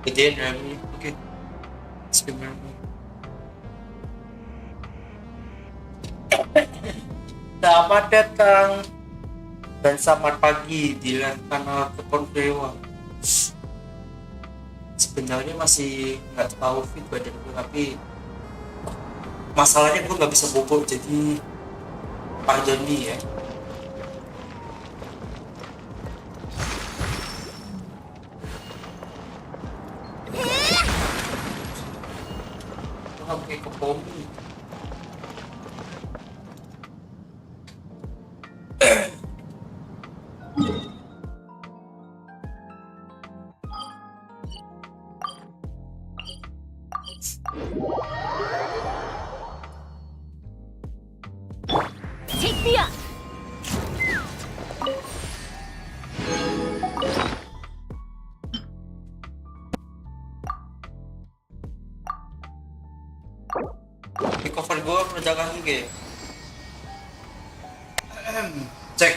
Gedein remnya. Oke. Sebenarnya. Selamat datang dan selamat pagi di kanal Klepon Kliwon. Sebenarnya masih nggak tahu fit badanku, tapi masalahnya gue nggak bisa bobo, jadi pardon nih ya. Gue nggak pakai kepomi. Take me up. Di cover gue meledak lagi kayak. Cek.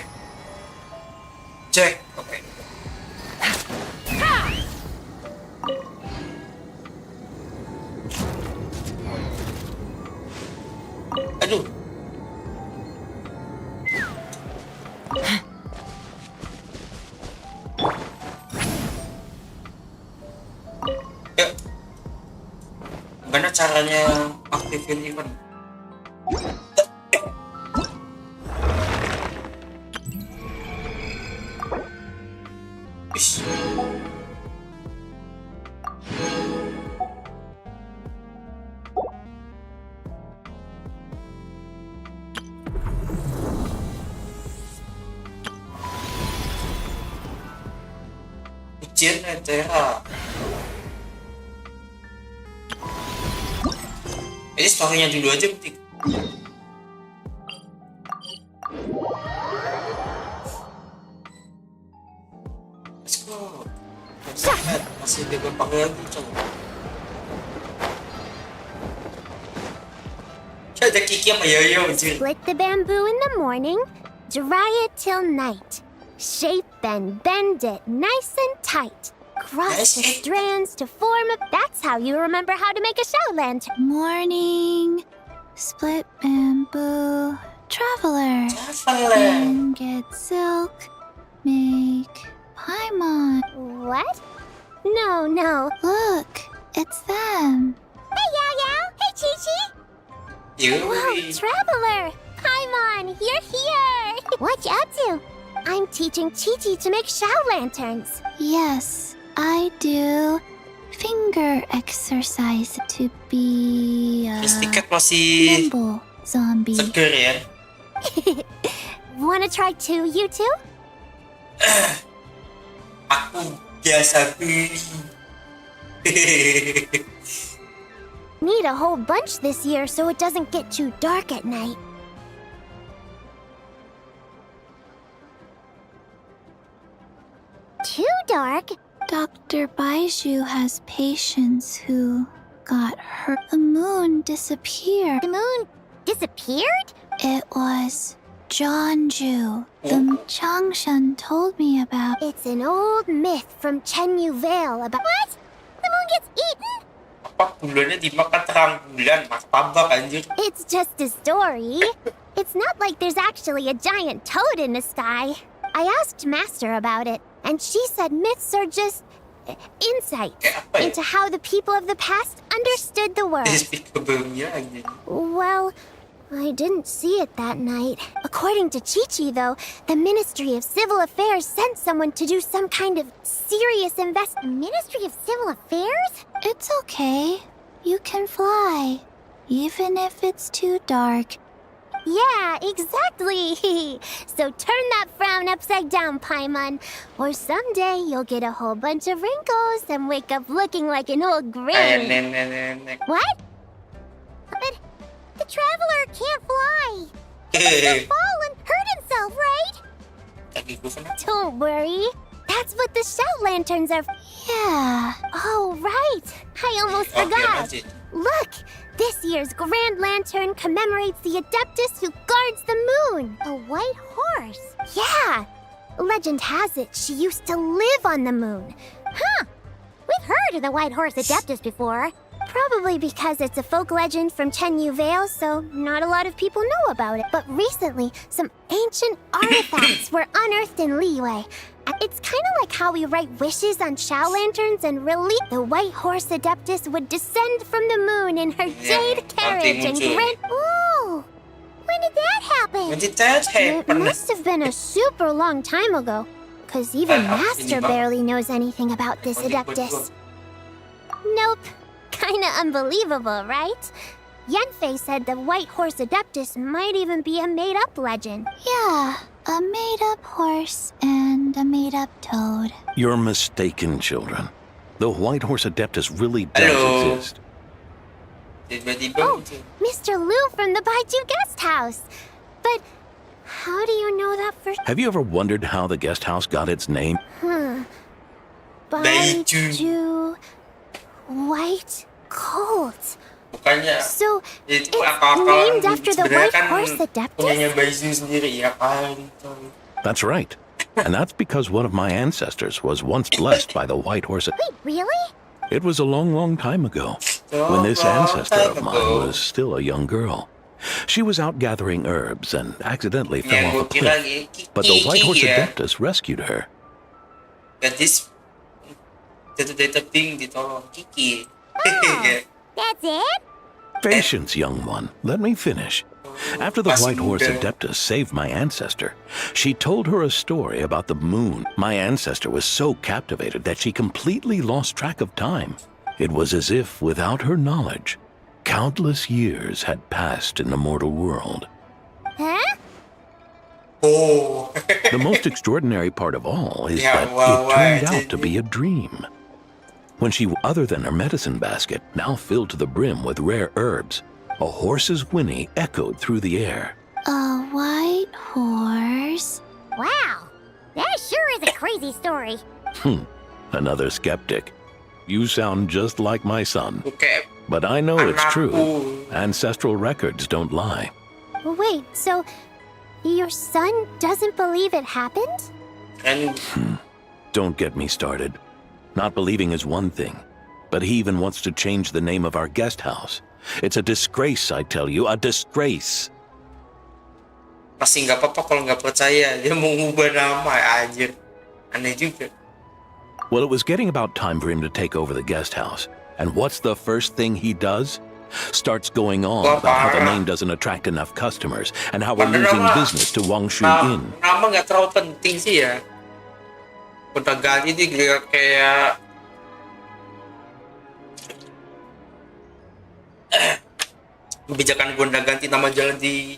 Cek. Oke. Aduh. Ya. Gimana caranya aktifin event? Ish. Ujian Netera. Ini story-nya dulu aja penting. Let's go. Masih dia pakai lagi coba. Ada Kiki sama Yoyo anjir. Split the bamboo in the morning, dry it till night. Shape and bend it nice and tight. Cross the strands to form a... That's how you remember how to make a show lantern. Morning, split bamboo, traveler. Traveler. Then get silk, make paimon. What? No. Look, it's them. Hey, Yao Yao. Hey, Chi Chi. Whoa, Yui. Traveler. Paimon, you're here. What you up to? I'm teaching Chi Chi to make show lanterns. Yes, I do finger exercise to be Terus a tiket masih nimble zombie. seger ya. Wanna try too, you two? Aku biasa beli. Need a whole bunch this year so it doesn't get too dark at night. Too dark? Dr. Baiju has patients who got hurt. The moon disappeared. The moon disappeared? It was Jeonju. The Changshan told me about. It's an old myth from Chenyu Vale about... What? The moon gets eaten? Apa bulannya dimakan terang bulan, mas tabak anjir. It's just a story. It's not like there's actually a giant toad in the sky. I asked Master about it, and she said myths are just insights Apa ya? into how the people of the past understood the world. Despicable-nya anjir. Well, I didn't see it that night. According to Chi-Chi, though, the Ministry of Civil Affairs sent someone to do some kind of serious Ministry of Civil Affairs? It's okay. You can fly. Even if it's too dark. Yeah, exactly. So turn that frown upside down, Paimon. Or someday you'll get a whole bunch of wrinkles and wake up looking like an old Kayak granny. nenek-nenek. What? But the traveler can't fly. He'll fall and hurt himself, right? Lagi gue kena. Don't worry. That's what the shout lanterns are. Yeah. Oh, right. I almost Oh, forgot. biar aja. Look, this year's Grand Lantern commemorates the Adeptus who guards the moon. A white horse? Yeah. Legend has it she used to live on the moon. Huh. We've heard heard of the White Horse Adeptus before. Probably because it's a folk legend from Chenyu Vale, so not a lot of people know about it. But recently, some ancient artifacts were unearthed in Liyue. It's kind of like how we write wishes on Shao lanterns and release. The White Horse Adeptus would descend from the moon in her jade carriage and grant. Ooh! When did that happen? When did that It happen? must have been a super long time ago, because even Master Ini, Bang. barely knows anything about this Adeptus. Nope. Kinda unbelievable, right? Yanfei said the White Horse Adeptus might even be a made-up legend. Yeah, a made-up horse and a made-up toad. You're mistaken, children. The White Horse Adeptus really does Hello. exist. Tiba-tiba Oh, muncul. Mr. Liu from the Baiju Guest House. But how do you know that for... Have you ever wondered how the guest house got its name? Baiju... White Colt. Bukannya So, itu it's akal-akalan named after the sebenarnya White Horse Adeptus? punyanya Baizu sendiri ya kan gitu. That's right. And that's because one of my ancestors was once blessed by the White Horse. Wait, really? It was a long, long time ago, when this ancestor of mine was still a young girl. She was out gathering herbs and accidentally fell Yang off gue a kira cliff, but the White Horse ya. Adeptus rescued her. Gadis jatuh dari tebing ditolong Kiki. That's it? Patience, young one. Let me finish. After the Masih White Horse muda. Adeptus saved my ancestor, she told her a story about the moon. My ancestor was so captivated that she completely lost track of time. It was as if, without her knowledge, countless years had passed in the mortal world. Huh? Oh. The most extraordinary part of all is Yeah, that well, it turned why out to be a dream. When she, other than her medicine basket, now filled to the brim with rare herbs, a horse's whinny echoed through the air. A white horse? Wow. That sure is a crazy story. Another skeptic. You sound just like my son, Oke. but I know it's true. Anakku. Ancestral records don't lie. Wait, so your son doesn't believe it happened? Kan Don't get me started. Not believing is one thing, but he even wants to change the name of our guest house. It's a disgrace, I tell you, a disgrace. masih nggak apa-apa kalau nggak percaya dia mau ngubah nama anjir. Aneh juga. Well, it was getting about time for him to take over the guest house. And what's the first thing he does? Starts going on Wah, about how the parah. name doesn't attract enough customers and how we're Padahal losing mah, business to Wangshu Inn. nama nggak terlalu penting sih ya. Udah ganti dia kayak kebijakan gonta ganti nama jalan di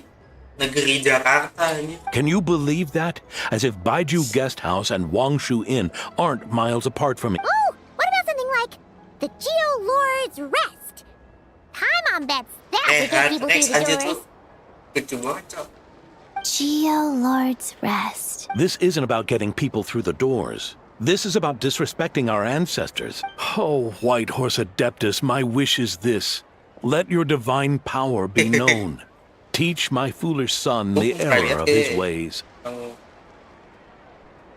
negeri Jakarta ini. Can you believe that? As if Baiju Guest House and Wangshu Inn aren't miles apart from it. Oh, what about something like the Geo Lord's Rest? My mom bets that would get people through the aja tuh doors. lucu banget Cok. Geo Lord's Rest. This isn't about getting people through the doors. This is about disrespecting our ancestors. Oh, White Horse Adeptus, my wish is this. Let your divine power be known. Teach my foolish son the error of his ways.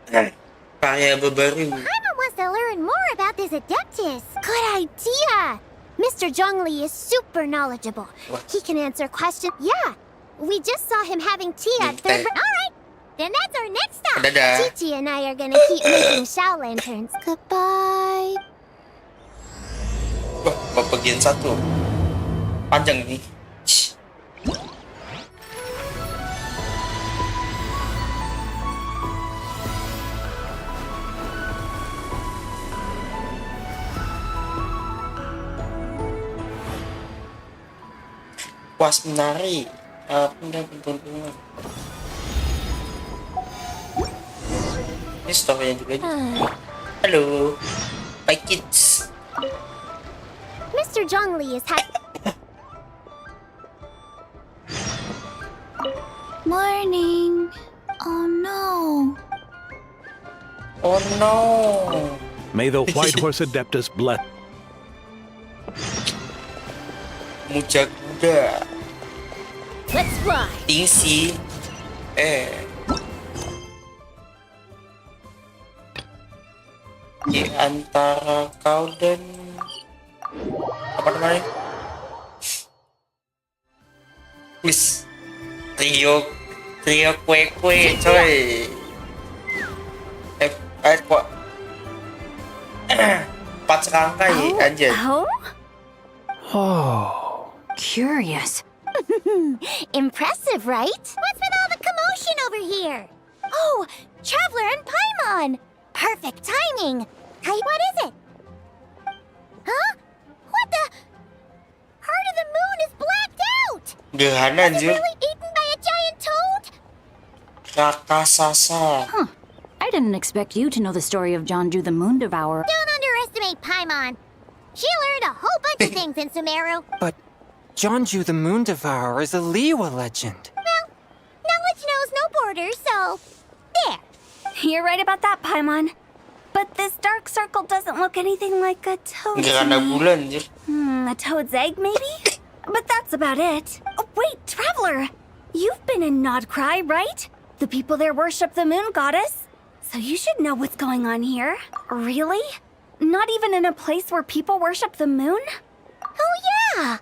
Karya baru. Paimon wants to learn more about this Adeptus. Good idea. Mr. Zhongli is super knowledgeable. What? He can answer questions. Yeah, we just saw him having tea at Okay. third. All right, then that's our next stop. Dadah. Chi-Chi and I are gonna keep making Shao lanterns. Goodbye. Wah, bagian satu. Panjang nih. Puas menari. Pindah bentuk-bentuk. Ini story-nya juga. Halo. Bye kids. Mr. Zhongli is Morning. Oh no. Oh no. May the White Horse Adeptus bless. Muja kuda. Let's ride. Tingsi. Di antara kau dan apa namanya? Wis trio kue coy. Kok 4 serangkai anjir. Oh. Curious. Impressive, right? What's with all the commotion over here? Oh, Traveler and Paimon! Perfect timing! What is it? Huh? What the? Part of the moon is blacked out! Gerhana Was it anjir. really eaten by a giant toad? Raksasa. Huh. I didn't expect you to know the story of Jonju the Moon Devourer. Don't underestimate Paimon. She learned a whole bunch of things in Sumeru. But Jonju the Moon Devourer is a Liyue legend. Well, knowledge knows no borders, so... There. You're right about that, Paimon. But this dark circle doesn't look anything like a toad to Gerhana me. bulan anjir. A toad's egg, maybe? But that's about it. Oh, wait, Traveler! You've been in Nodcry, right? The people there worship the moon goddess. So you should know what's going on here. Really? Not even in a place where people worship the moon? Oh, yeah!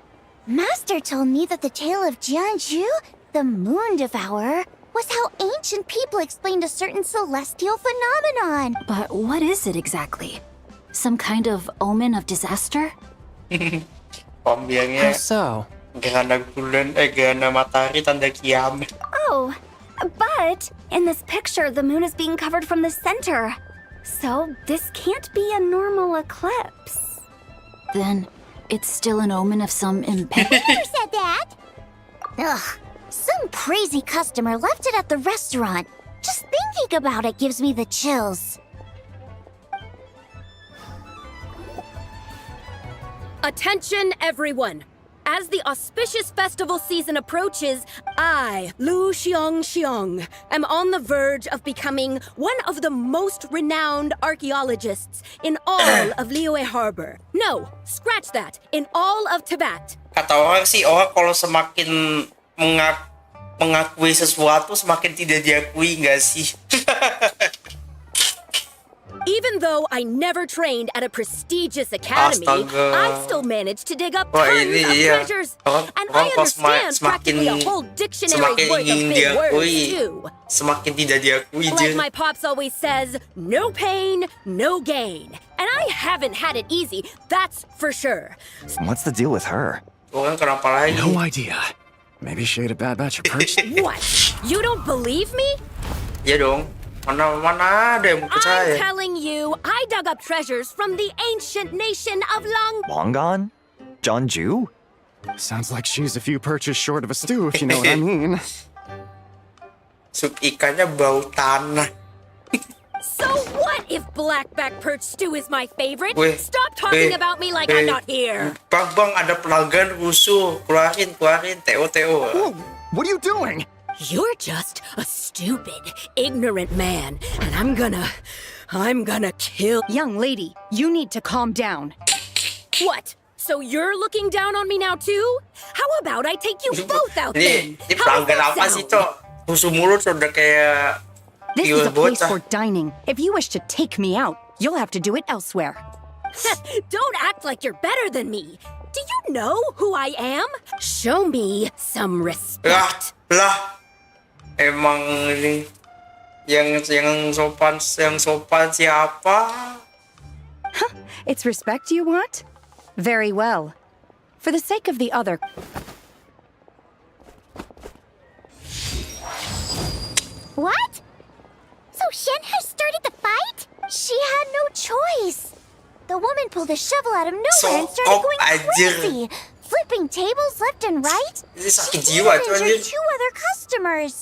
Master told me that the tale of Jianzhu, the Moon Devourer, was how ancient people explained a certain celestial phenomenon. But what is it exactly? Some kind of omen of disaster? Pembiangnya How so? gerhana matahari tanda kiamat. Oh, but in this picture, the moon is being covered from the center. So this can't be a normal eclipse. Then it's still an omen of some impending. Who said that? Ugh, some crazy customer left it at the restaurant. Just thinking about it gives me the chills. Attention, everyone! As the auspicious festival season approaches, I, Lu Xiong, am on the verge of becoming one of the most renowned archaeologists in all of Liyue Harbor. No, scratch that, in all of Tibet. Kata orang sih, orang kalau semakin mengakui sesuatu semakin tidak diakui nggak sih? Even though I never trained at a prestigious academy, Astaga. I've still managed to dig up Wah, tons ini of iya. treasures. Orang- And orang I kalau understand practically a semakin- whole dictionary semakin worth of ingin big words, diakui, too. semakin tidak diakui Like dia. my pops always says, no pain, no gain. And I haven't had it easy, that's for sure. What's the deal with her? Orang kenapa lagi? No idea. Maybe she ate a bad batch of perch. What? You don't believe me? Ya dong. Mana ada yang mau I'm percaya? telling you, I dug up treasures from the ancient nation of Longon? Jonju? Sounds like she's a few perches short of a stew, if you know what I mean. Sup ikannya bau tanah. So what if blackback perch stew is my favorite? Weh, Stop talking weh, about me like weh. I'm not here. Bang, ada pelanggan rusuh. Keluarin, TO. Whoa, what are you doing? You're just a stupid, ignorant man, and I'm gonna kill. Young lady, you need to calm down. What? So you're looking down on me now too? How about I take you both out Ini then? How does pelanggan that apa sih, sound? Cok? Rusuh mulut udah kayak This kios is a place bocah. for dining. If you wish to take me out, you'll have to do it elsewhere. Don't act like you're better than me. Do you know who I am? Show me some respect. Lah. Emang ini yang sopan siapa? It's respect you want? Very well. For the sake of the other... What? So Shen has started the fight? She had no choice. The woman pulled a shovel out of nowhere and started Sokok going anjir. crazy, flipping tables left and right. Ini sakit She jiwa, even Cok, injured anjir. 2 other customers.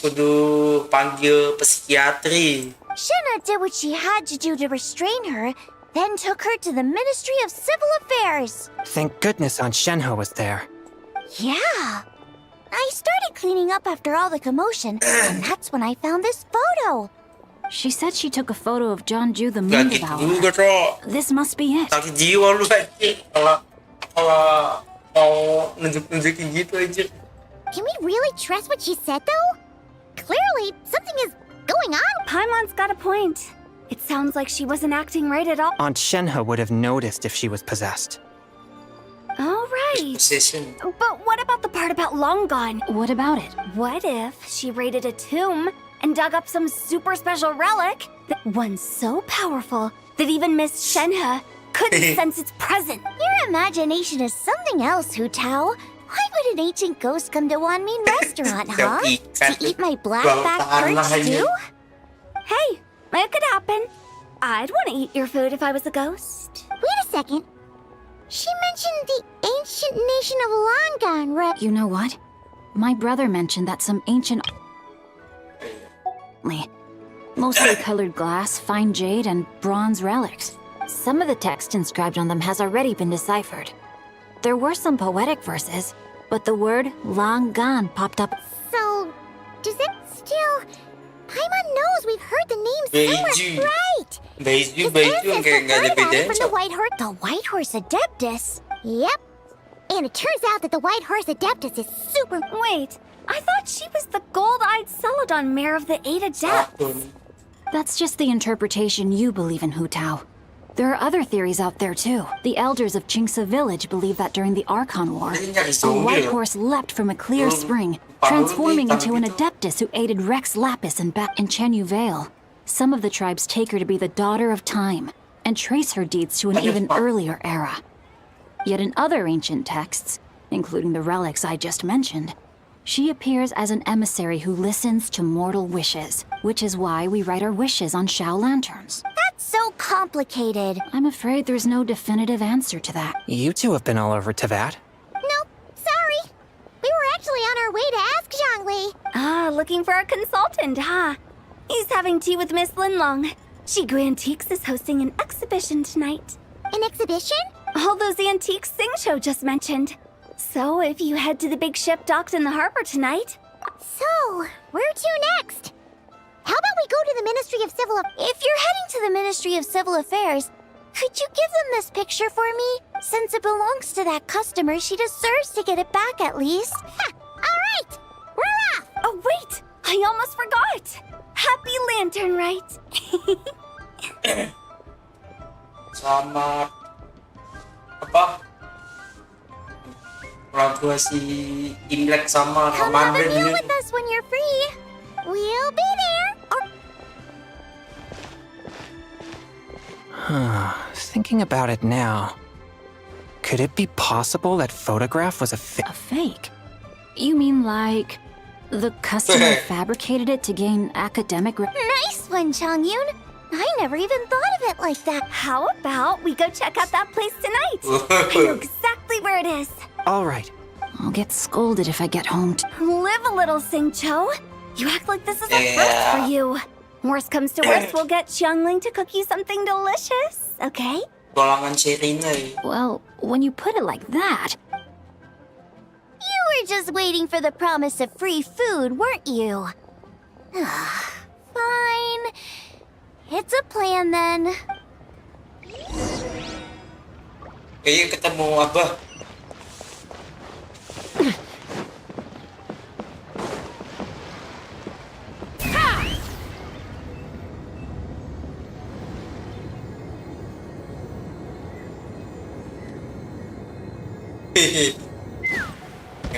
Kudu panggil psikiatri. Shenna did what she had to do to restrain her, then took her to the Ministry of Civil Affairs. Thank goodness Aunt Shenhe was there. Yeah. I started cleaning up after all the commotion, and that's when I found this photo. She said she took a photo of Jonju the Gak Moon gitu Devourer. juga, Cok. This must be it. Sakit jiwa lu anjir. Kalau mau nunjuk-nunjukin gitu anjir. Can we really trust what she said, though? Clearly, something is going on. Paimon's got a point. It sounds like she wasn't acting right at all. Aunt Shenhe would have noticed if she was possessed. All right. Possession. But what about the part about long gone? What about it? What if she raided a tomb and dug up some super special relic, one so powerful that even Miss Shenhe couldn't sense its presence? Your imagination is something else, Hu Tao. Why would an ancient ghost come to Wanmin restaurant, huh? To eat my black back perch too? Hey, it could happen. I'd want to eat your food if I was a ghost. Wait a second. She mentioned the ancient nation of Longan, right? You know what? My brother mentioned that some ancient... mostly colored glass, fine jade, and bronze relics. Some of the text inscribed on them has already been deciphered. There were some poetic verses, but the word long gone popped up. So, does it still... Paimon knows we've heard the name somewhere, right? His ancestors heard about it from the White Horse. The White Horse Adeptus? Yep. And it turns out that the White Horse Adeptus is super... Wait, I thought she was the gold-eyed Celadon mare of the Eight Adepts. That's just the interpretation you believe in, Hu Tao. There are other theories out there too. The elders of Qingce village believe that during the Archon War, a white horse leapt from a clear spring, transforming into an adeptus who aided Rex Lapis in Chenyu Vale. Some of the tribes take her to be the daughter of time, and trace her deeds to an even earlier era. Yet in other ancient texts, including the relics I just mentioned, she appears as an emissary who listens to mortal wishes, which is why we write our wishes on Shao lanterns. That's so complicated. I'm afraid there's no definitive answer to that. You two have been all over Tevat. Nope, sorry. We were actually on our way to ask Zhongli. Ah, looking for a consultant, huh? He's having tea with Miss Linlong. Shigu Antiques is hosting an exhibition tonight. An exhibition? All those antiques Sing-Cho just mentioned. So, if you head to the big ship docked in the harbor tonight... So, where to next? How about we go to the Ministry of Civil... If you're heading to the Ministry of Civil Affairs, could you give them this picture for me? Since it belongs to that customer, she deserves to get it back at least. Ha! All right! We're off! Oh, wait! I almost forgot! Happy Lantern, right? Sama apa? Orang tua si Imlek sama Come have a Ramadan meal ni. with us when you're free. We'll be there. Thinking about it now, could it be possible that photograph was a A fake? You mean like... the customer fabricated it to gain academic... Nice one, Changyun. I never even thought of it like that. How about we go check out that place tonight? I know exactly where it is. All right. I'll get scolded if I get home. Live a little, Sing-Cho. You act like this is a first for you. Worst comes to worst, we'll get Xiangling to cook you something delicious, okay? Golongan Serena. Well, when you put it like that... You were just waiting for the promise of free food, weren't you? Fine. It's a plan then. Kayaknya ketemu Abah.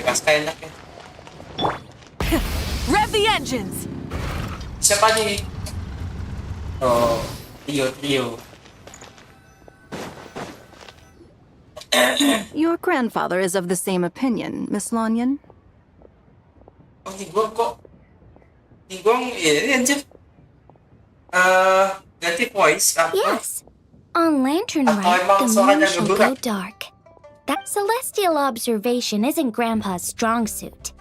Gas ka enak ya. Rev the engines! Siapa nih? Oh, trio. Your grandfather is of the same opinion, Miss Lanyan. Oh, Nigwang kok. Nigwang, ini anjir. Ganti voice. Yes. On Lantern Atau Rite, emang the suaranya moon shall geburak? go dark. That celestial observation isn't Grandpa's strong suit.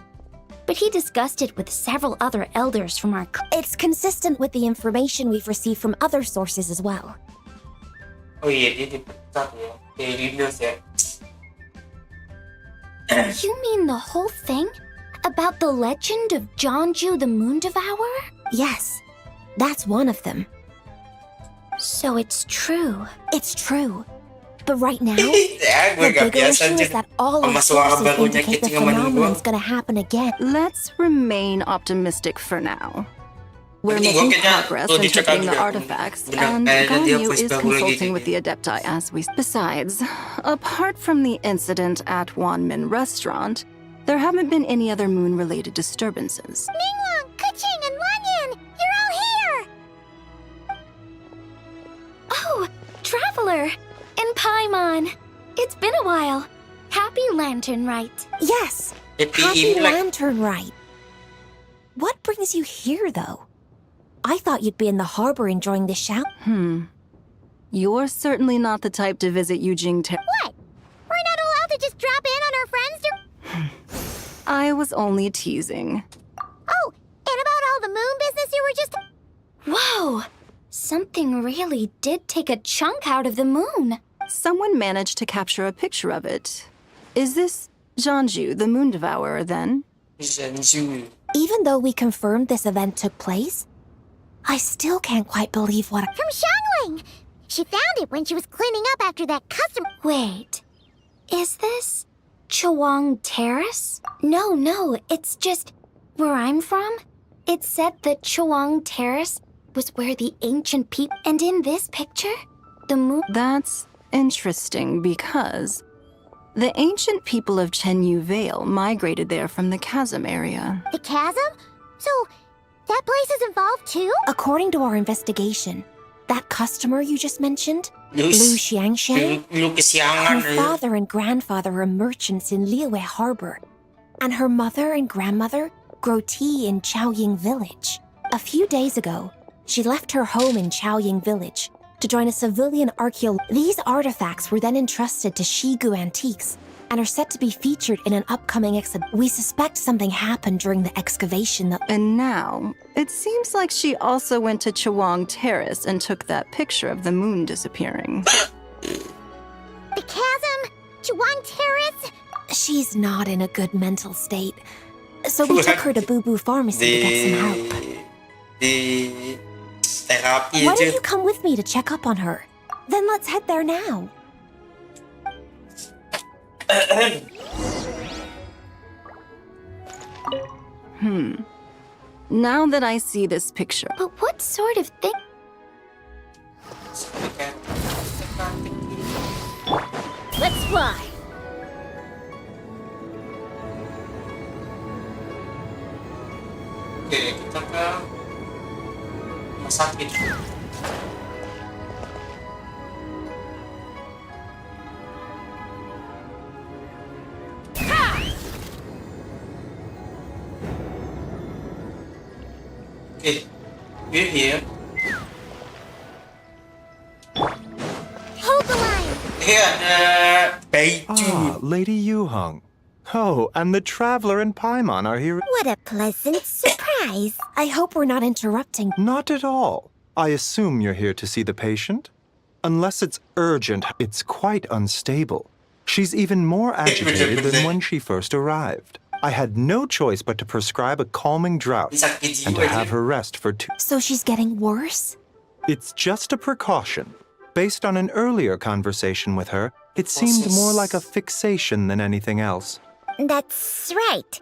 But he discussed it with several other elders from our... It's consistent with the information we've received from other sources as well. Oh iya, dia dipecat ya. Kayak Windows ya. You mean the whole thing? About the legend of Jeonju the Moon Devourer? Yes, that's one of them. So it's true. It's true. But right now, Ya, gue the gak bigger biasa issue anjir. is that all Sama our suara sources barunya indicate the Kicing sama Nigwang. phenomenon's gonna happen again. Let's remain optimistic for now. We're Penting, making gua kayaknya progress perlu in dicek interpreting lagi the dah. artifacts, Bener, and kayaknya dia Ganyu voice is baru lagi consulting with kayaknya. the Adepti as we... Besides, apart from the incident at Wanmin Restaurant, there haven't been any other moon-related disturbances. Ningguang, Kuching, and Lanyan! You're all here! Oh, Traveler! And Paimon! It's been a while. Happy Lantern Rite. Yes, Hepi happy Imlek. lantern rite. What brings you here, though? I thought you'd be in the harbor enjoying the shower. You're certainly not the type to visit Yujing What? We're not allowed to just drop in on our friends to... I was only teasing. Oh, and about all the moon business you were just... Whoa! Something really did take a chunk out of the moon. Someone managed to capture a picture of it. Is this Zhanju, the moon devourer, then? Zhanju. Even though we confirmed this event took place, I still can't quite believe what... From Xiangling! She found it when she was cleaning up after that customer... Wait, is this Chawang Terrace? No, it's just where I'm from. It said that Chawang Terrace was where the ancient people... And in this picture, the moon... That's interesting because the ancient people of Chenyu Vale migrated there from the chasm area. The chasm? So, that place is involved too? According to our investigation, that customer you just mentioned, Lu Xiangxiang, Lu kesiangan. her father and grandfather were merchants in Liyue Harbor, and her mother and grandmother grow tea in Chaoying Village. A few days ago, she left her home in Chaoying Village to join a civilian archaeologist. These artifacts were then entrusted to Shigu Antiques and are set to be featured in an upcoming exhibition. We suspect something happened during the excavation that... And now, it seems like she also went to Chawang Terrace and took that picture of the moon disappearing. The chasm? Chawang Terrace? She's not in a good mental state, so we took her to Boo Boo Pharmacy to get some help. Di terapi Why don't aja. you come with me to check up on her? Then let's head there now. Now that I see this picture, But what sort of thing? Let's fly. Oke, kita ke rumah sakit. Okay, we're here. Hold the line. Here ada baju. Ah, Lady Yuheng. Oh, and the Traveler and Paimon are here. What a pleasant surprise. I hope we're not interrupting. Not at all. I assume you're here to see the patient? Unless it's urgent, it's quite unstable. She's even more agitated than when she first arrived. I had no choice but to prescribe a calming draught Sakit and to jiwa have aja. her rest for 2. So she's getting worse? It's just a precaution. Based on an earlier conversation with her, it seemed more like a fixation than anything else. That's right.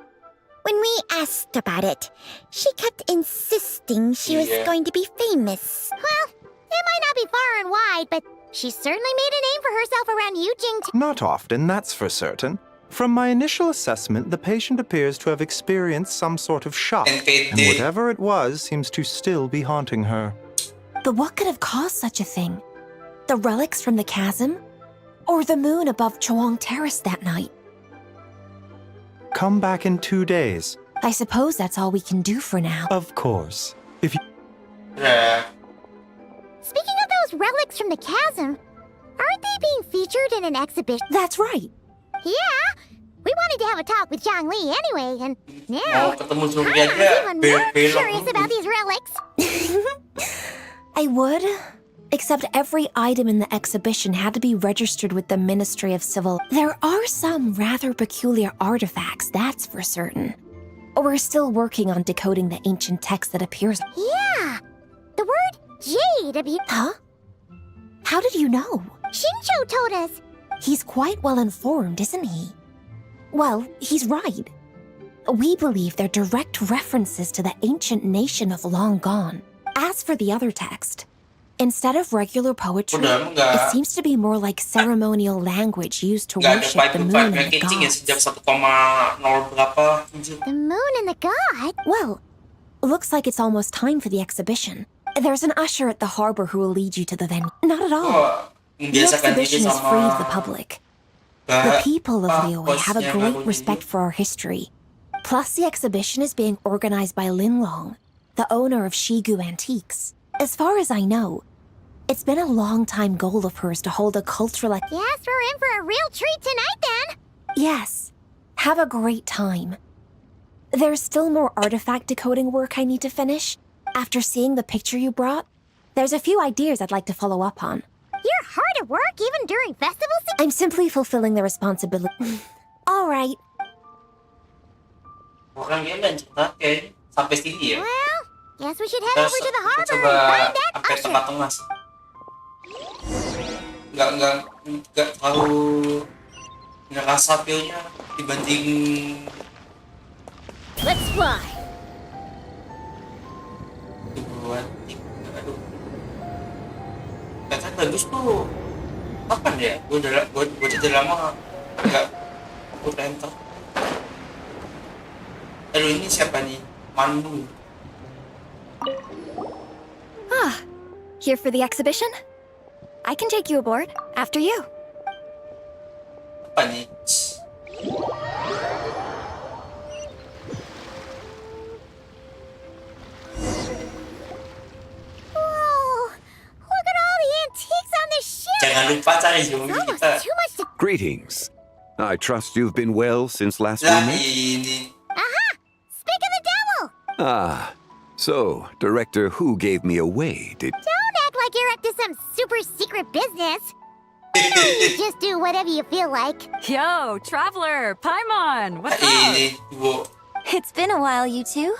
When we asked about it, she kept insisting she was Yeah. going to be famous. Well, it might not be far and wide, but she certainly made a name for herself around Yujing. Not often, that's for certain. From my initial assessment, the patient appears to have experienced some sort of shock, and whatever it was seems to still be haunting her. But what could have caused such a thing? The relics from the chasm? Or the moon above Chawang Terrace that night? Come back in 2 days. I suppose that's all we can do for now. Of course. If you... Nah. Speaking of those relics from the chasm, aren't they being featured in an exhibition? That's right. Yeah, we wanted to have a talk with Zhang Li anyway, and Mau now ketemu I'm Surya aja. even more Belok curious dulu. about these relics. I would, except every item in the exhibition had to be registered with the Ministry of Civil. There are some rather peculiar artifacts, that's for certain. We're still working on decoding the ancient text that appears. Yeah, the word jade appears. Huh? How did you know? Shincho told us. He's quite well informed, isn't he? Well, he's right. We believe they're direct references to the ancient nation of long gone. As for the other text, instead of regular poetry, it seems to be more like ceremonial language used to Nggak ada worship the moon and the kencing ya sejak gods. 1,0 berapa. The moon and the god? Well, looks like it's almost time for the exhibition. There's an usher at the harbor who will lead you to the venue. Not at all. Oh, The membiasakan diri exhibition is free of the sama public. The people of Liyue have a bosnya great baru respect ini. for our history. Plus, the exhibition is being organized by Linlong, the owner of Shigu Antiques. As far as I know, it's been a long-time goal of hers to hold a cultural... Yes, we're in for a real treat tonight then. Yes. Have a great time. There's still more artifact decoding work I need to finish. After seeing the picture you brought, there's a few ideas I'd like to follow up on. You're hard at work even during festival season. I'm simply fulfilling the responsibility. All right. Orang dia lanjut kayak sampai sini ya. Well, guess we should head Terus over to the kita harbor coba and find that sampai usher. tempat tengah sih. Nggak terlalu ngerasa feel-nya dibanding Let's fly. buat aduh. Kata bagus tuh. Kapan ya? Gue udah lama nggak enter. Aduh, ini siapa nih? Mandu. Here for the exhibition? I can take you aboard. After you. Apa nih? Whoa, look at all the antiques on this ship. Jangan lupa cari zombie It's kita. almost too much to... Greetings. I trust you've been well since last we Lah met. ini. Aha! Speak of the devil! Ah, so Director Who gave me away, did... Don't act like you're up to some super secret business. You know you just do whatever you feel like. Yo, Traveler, Paimon, what's Ini, Ibu. It's been a while, you two.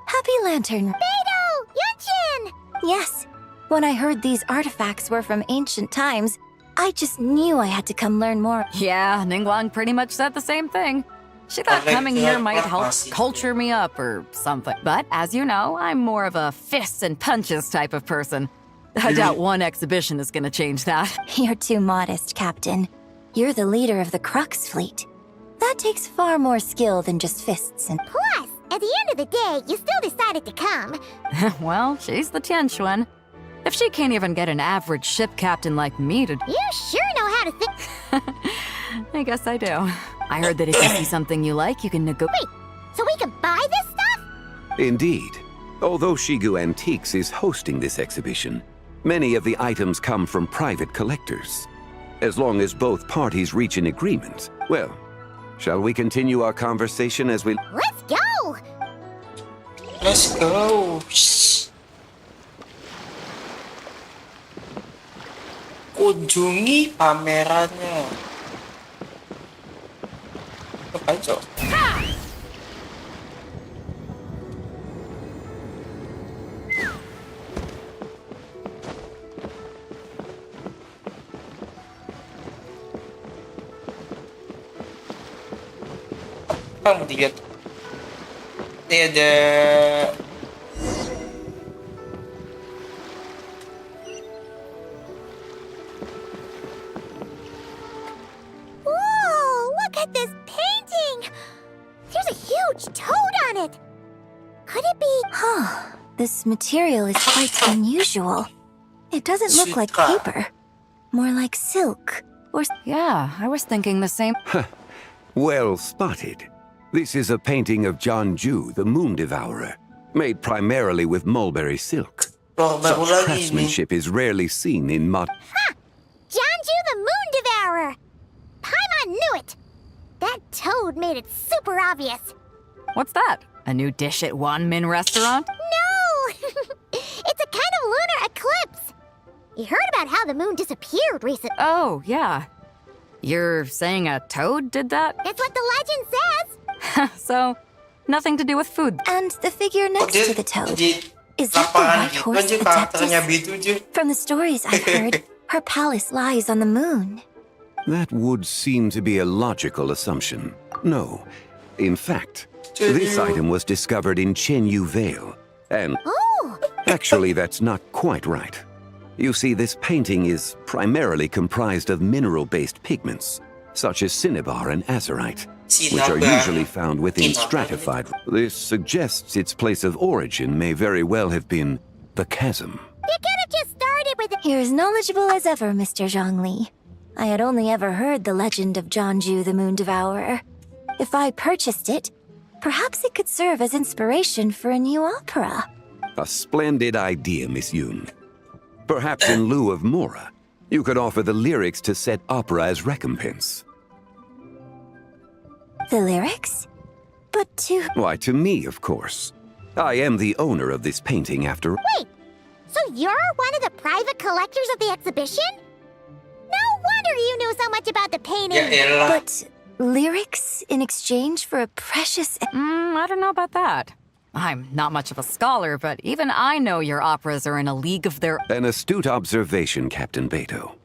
Happy Lantern. Beidou! Yunshin! Yes. When I heard these artifacts were from ancient times, I just knew I had to come learn more. Yeah, Ningguang pretty much said the same thing. She thought coming here might help culture me up or something. But as you know, I'm more of a fists and punches type of person. I doubt one exhibition is gonna change that. You're too modest, Captain. You're the leader of the Crux fleet. That takes far more skill than just fists and... Plus, at the end of the day, you still decided to come. Well, she's the Tianquan. If she can't even get an average ship captain like me to... You sure know how to think. I guess I do. I heard that if you see something you like, you can negotiate. Wait, so we can buy this stuff? Indeed. Although Shigu Antiques is hosting this exhibition, many of the items come from private collectors. As long as both parties reach an agreement, well, shall we continue our conversation as we... Let's go! Let's go. Kunjungi pamerannya. Apa itu? Apa yang mau dilihat? Ini ada Whoa, look at this painting! There's a huge toad on it! Could it be... Huh. This material is quite unusual. It doesn't look like Suka. paper. More like silk. Or... Yeah, I was thinking the same. Well spotted. This is a painting of Janju, the Moon Devourer, made primarily with mulberry silk. loh baru Such lagi nih. craftsmanship is rarely seen in mod... Janju the Moon Devourer! Paimon knew it! That toad made it super obvious. What's that? A new dish at Wanmin restaurant? No! It's a kind of lunar eclipse. You heard about how the moon disappeared recently. Oh, yeah. You're saying a toad did that? That's what the legend says. So, nothing to do with food. And the figure Kok next dia to the toad. di Is that the lapangan white gitu horse aja karakternya Adeptus? gitu aja. From the stories I've heard, her palace lies on the moon. That would seem to be a logical assumption. No. In fact, This item was discovered in Chenyu Vale, and actually that's not quite right. You see, this painting is primarily comprised of mineral-based pigments, such as cinnabar and azurite, which are usually found within stratified. This suggests its place of origin may very well have been the chasm. You could have just started with You're as knowledgeable as ever, Mr. Zhongli. I had only ever heard the legend of Jianzhu the Moon Devourer. If I purchased it, perhaps it could serve as inspiration for a new opera. A splendid idea, Miss Yoon. Perhaps in lieu of Mora, you could offer the lyrics to said opera as recompense. The lyrics? But to... Why, to me, of course. I am the owner of this painting after... Wait, so you're one of the private collectors of the exhibition? No wonder you knew so much about the painting. But lyrics in exchange for a precious... I don't know about that. I'm not much of a scholar, but even I know your operas are in a league of their... An astute observation, Captain Beto.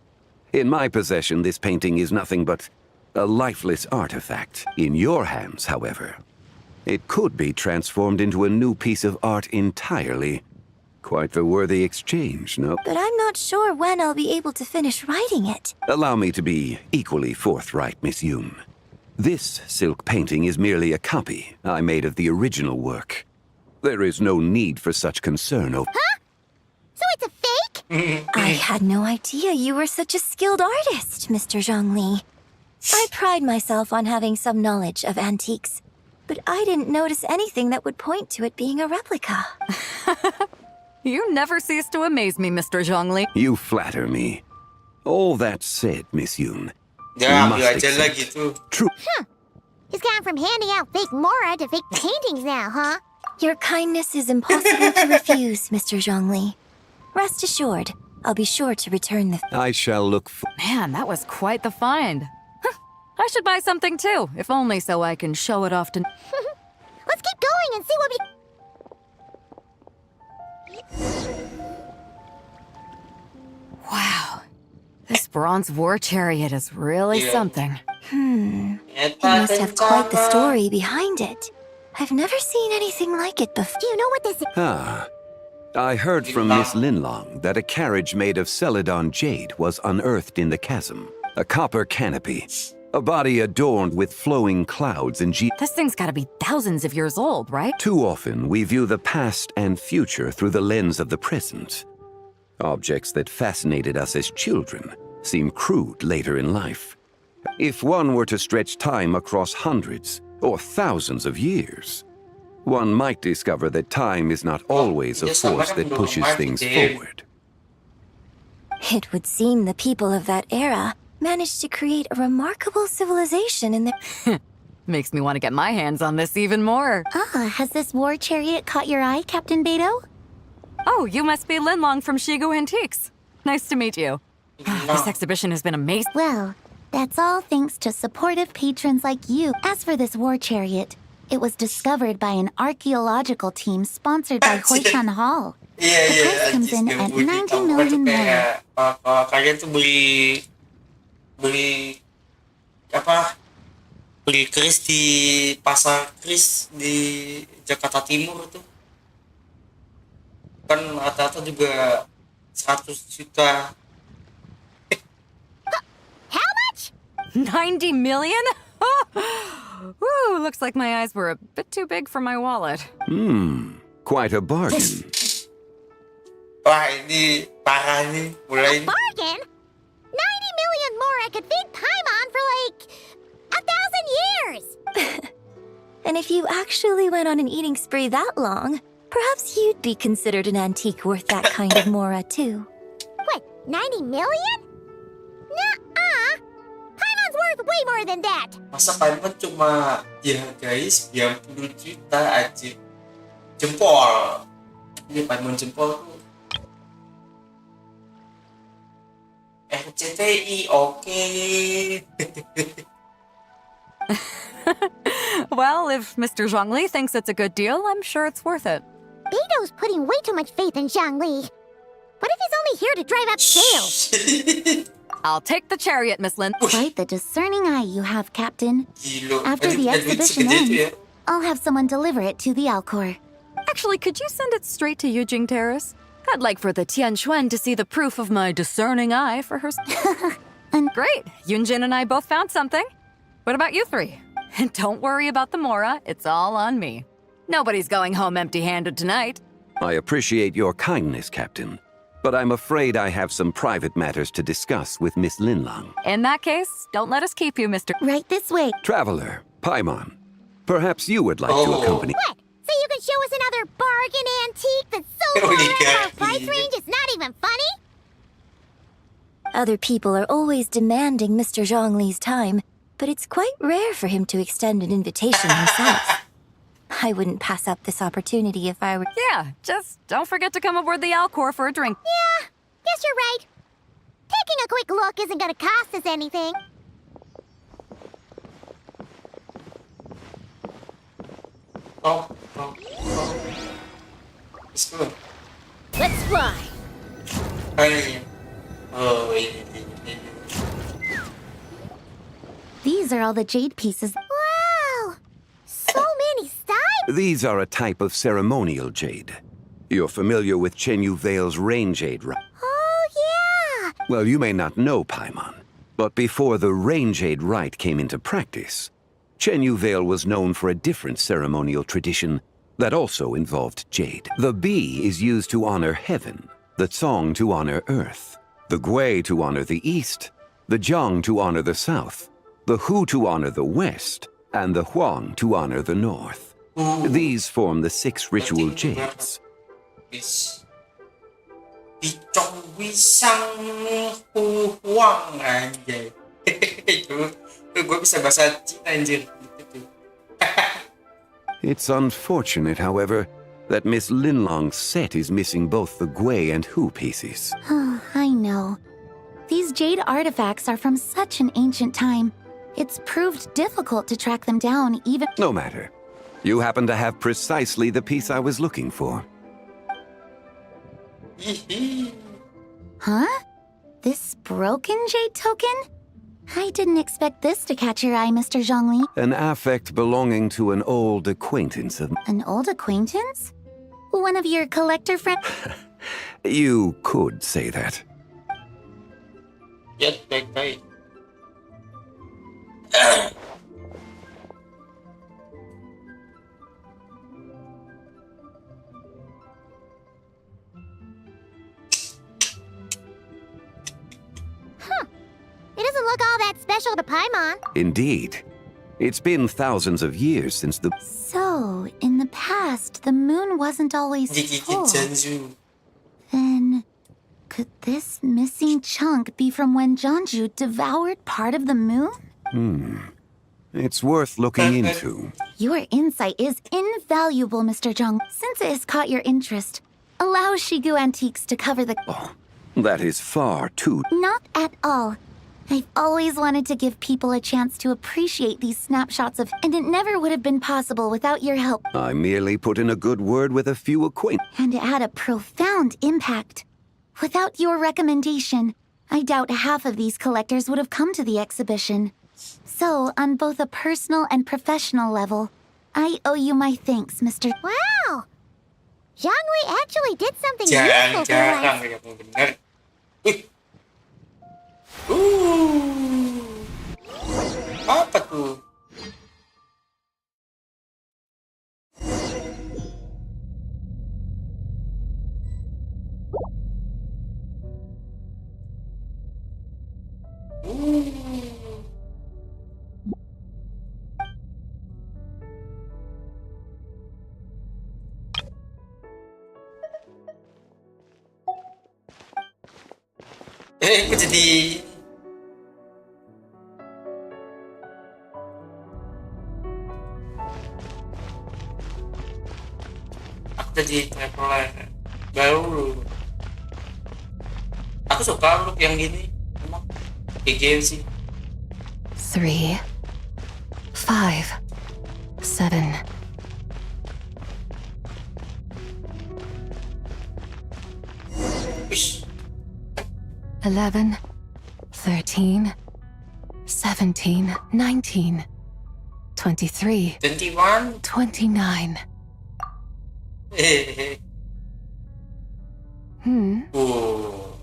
In my possession, this painting is nothing but a lifeless artifact. In your hands, however, it could be transformed into a new piece of art entirely. Quite the worthy exchange, no? But I'm not sure when I'll be able to finish writing it. Allow me to be equally forthright, Miss Yoon. This silk painting is merely a copy I made of the original work. There is no need for such concern over... Huh? So it's a fake? I had no idea you were such a skilled artist, Mr. Zhongli. I pride myself on having some knowledge of antiques, but I didn't notice anything that would point to it being a replica. You never cease to amaze me, Mr. Zhongli. You flatter me. All that said, Miss Yoon, Ya, you must ambil aja lah accept gitu. true... He's gone from handing out fake Mora to fake paintings now, huh? Your kindness is impossible to refuse, Mr. Zhongli. Rest assured, I'll be sure to return the... I shall look for... Man, that was quite the find. I should buy something too, if only so I can show it off to... Let's keep going and see what we... Wow. This bronze war chariot is really something. It must have quite the story behind it. I've never seen anything like it before. Do you know what this is? Ah. I heard from Miss Linlong that a carriage made of Celadon jade was unearthed in the chasm. A copper canopy. A body adorned with flowing clouds and This thing's gotta be thousands of years old, right? Too often, we view the past and future through the lens of the present. Objects that fascinated us as children seem crude later in life. If one were to stretch time across hundreds or thousands of years, one might discover that time is not always a force that pushes things forward. It would seem the people of that era managed to create a remarkable civilization in their... Makes me want to get my hands on this even more. Has this war chariot caught your eye, Captain Beto? Oh, you must be Linlong from Shigu Antiques. Nice to meet you. This exhibition has been amazing. Well, that's all thanks to supportive patrons like you. As for this war chariot, it was discovered by an archaeological team sponsored by Hoishan Hall. The price comes in at 90 million more. Kalian tuh beli keris di pasar keris di Jakarta Timur tuh kan rata-rata juga 100 juta. How much? 90 million? Woo, looks like my eyes were a bit too big for my wallet. Quite a bargain. Wah, ini parah nih, mulai. A bargain? 90 million more I could feed Paimon for like 1,000 years. And if you actually went on an eating spree that long, perhaps you'd be considered an antique worth that kind of mora too. What, 90 million? Nuh-uh. Paimon's worth way more than that. Masa Paimon cuma dihargai 90 juta aja. Jempol. Ini Paimon jempol tuh. RCTI, okay. Well, if Mr. Zhongli thinks it's a good deal, I'm sure it's worth it. Beto's putting way too much faith in Zhongli. What if he's only here to drive up sales? I'll take the chariot, Miss Lin. Quite the discerning eye you have, Captain. After the exhibition ends, I'll have someone deliver it to the Alcor. Actually, could you send it straight to Yujing Terrace? I'd like for the Tianquan to see the proof of my discerning eye for her. And great, Yunjin and I both found something. What about you three? And don't worry about the Mora, it's all on me. Nobody's going home empty-handed tonight. I appreciate your kindness, Captain, but I'm afraid I have some private matters to discuss with Miss Linlang. In that case, don't let us keep you, Mr. Right this way. Traveler, Paimon, perhaps you would like to accompany... What? So you can show us another bargain antique that's so far out of our price range it's not even funny? Other people are always demanding Mr. Zhongli's time, but it's quite rare for him to extend an invitation himself. I wouldn't pass up this opportunity if I were... Yeah, just don't forget to come aboard the Alcor for a drink. Yeah, guess you're right. Taking a quick look isn't gonna cost us anything. Oh. Let's go. Let's fly. These are all the jade pieces. Wow! So many styles! These are a type of ceremonial jade. You're familiar with Chenyu Vale's rain jade, right? Oh, yeah! Well, you may not know, Paimon, but before the rain jade rite came into practice, Chenyu Vale was known for a different ceremonial tradition that also involved jade. The bee is used to honor heaven, the Tsong to honor earth, the Gui to honor the east, the Jiang to honor the south, the Hu to honor the west, and the Huang to honor the north. These form the 6 ritual jades. It's unfortunate, however, that Miss Linlong's set is missing both the Gui and Hu pieces. Oh, I know. These jade artifacts are from such an ancient time. It's proved difficult to track them down, even... No matter. You happen to have precisely the piece I was looking for. Huh? This broken jade token? I didn't expect this to catch your eye, Mr. Zhongli. An affect belonging to an old acquaintance of... An old acquaintance? One of your collector friends? You could say that. Yes, right. It doesn't look all that special to Paimon. Indeed. It's been thousands of years since the... So, in the past, the moon wasn't always full. Then, could this missing chunk be from when Jeonju devoured part of the moon? It's worth looking into. Your insight is invaluable, Mr. Zhong. Since it has caught your interest, allow Shigu Antiques to cover the... Oh, that is far too... Not at all. I've always wanted to give people a chance to appreciate these snapshots of... And it never would have been possible without your help. I merely put in a good word with a few acquaintances. And it had a profound impact. Without your recommendation, I doubt half of these collectors would have come to the exhibition. So, on both a personal and professional level, I owe you my thanks, Mr. Wow! Zhongli actually did something useful for us. Apa tuh? Kok jadi aku jadi traveler baru. Aku suka look yang gini, emang kayak sih. 3, 5, 7. Wish. 11, 13, 17, 19, 23. 21. 29. Oh,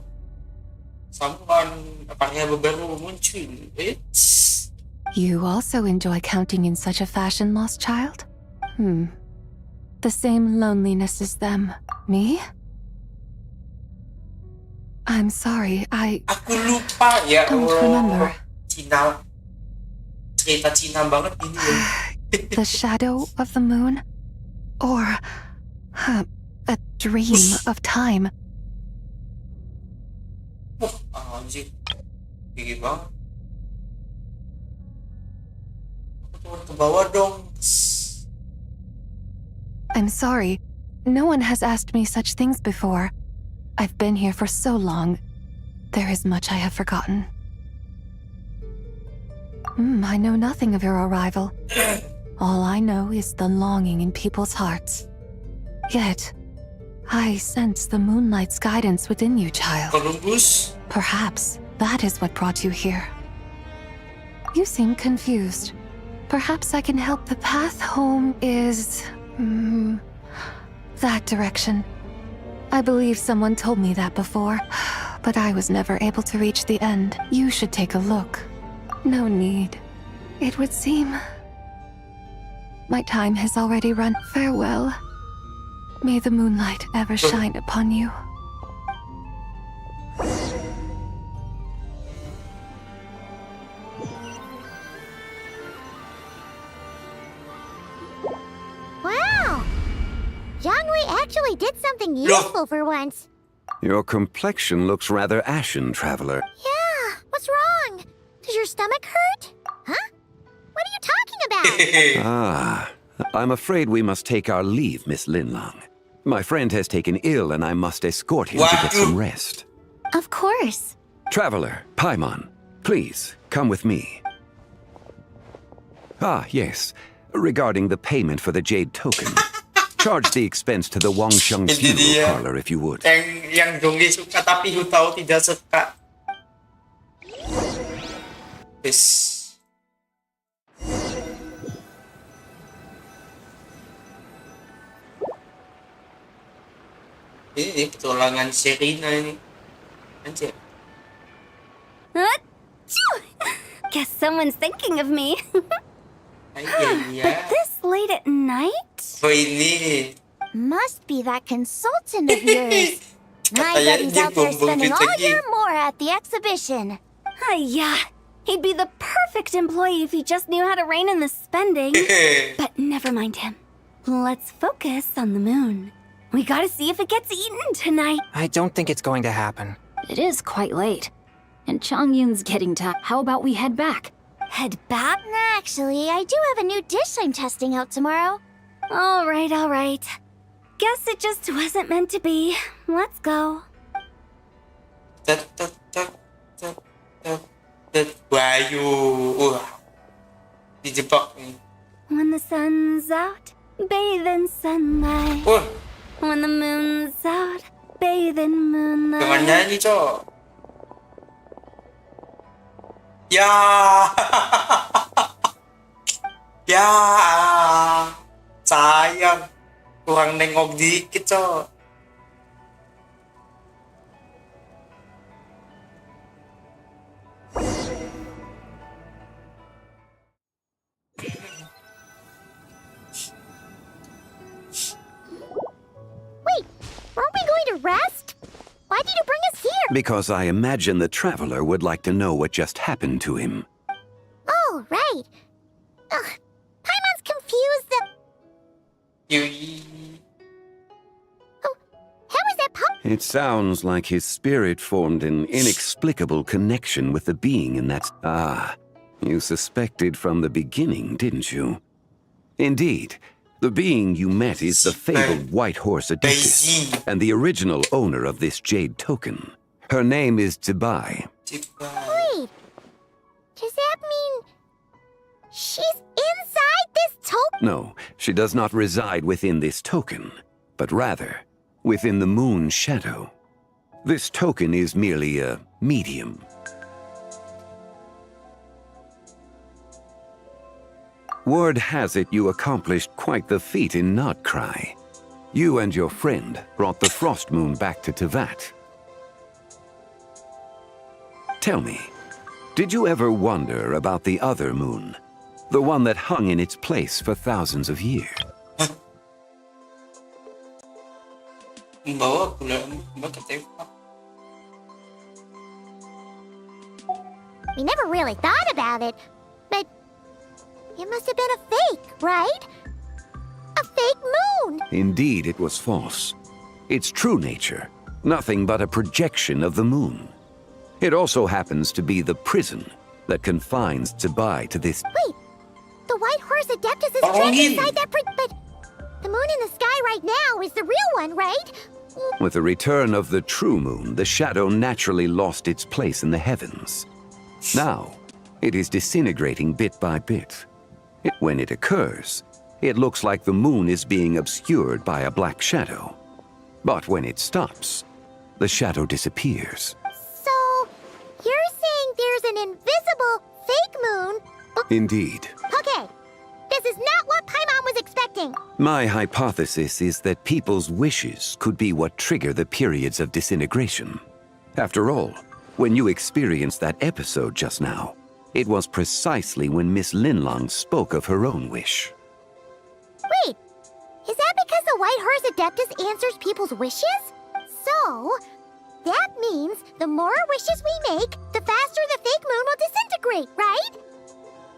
someone apakah baru muncul? It's You also enjoy counting in such a fashion, lost child? The same loneliness as them. Me? I'm sorry, aku lupa ya. don't remember. Cina, cerita Cina banget ini. The shadow of the moon? Or a dream of time? Anjir, tinggi banget. Aku turun ke bawah dong. I'm sorry. No one has asked me such things before. I've been here for so long. There is much I have forgotten. I know nothing of your arrival. All I know is the longing in people's hearts. Yet, I sense the moonlight's guidance within you, child. Columbus? Perhaps that is what brought you here. You seem confused. Perhaps I can help. The path home is... that direction. I believe someone told me that before, but I was never able to reach the end. You should take a look. No need. It would seem... my time has already run. Farewell. May the moonlight ever shine upon you. Wow! Jiangwei actually did something useful for once. Your complexion looks rather ashen, traveler. Yeah, what's wrong? Does your stomach hurt? Huh? What are you talking about? Ah, I'm afraid we must take our leave, Miss Linlong. My friend has taken ill and I must escort him to get some rest. Of course. Traveler, Paimon, please, come with me. Ah, yes. Regarding the payment for the jade token. Charge the expense to the Wangsheng's funeral parlor if you would. Yang Dongge suka tapi Hu Tao tidak suka. Yes. Ini petualangan Serena ini. Anjir. Guess someone's thinking of me. Iya. But this late at night? Oh ini. Must be that consultant of yours. I bet he's out there spending all year more at the exhibition. Yeah. He'd be the perfect employee if he just knew how to rein in the spending. But never mind him. Let's focus on the moon. We gotta see if it gets eaten tonight. I don't think it's going to happen. It is quite late. And Changyun's getting tired. How about we head back? Head back? Actually, I do have a new dish I'm testing out tomorrow. All right. Guess it just wasn't meant to be. Let's go. Bayu. Dijebak nih. When the sun's out, bathe in sunlight. When the moon's out, bathe in moonlight. Jangan nyanyi, Cok. Ya. Ya. Sayang. Kurang nengok dikit, Cok. Wait, weren't we going to rest? Why did you bring us here? Because I imagine the traveler would like to know what just happened to him. Oh, right. Ugh, Paimon's confused. Oh, how is that It sounds like his spirit formed an inexplicable connection with the being in that... Ah, you suspected from the beginning, didn't you? Indeed. The being you met is the fabled White Horse Adeptus, and the original owner of this jade token. Her name is Zibai. Wait, does that mean she's inside this token? No, she does not reside within this token, but rather within the moon's shadow. This token is merely a medium. Word has it you accomplished quite the feat in Nodcry. You and your friend brought the Frost Moon back to Teyvat. Tell me, did you ever wonder about the other moon? The one that hung in its place for thousands of years? Membawa bulan ke Teyvat. We never really thought about it, but it must have been a fake, right? A fake moon! Indeed, it was false. Its true nature, nothing but a projection of the moon. It also happens to be the prison that confines Zebai to this. Wait, the White Horse Adeptus is trapped inside that but the moon in the sky right now is the real one, right? With the return of the true moon, the shadow naturally lost its place in the heavens. Now, it is disintegrating bit by bit. When it occurs, it looks like the moon is being obscured by a black shadow. But when it stops, the shadow disappears. So, you're saying there's an invisible fake moon? Indeed. Okay, this is not what Paimon was expecting. My hypothesis is that people's wishes could be what trigger the periods of disintegration. After all, when you experienced that episode just now, it was precisely when Miss Linlong spoke of her own wish. Wait, is that because the White Horse Adeptus answers people's wishes? So, that means the more wishes we make, the faster the fake moon will disintegrate, right?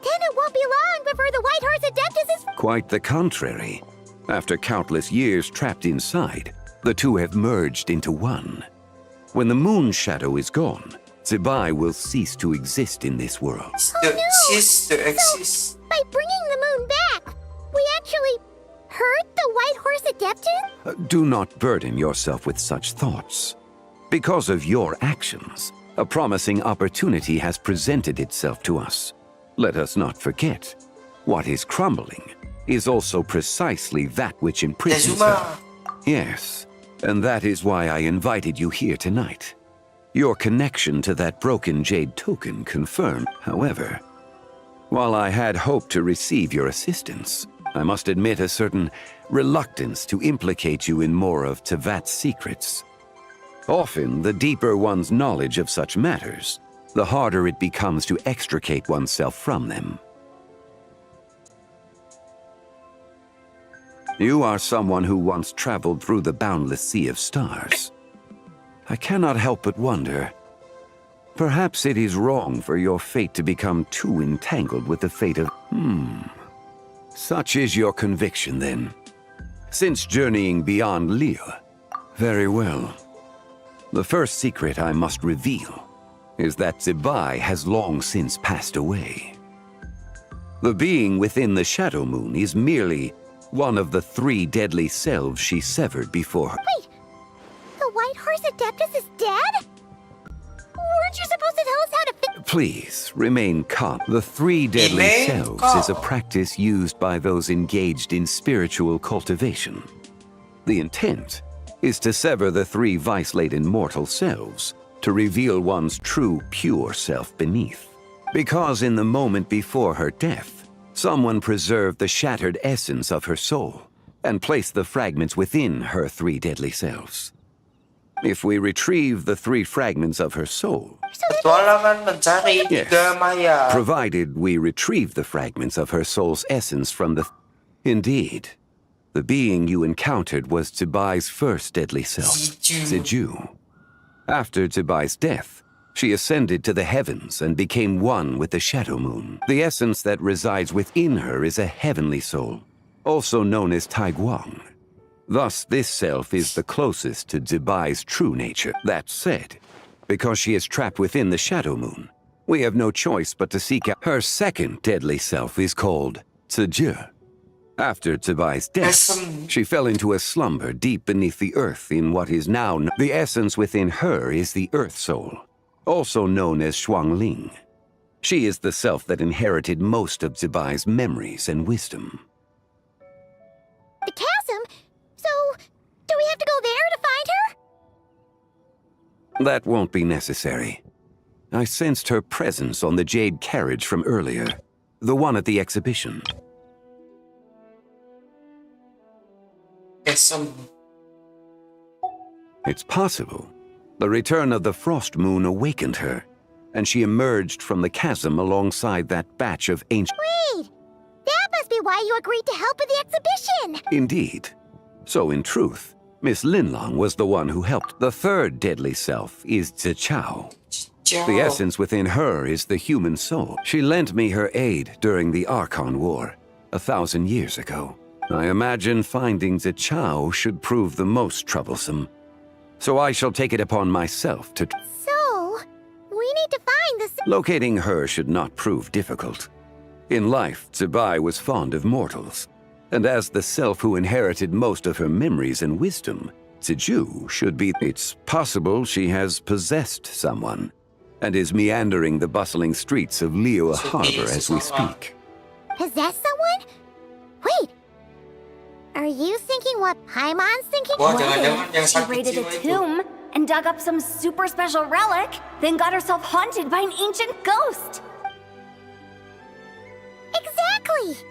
Then it won't be long before the White Horse Adeptus is... Quite the contrary. After countless years trapped inside, the two have merged into one. When the moon shadow is gone, Zebai will cease to exist in this world. Cease to exist. So, by bringing the moon back, we actually hurt the White Horse Adeptus? Do not burden yourself with such thoughts. Because of your actions, a promising opportunity has presented itself to us. Let us not forget, what is crumbling is also precisely that which imprisons her. Yes, and that is why I invited you here tonight. Your connection to that broken jade token confirmed, however. While I had hoped to receive your assistance, I must admit a certain reluctance to implicate you in more of Teyvat's secrets. Often, the deeper one's knowledge of such matters, the harder it becomes to extricate oneself from them. You are someone who once traveled through the boundless sea of stars. I cannot help but wonder, perhaps it is wrong for your fate to become too entangled with the fate of... Such is your conviction, then. Since journeying beyond Liyue, very well. The first secret I must reveal is that Zebai has long since passed away. The being within the Shadow Moon is merely one of the 3 deadly selves she severed before her. Wait, the White Horse Adeptus is dead? Weren't you supposed to tell us how to Please, remain calm. The 3 deadly selves is a practice used by those engaged in spiritual cultivation. The intent is to sever the 3 vice-laden mortal selves to reveal one's true, pure self beneath. Because in the moment before her death, someone preserved the shattered essence of her soul and placed the fragments within her 3 deadly selves. If we retrieve the 3 fragments of her soul, yes, provided we retrieve the fragments of her soul's essence from the... Indeed, the being you encountered was Zebai's first deadly self, Ziju. After Zebai's death, she ascended to the heavens and became one with the Shadow Moon. The essence that resides within her is a heavenly soul, also known as Taiguang. Thus, this self is the closest to Zebai's true nature. That said, because she is trapped within the Shadow Moon, we have no choice but to seek out. Her second deadly self is called Ziju. After Zebai's death, she fell into a slumber deep beneath the earth in what is now known. The essence within her is the Earth Soul, also known as Shuangling. She is the self that inherited most of Zebai's memories and wisdom. The chasm? So, do we have to go there to find her? That won't be necessary. I sensed her presence on the jade carriage from earlier, the one at the exhibition. lesson. It's possible. The return of the frost moon awakened her, and she emerged from the chasm alongside that batch of ancient... Wait! That must be why you agreed to help with the exhibition! Indeed. So in truth, Miss Linlong was the one who helped. The third deadly self is Zichao. The essence within her is the human soul. She lent me her aid during the Archon War, 1,000 years ago. I imagine finding Zichao should prove the most troublesome. So I shall take it upon myself to... So, we need to find the... Locating her should not prove difficult. In life, Zibai was fond of mortals, and as the self who inherited most of her memories and wisdom, Ziju should be... It's possible she has possessed someone, and is meandering the bustling streets of Liyue Harbor as we speak. Possess someone? Wait! Are you thinking what Paimon's thinking? Wah, What jangan-jangan yang if she sakit raided a jiwa itu. tomb and dug up some super special relic, then got herself haunted by an ancient ghost? Exactly!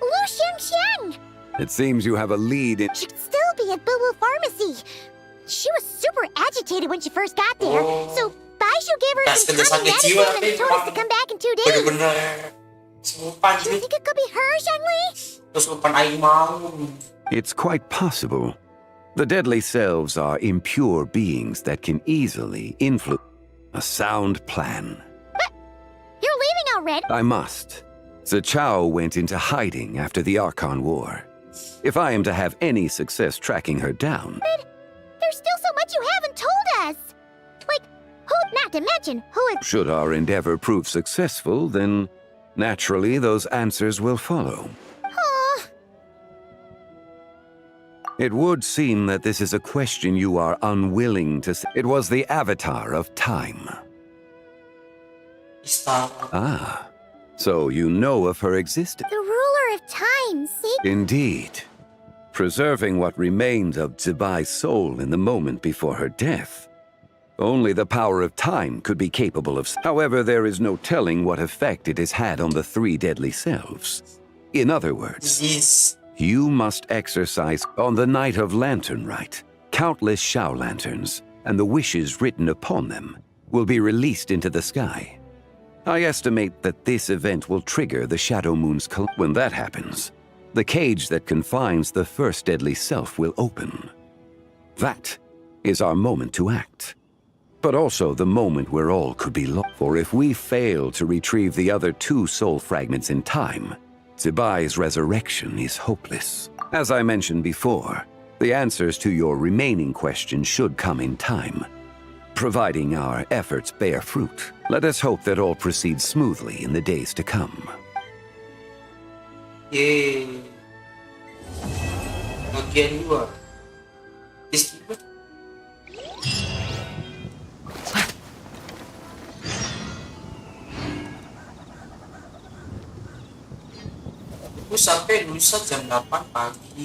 Lu Xiangxiang! It seems you have a lead in... Should still be at Boo Boo Pharmacy. She was super agitated when she first got there, so Baishu gave her Tas some kena calming sakit jiwa medicine and told us to come back in 2 days. bener-bener serupan Do you sih. think it could be her, Shangli? Kesurupan aing mau. It's quite possible. The deadly selves are impure beings that can easily influence a sound plan. You're leaving already? I must. Zichao went into hiding after the Archon War. If I am to have any success tracking her down... There's still so much you haven't told us. Like, who, not to mention, who is... Should our endeavor prove successful, then naturally those answers will follow. Aw, It would seem that this is a question you are unwilling to... It was the avatar of time. Istar. Ah, so you know of her existence. the ruler of time, see? Indeed. Preserving what remained of Zibai's soul in the moment before her death. Only the power of time could be capable of... However, there is no telling what effect it has had on the 3 deadly selves. In other words, Disease. you must exercise on the night of Lantern Rite. Countless Shao lanterns, and the wishes written upon them, will be released into the sky. I estimate that this event will trigger the Shadow Moon's... When that happens, the cage that confines the first deadly self will open. That is our moment to act. But also the moment where all could be lost. For if we fail to retrieve the other 2 soul fragments in time, Zibai's resurrection is hopeless. As I mentioned before, the answers to your remaining questions should come in time, providing our efforts bear fruit. Let us hope that all proceeds smoothly in the days to come. Yeay. Bagian 2. Distribute. Aku sampai lusa jam 8 pagi.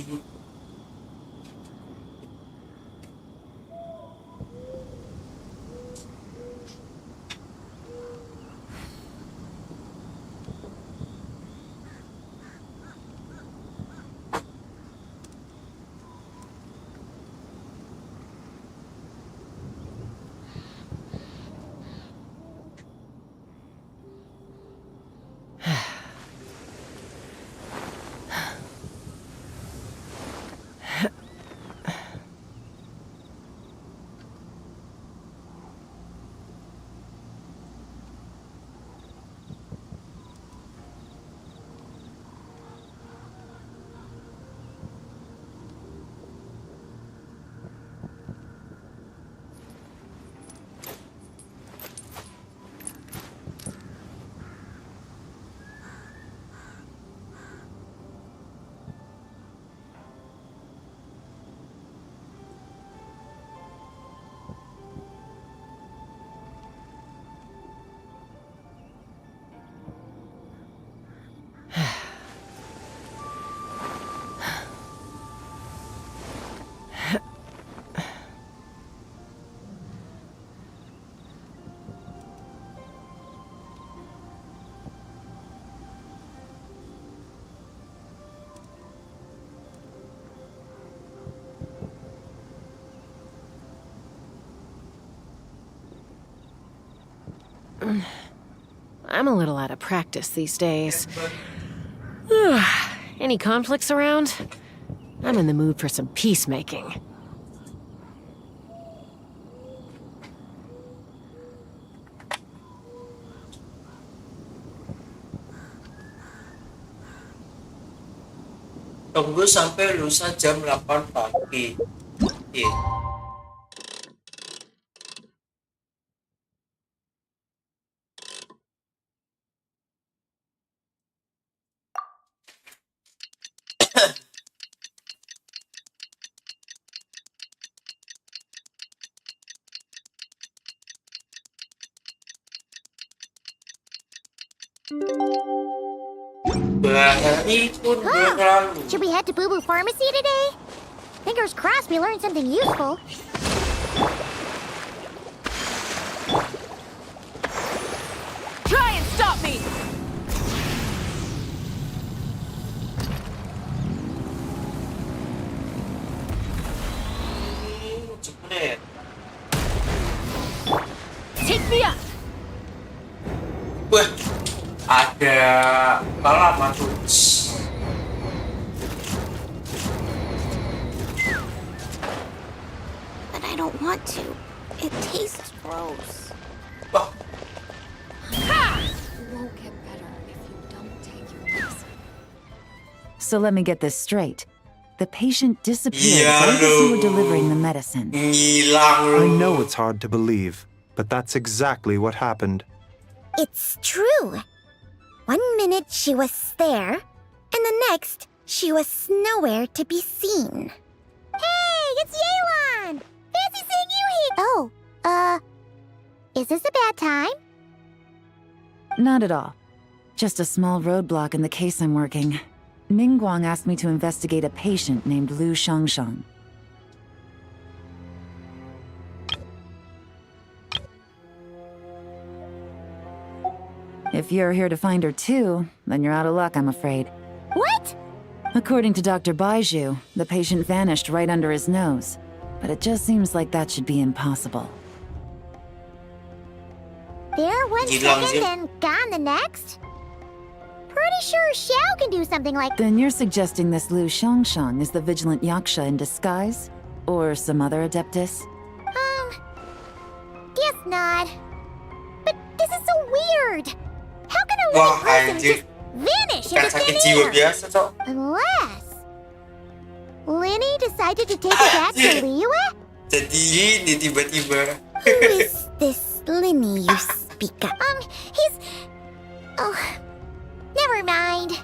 I'm a little out of practice these days. Any conflicts around? I'm in the mood for some peacemaking. Tunggu sampai lusa jam 8 pagi. Oke. Should we head to Boo Boo Pharmacy today? Fingers crossed we learned something useful. Try and stop me! Take me up! Wah, ada balapan tuh. But I don't want to. It tastes gross. Wah, It won't get better if you don't take your medicine. So let me get this straight. The patient disappeared right as you were delivering the medicine. I know it's hard to believe, but that's exactly what happened. It's true. 1 minute she was there, and the next she was nowhere to be seen. Hey, it's Yelan! Fancy seeing you here! Oh, is this a bad time? Not at all. Just a small roadblock in the case I'm working. Ningguang asked me to investigate a patient named Lu Shangshang. If you're here to find her too, then you're out of luck, I'm afraid. What? According to Dr. Baiju, the patient vanished right under his nose. But it just seems like that should be impossible. There 1 second and gone the next? Pretty sure Xiao can do something like... Then you're suggesting this Lu Shangshang is the vigilant Yaksha in disguise? Or some other adeptus? Guess not. But this is so weird. How can a living person just vanish into thin air? Unless... Linny decided to take it back to Liyue? Jadi ini tiba-tiba. Who is this Linny you speak of? He's... Oh... Never mind.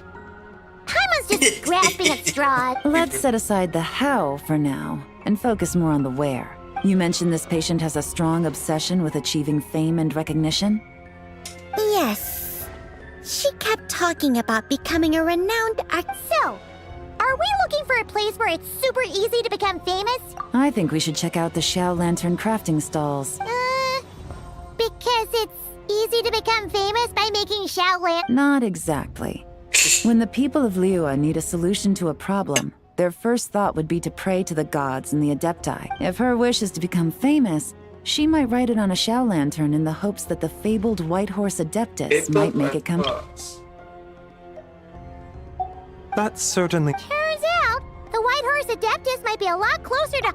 Paimon's just grasping at straws. Let's set aside the how for now, and focus more on the where. You mentioned this patient has a strong obsession with achieving fame and recognition? Yes. She kept talking about becoming a renowned artist. So, are we looking for a place where it's super easy to become famous? I think we should check out the Xiao Lantern crafting stalls. Because it's easy to become famous by making Xiao Lantern? Not exactly. When the people of Liyue need a solution to a problem, their first thought would be to pray to the gods and the Adepti. If her wish is to become famous, she might write it on a Xiao Lantern in the hopes that the fabled White Horse Adeptus might make it come. That's certainly... Turns out, the White Horse Adeptus might be a lot closer to...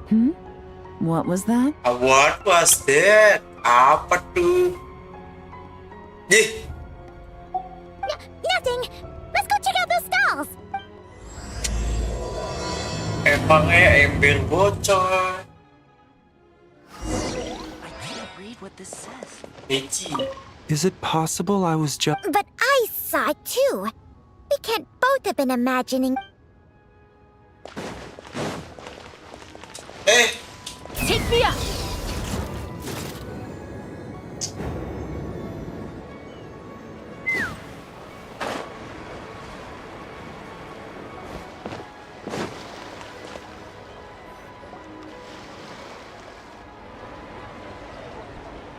What was that? What was that? Apa tuh? Nothing. Let's go check out those stalls. Emangnya ember bocor. I can't read what this says. Is it possible I was just... But I saw it too. We can't both have been imagining... Hey! Take me up!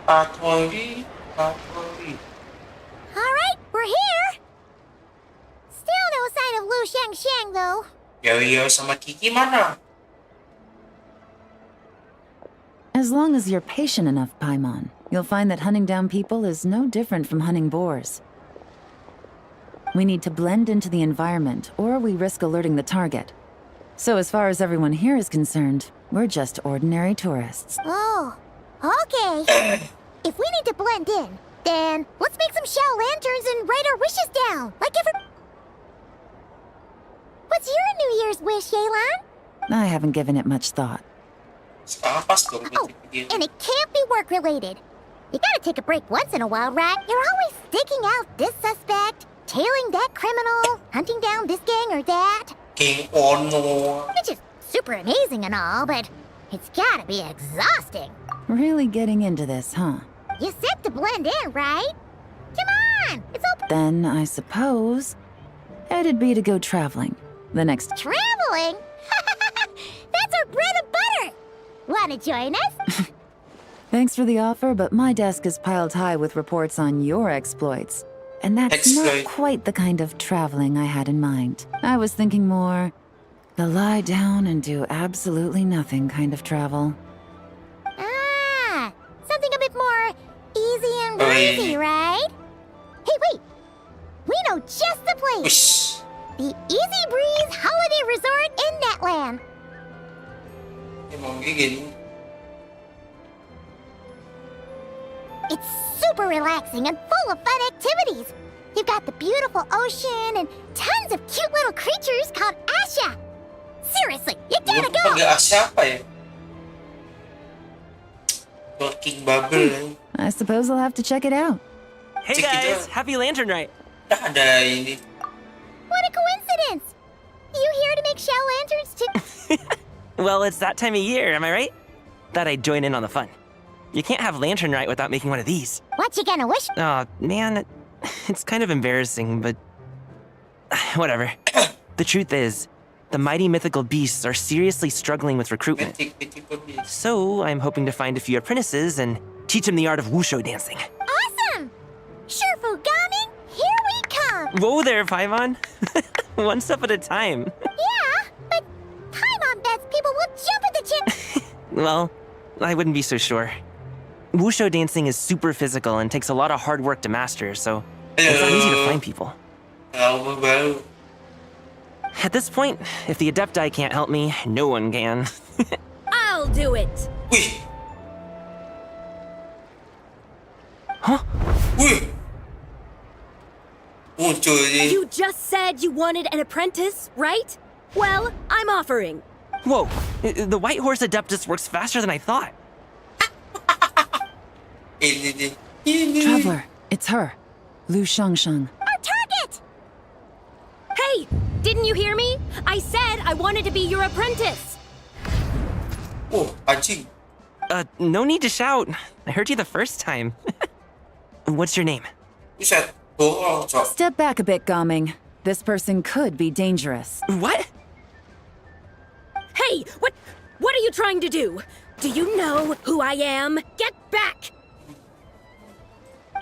Patroli. Alright, we're here. Still no sign of Lu Shangshang though. Yo sama Kiki mana? As long as you're patient enough, Paimon, you'll find that hunting down people is no different from hunting boars. We need to blend into the environment, or we risk alerting the target. So as far as everyone here is concerned, we're just ordinary tourists. Oh, okay. If we need to blend in, then let's make some shell lanterns and write our wishes down, like every... What's your New Year's wish, Yelan? I haven't given it much thought. Oh, and it can't be work-related. You gotta take a break once in a while, right? You're always sticking out this suspect, tailing that criminal, hunting down this gang or that. Which is super amazing and all, but it's gotta be exhausting. Really getting into this, huh? You said to blend in, right? Come on, it's open. Then I suppose it'd be to go traveling. The next... Traveling? That's our bread and butter! Wanna join us? Thanks for the offer, but my desk is piled high with reports on your exploits. And that's not quite the kind of traveling I had in mind. I was thinking more the lie down and do absolutely nothing kind of travel. Ah, something a bit more easy and breezy, right? Hey, wait! We know just the place! The Easy Breeze Holiday Resort in Netland. It's super relaxing and full of fun activities. You've got the beautiful ocean and tons of cute little creatures called Asha. Seriously, you gotta go! Asha apa ya? Talking bubble. I suppose I'll have to check it out. Hey guys, happy Lantern Rite! Ada ini. What a coincidence! You here to make shell lanterns too? Well, it's that time of year, am I right? Thought I'd join in on the fun. You can't have Lantern Rite without making one of these. What you gonna wish? Oh, man, it's kind of embarrassing, but... whatever. The truth is, the mighty mythical beasts are seriously struggling with recruitment. So, I'm hoping to find a few apprentices and teach them the art of wushu dancing. Awesome! Shurfugami, here we come! Whoa there, Paimon. One step at a time. Yeah, but Paimon bets people will jump at the chip. Well, I wouldn't be so sure. Wushu dancing is super physical and takes a lot of hard work to master, so it's not easy to find people. At this point, if the Adepti can't help me, no one can. I'll do it! Huh? You just said you wanted an apprentice, right? Well, I'm offering. Whoa, the White Horse Adeptus works faster than I thought. Traveler, it's her. Lu Shangshang. Our target! Hey, didn't you hear me? I said I wanted to be your apprentice. Oh, anjing. No need to shout. I heard you the first time. What's your name? Step back a bit, Gaming. This person could be dangerous. What? Hey, what are you trying to do? Do you know who I am? Get back!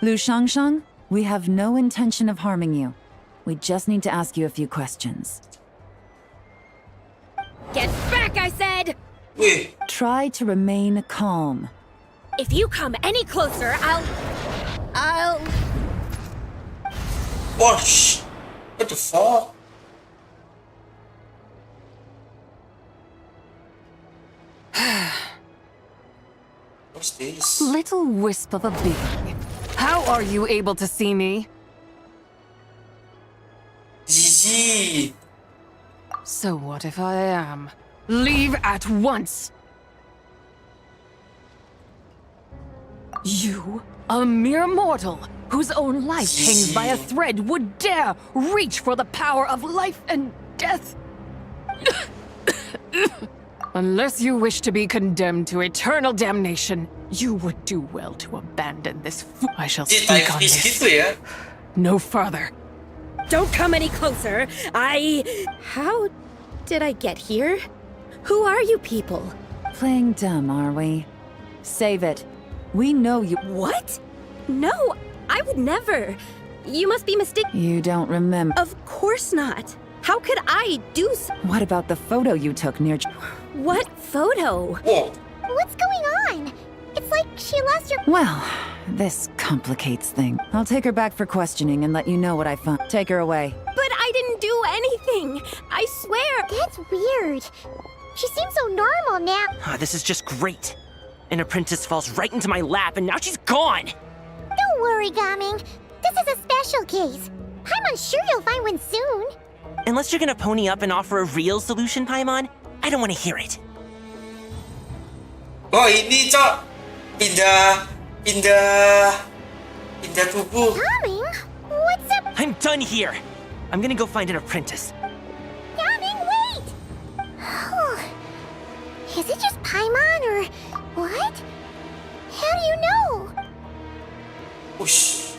Lu Shangshang, we have no intention of harming you. We just need to ask you a few questions. Get back, I said! Try to remain calm. If you come any closer, I'll... Wash! What the fuck? What's this? Little wisp of a being. How are you able to see me? Gigi! So what if I am? Leave at once! You, a mere mortal, whose own life hangs by a thread, would dare reach for the power of life and death? Unless you wish to be condemned to eternal damnation, you would do well to abandon this I shall speak on this. No further. Don't come any closer. How did I get here? Who are you people? Playing dumb, are we? Save it. We know you— What? No, I would never. You must be mistaken. You don't remember— Of course not. How could I do so? What about the photo you took near— What photo? Whoa. What's going on? It's like she lost her Well, this complicates things. I'll take her back for questioning and let you know what I found. Take her away. But I didn't do anything. I swear. That's weird. She seems so normal now. This is just great. An apprentice falls right into my lap and now she's gone. Don't worry, Gaming. This is a special case. I'm sure you'll find one soon. Unless you're gonna pony up and offer a real solution, Paimon, I don't want to hear it. Oh ini cok, pindah tubuh. Gaming, what's up? I'm done here. I'm gonna go find an apprentice. Gaming, wait! Is it just Paimon or what? How do you know? Ush.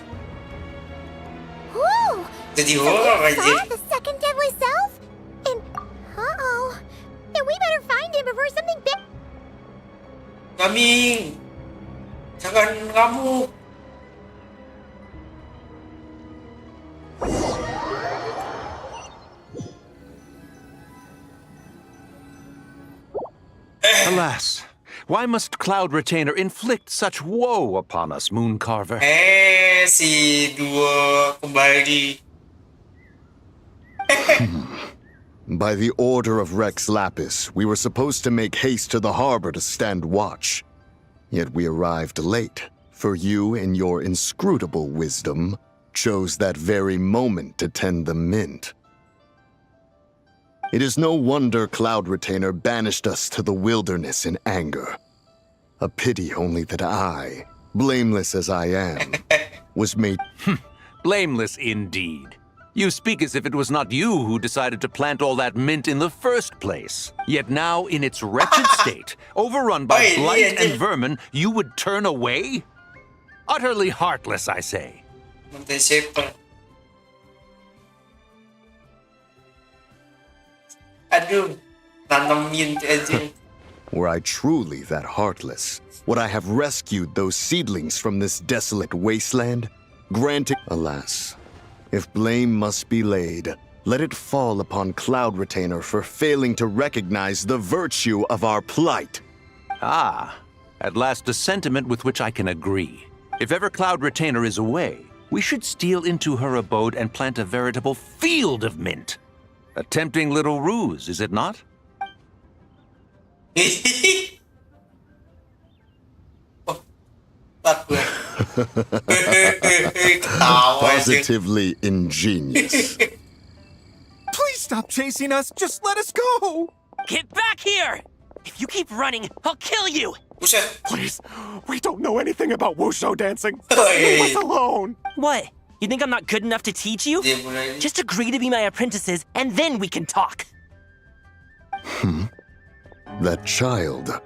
Whoa! Jadi So horor you saw aja. the second deadly self? And then we better find him before something big. Kami, jangan kamu. Alas, why must Cloud Retainer inflict such woe upon us, Moon Carver? Si Duo kembali. By the order of Rex Lapis, we were supposed to make haste to the harbor to stand watch. Yet we arrived late, for you, in your inscrutable wisdom, chose that very moment to tend the mint. It is no wonder Cloud Retainer banished us to the wilderness in anger. A pity only that I, blameless as I am, was made... Blameless indeed. You speak as if it was not you who decided to plant all that mint in the first place. Yet now, in its wretched state, overrun by blight and vermin, you would turn away? Utterly heartless, I say. Aduh, tanam mint aja. Were I truly that heartless, would I have rescued those seedlings from this desolate wasteland? Granting, alas, if blame must be laid, let it fall upon Cloud Retainer for failing to recognize the virtue of our plight. Ah, at last a sentiment with which I can agree. If ever Cloud Retainer is away, we should steal into her abode and plant a veritable field of mint. A tempting little ruse, is it not? Positively ingenious. Please stop chasing us. Just let us go. Get back here! If you keep running, I'll kill you! Please, we don't know anything about wushu dancing. Leave us alone. What? You think I'm not good enough to teach you? Just agree to be my apprentices, and then we can talk. That child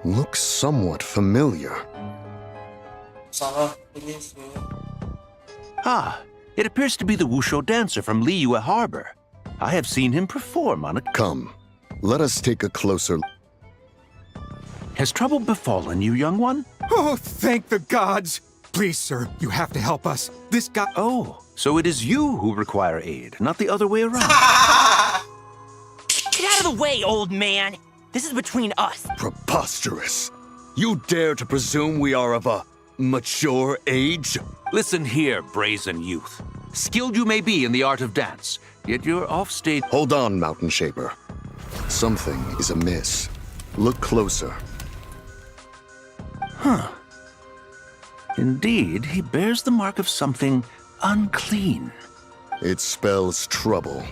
looks somewhat familiar. Ah, it appears to be the wushu dancer from Liyue Harbor. I have seen him perform on it. Come, let us take a closer... Has trouble befallen you, young one? Oh, thank the gods. Please, sir, you have to help us. This guy... Oh, so it is you who require aid, not the other way around. Get out of the way, old man! This is between us. Preposterous. You dare to presume we are of a mature age? Listen here, brazen youth. Skilled you may be in the art of dance, yet you're off-stage... Hold on, Mountain Shaper. Something is amiss. Look closer. Huh. Indeed, he bears the mark of something unclean. It spells trouble.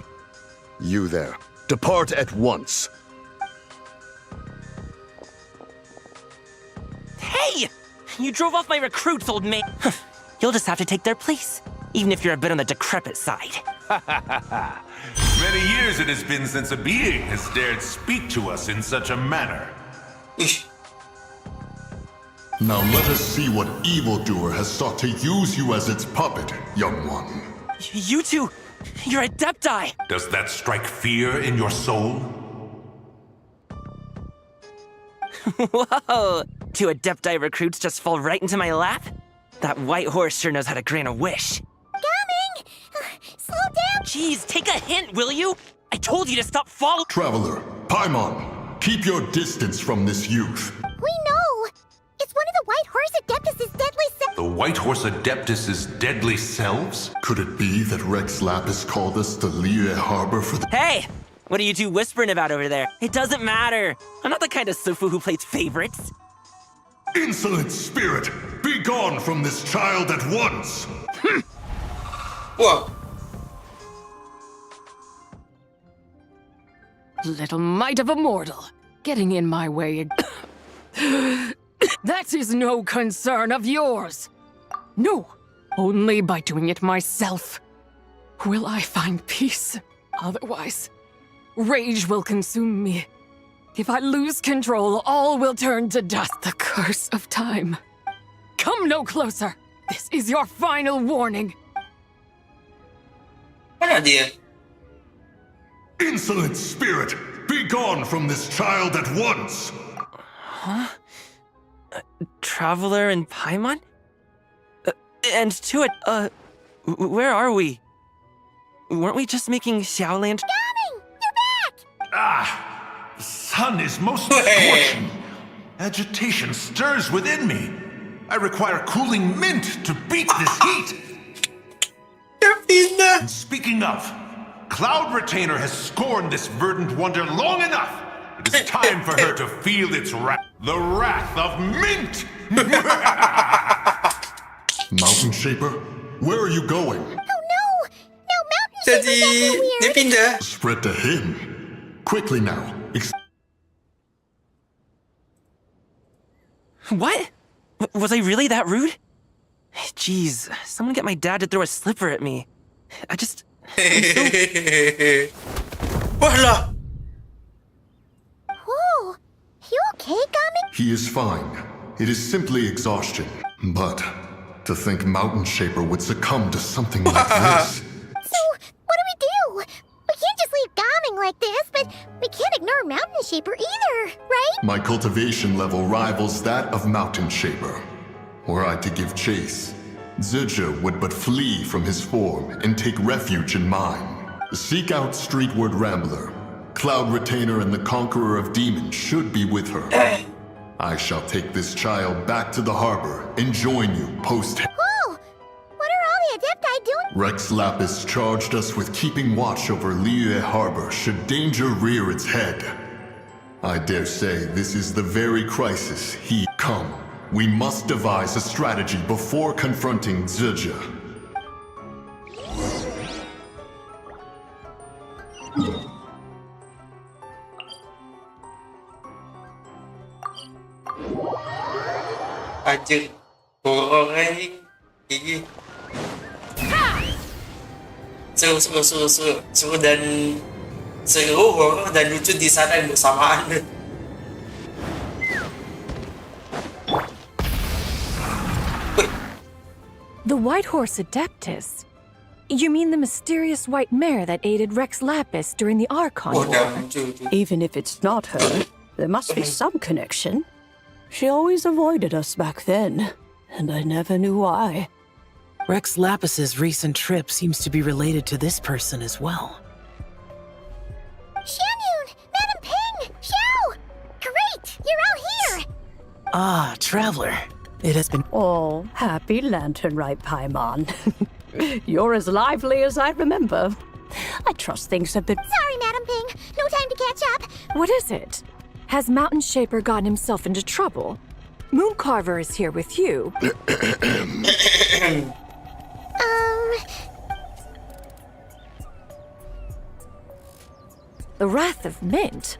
You there, depart at once. Hey! You drove off my recruits, old man. You'll just have to take their place, even if you're a bit on the decrepit side. Many years it has been since a being has dared speak to us in such a manner. Now let us see what evildoer has sought to use you as its puppet, young one. You two, you're adepti! Does that strike fear in your soul? Whoa! Two adepti recruits just fall right into my lap? That white horse sure knows how to grant a wish. Coming! Slow down! Jeez, take a hint, will you? I told you to stop following— Traveler, Paimon, keep your distance from this youth. We know! It's one of the white horse adeptuses White Horse Adeptus' deadly selves? Could it be that Rex Lapis called us to Liyue Harbor for the— Hey! What are you two whispering about over there? It doesn't matter. I'm not the kind of Sufu who plays favorites. Insolent spirit! Be gone from this child at once! Whoa. Little mite of a mortal, getting in my way. That is no concern of yours. No, only by doing it myself will I find peace. Otherwise, rage will consume me. If I lose control, all will turn to dust. The curse of time. Come no closer. This is your final warning. Mana dia? Insolent spirit! Be gone from this child at once! Huh? Traveler and Paimon? And to it, where are we? Weren't we just making Xiaoland? Coming! You're back! Ah! The sun is most scorching. Agitation stirs within me. I require cooling mint to beat this heat. And speaking of, Cloud Retainer has scorned this verdant wonder long enough. It is time for her to feel its wrath. The wrath of mint! Mountain Shaper, where are you going? Oh no! No, Mountain Shaper's acting weird! Dia pindah. Spread to him. Quickly now. What? Was I really that rude? Jeez, someone get my dad to throw a slipper at me. I'm so... Wah. Whoa! You okay, Gami? He is fine. It is simply exhaustion. But to think Mountain Shaper would succumb to something like this. So, what do? We can't just leave Gaming like this, but we can't ignore Mountain Shaper either, right? My cultivation level rivals that of Mountain Shaper. Were I to give chase, Zizha would but flee from his form and take refuge in mine. Seek out Streetward Rambler. Cloud Retainer and the Conqueror of Demons should be with her. I shall take this child back to the harbor and join you post. Whoa! What are all the Adepti doing? Rex Lapis charged us with keeping watch over Liyue Harbor should danger rear its head. I dare say this is the very crisis he... Come, we must devise a strategy before confronting Zizha. Anjir. Orang gigi. Seru dan horor dan lucu di sana yang bersamaan. The White Horse Adeptus? You mean the mysterious white mare that aided Rex Lapis during the Archon War? Even if it's not her, there must be some connection. She always avoided us back then, and I never knew why. Rex Lapis's recent trip seems to be related to this person as well. Xianyun! Madam Ping! Xiao! Great! You're out here! Ah, Traveler. It has been... Oh, happy lantern, right, Paimon? You're as lively as I remember. I trust things have been... Sorry, Madam Ping. No time to catch up. What is it? Has Mountain Shaper gotten himself into trouble? Mooncarver is here with you. The Wrath of Mint?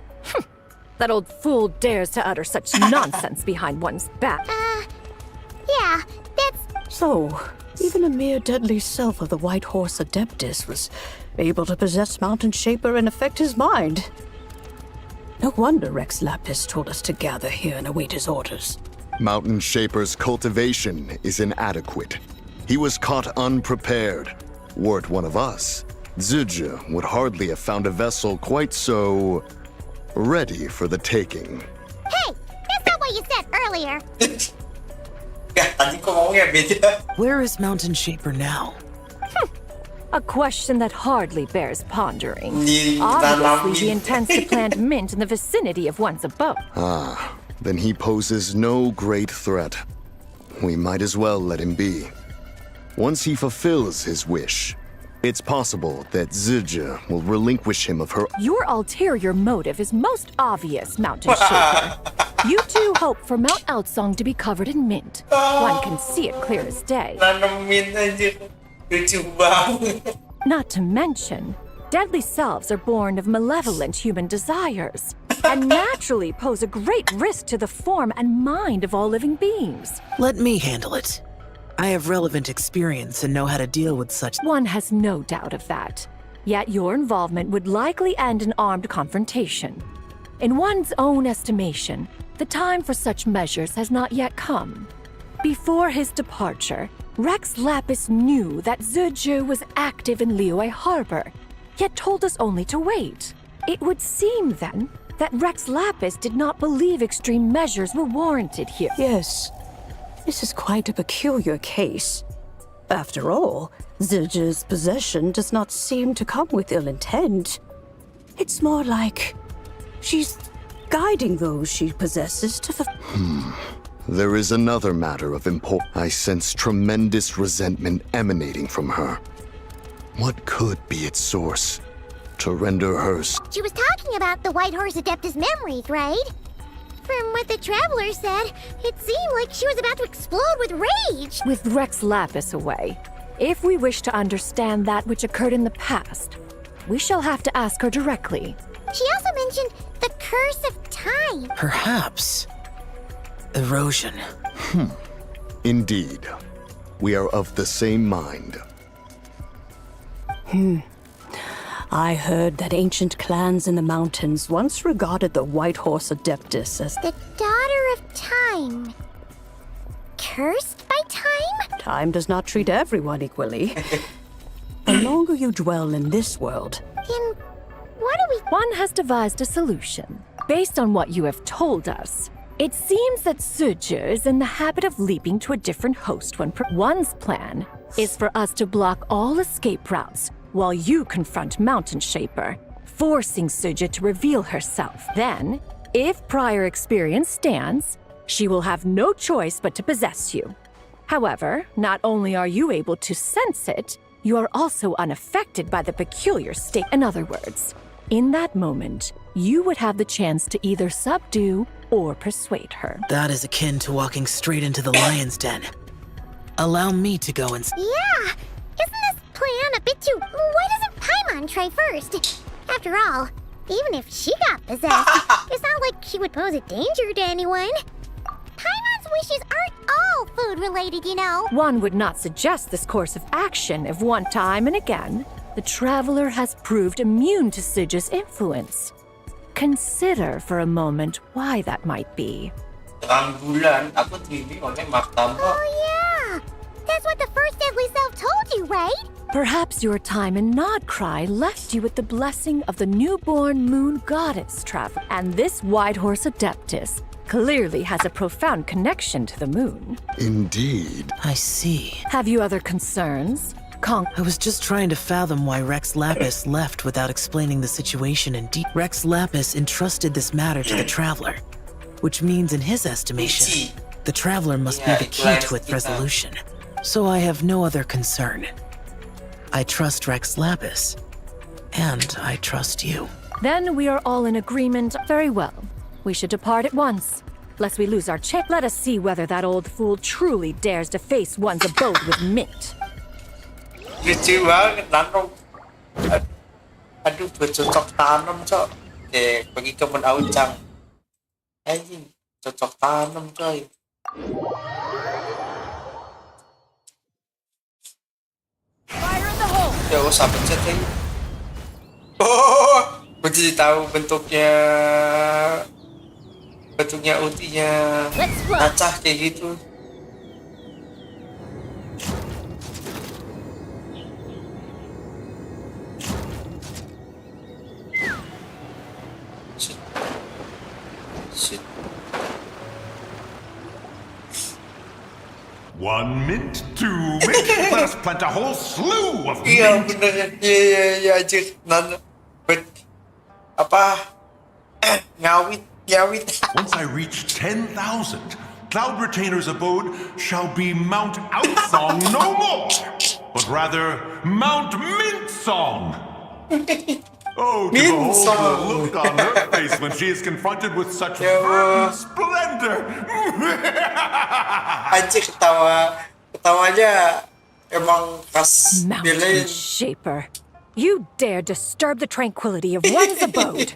That old fool dares to utter such nonsense behind one's back. Yeah, that's... So, even a mere deadly self of the White Horse Adeptus was able to possess Mountain Shaper and affect his mind. No wonder Rex Lapis told us to gather here and await his orders. Mountain Shaper's cultivation is inadequate. He was caught unprepared. Were it one of us, Zizha would hardly have found a vessel quite so... ready for the taking. Hey! That's not what you said earlier! Where is Mountain Shaper now? A question that hardly bears pondering. Obviously, he intends to plant mint in the vicinity of one's abode. Ah, then he poses no great threat. we might as well let him be. Once he fulfills his wish, it's possible that Zizha will relinquish him of her. Your ulterior motive is most obvious, Mountain Shaper. You two hope for Mount Outsong to be covered in mint. One can see it clear as day. Not to mention, deadly selves are born of malevolent human desires, and naturally pose a great risk to the form and mind of all living beings. Let me handle it. I have relevant experience and know how to deal with such. One has no doubt of that. Yet your involvement would likely end in armed confrontation. In one's own estimation, the time for such measures has not yet come. Before his departure, Rex Lapis knew that Zizha was active in Liyue Harbor, yet told us only to wait. It would seem, then, that Rex Lapis did not believe extreme measures were warranted here. Yes, this is quite a peculiar case. After all, Zizha's possession does not seem to come with ill intent. It's more like she's guiding those she possesses to There is another matter of importance. I sense tremendous resentment emanating from her. What could be its source to render her... She was talking about the White Horse Adeptus memories, right? From what the Traveler said, it seemed like she was about to explode with rage. With Rex Lapis away, if we wish to understand that which occurred in the past, we shall have to ask her directly. She also mentioned the curse of time. Perhaps. Erosion. Indeed. We are of the same mind. I heard that ancient clans in the mountains once regarded the White Horse Adeptus as the daughter of time. Cursed by time? Time does not treat everyone equally. The longer you dwell in this world, Then what do we... One has devised a solution. Based on what you have told us, it seems that Zizha is in the habit of leaping to a different host when... One's plan is for us to block all escape routes while you confront Mountain Shaper, forcing Zizha to reveal herself. Then, if prior experience stands, she will have no choice but to possess you. However, not only are you able to sense it, you are also unaffected by the peculiar state. In other words, in that moment, you would have the chance to either subdue or persuade her. That is akin to walking straight into the lion's den. Allow me to go and... Yeah! Isn't this plan a bit too... Why doesn't Paimon try first? After all, even if she got possessed, it's not like she would pose a danger to anyone. Paimon's wishes aren't all food-related, you know. One would not suggest this course of action if one time and again, the Traveler has proved immune to Zizha's influence. Consider for a moment why that might be. Oh yeah! That's what the first deadly self told you, right? Perhaps your time in Nodcry left you with the blessing of the newborn moon goddess, Traveler. And this White Horse Adeptus clearly has a profound connection to the moon. Indeed. I see. Have you other concerns? I was just trying to fathom why Rex Lapis left without explaining the situation in detail. Rex Lapis entrusted this matter to the Traveler, which means in his estimation, the Traveler must be the key to its resolution. So I have no other concern. I trust Rex Lapis, and I trust you. Then we are all in agreement. Very well. We should depart at once, lest we lose our chance. Let us see whether that old fool truly dares to face one's abode with mint. Lucu banget, nanong. Aduh, bercocok tanam, cok. Pergi kebun aucang. Anjing, cocok tanam, coy. Fire in the hole. Ya, usah pencet lagi. Oh, gue jadi tahu bentuknya ultinya acah kayak gitu. Shit. 1 mint, 2 mint. Let us plant a whole slew of Iya mint. bener, iya anjir. Ngawit. Once I reach 10,000, Cloud Retainer's abode shall be Mount Outsong no more, but rather Mount Mintsong. Oh, to behold the look on her face when she is confronted with such verdant splendor. Anjir, ketawanya emang khas Mountain Shaper. You dare disturb the tranquility of one's abode.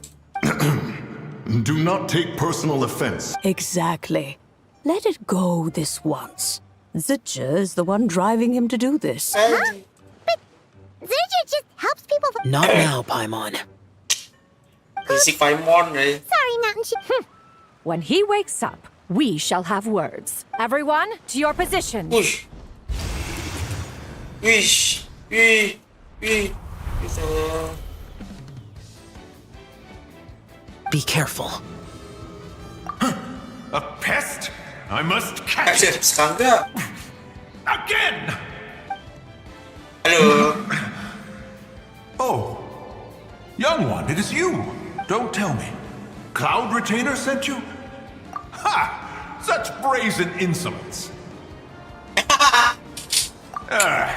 Do not take personal offense. Exactly. Let it go this once. Zitja is the one driving him to do this. Huh? But Zitja just helps people. Not now, Paimon. Si Paimon, eh? Sorry, Mountain Shaper. When he wakes up, we shall have words. Everyone, to your positions. Wish. Be careful. A pest? I must catch it. Again! Hello. Oh. Young one, it is you. Don't tell me. Cloud Retainer sent you? Ha! Such brazen insolence.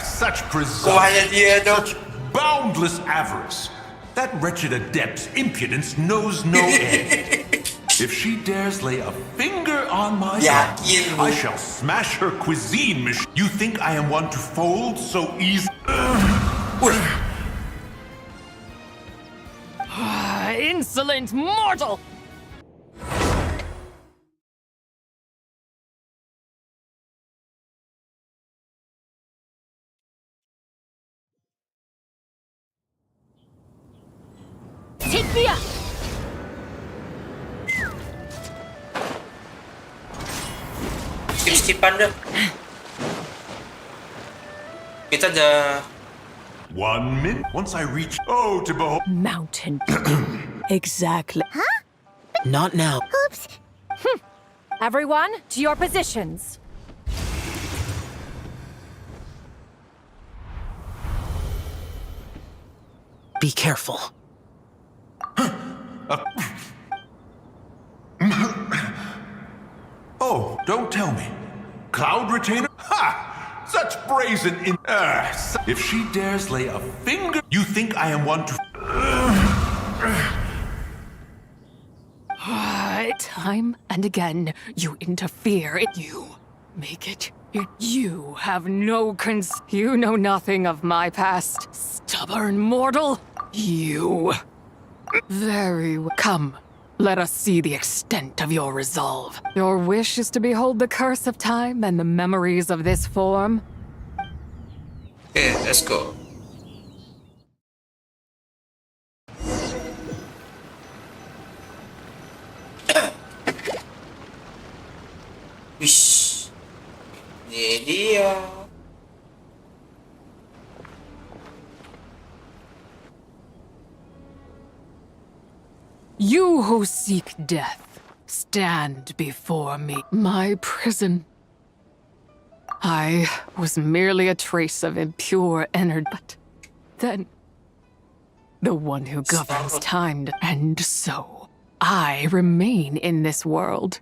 Such presumption. Such boundless avarice. That wretched adept's impudence knows no end. If she dares lay a finger on my son, I shall smash her cuisine machine. You think I am one to fold so easily? Insolent mortal! Take me up! Skip-skipan dah. Kita dah. 1 minute. Once I reach. Oh, to behold. Mountain. Exactly. Huh? Not now. Oops. Everyone, to your positions. Be careful. Oh, don't tell me. Cloud Retainer? Ha! Such brazen in. If she dares lay a finger. You think I am one to. Time and again, you interfere. You make it. You have no You know nothing of my past. Stubborn mortal. You. Very well. Come. Let us see the extent of your resolve. Your wish is to behold the curse of time and the memories of this form? Okay, let's go. Wish. Ini dia. You who seek death, stand before me. My prison. I was merely a trace of impure energy, but then the one who governs time, and so I remain in this world.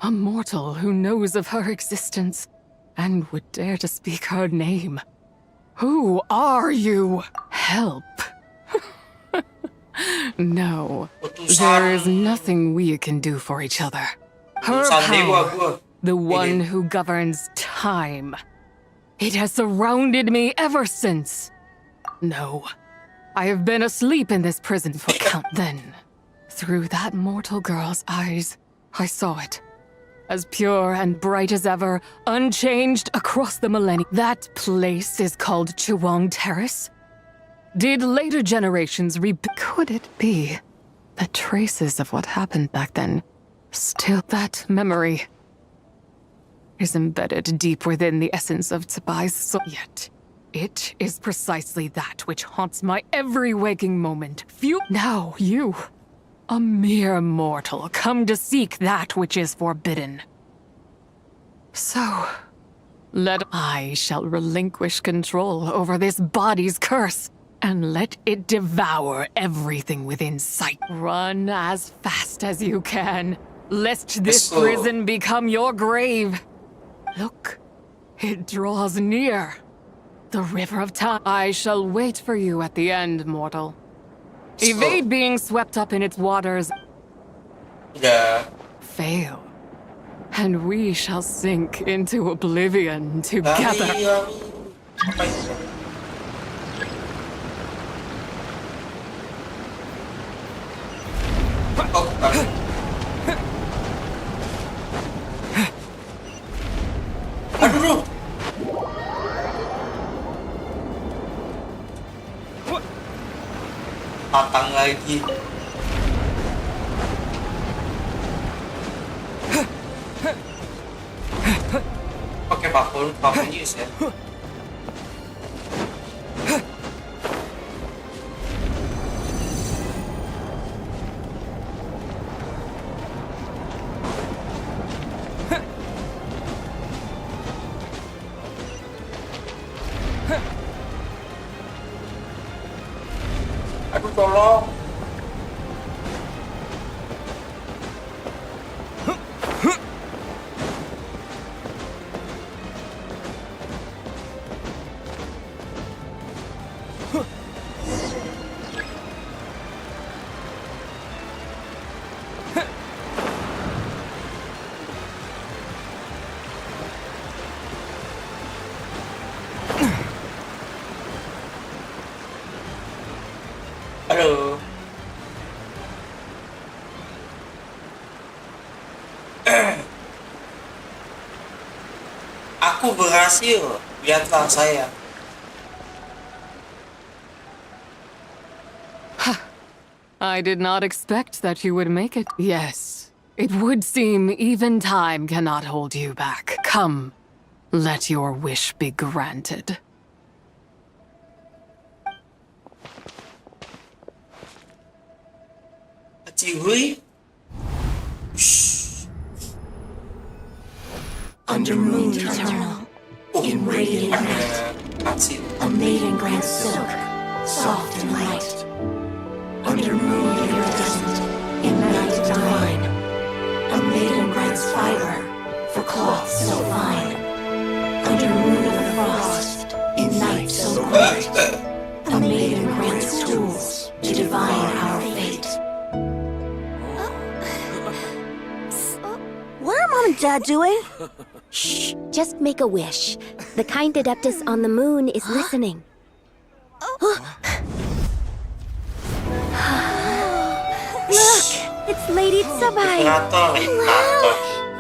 A mortal who knows of her existence and would dare to speak her name. Who are you? Help. No, there is nothing we can do for each other. Her power, the one who governs time. It has surrounded me ever since. No, I have been asleep in this prison for then. Through that mortal girl's eyes, I saw it. As pure and bright as ever, unchanged across the millennia. That place is called Chiwang Terrace. Did later generations could it be that traces of what happened back then, still that memory, is embedded deep within the essence of Tsubai's soul? Yet, it is precisely that which haunts my every waking moment. Now you, a mere mortal, come to seek that which is forbidden. So, I shall relinquish control over this body's curse, and let it devour everything within sight. Run as fast as you can. lest this prison become your grave. Look, it draws near. The river of time. I shall wait for you at the end, mortal. Evade being swept up in its waters. Yeah. Fail. And we shall sink into oblivion together. Aduh. Patang lagi. Pakai pakun use ya. Aduh, tolong. Halo. Aku berhasil. Lihatlah saya. I did not expect that you would make it. Yes, it would seem even time cannot hold you back. Come, let your wish be granted. Under moon eternal, in radiant night, a maiden grants silk, soft and light. Under moon iridescent, in night divine, a maiden grants fiber, for cloth so fine. Under moon of frost, in night so bright, a maiden grants tools to divine our fate. What are Mom and Dad doing? Shh, just make a wish. The kind Adeptus on the moon is listening. Look, it's Lady Tsubai. Wow,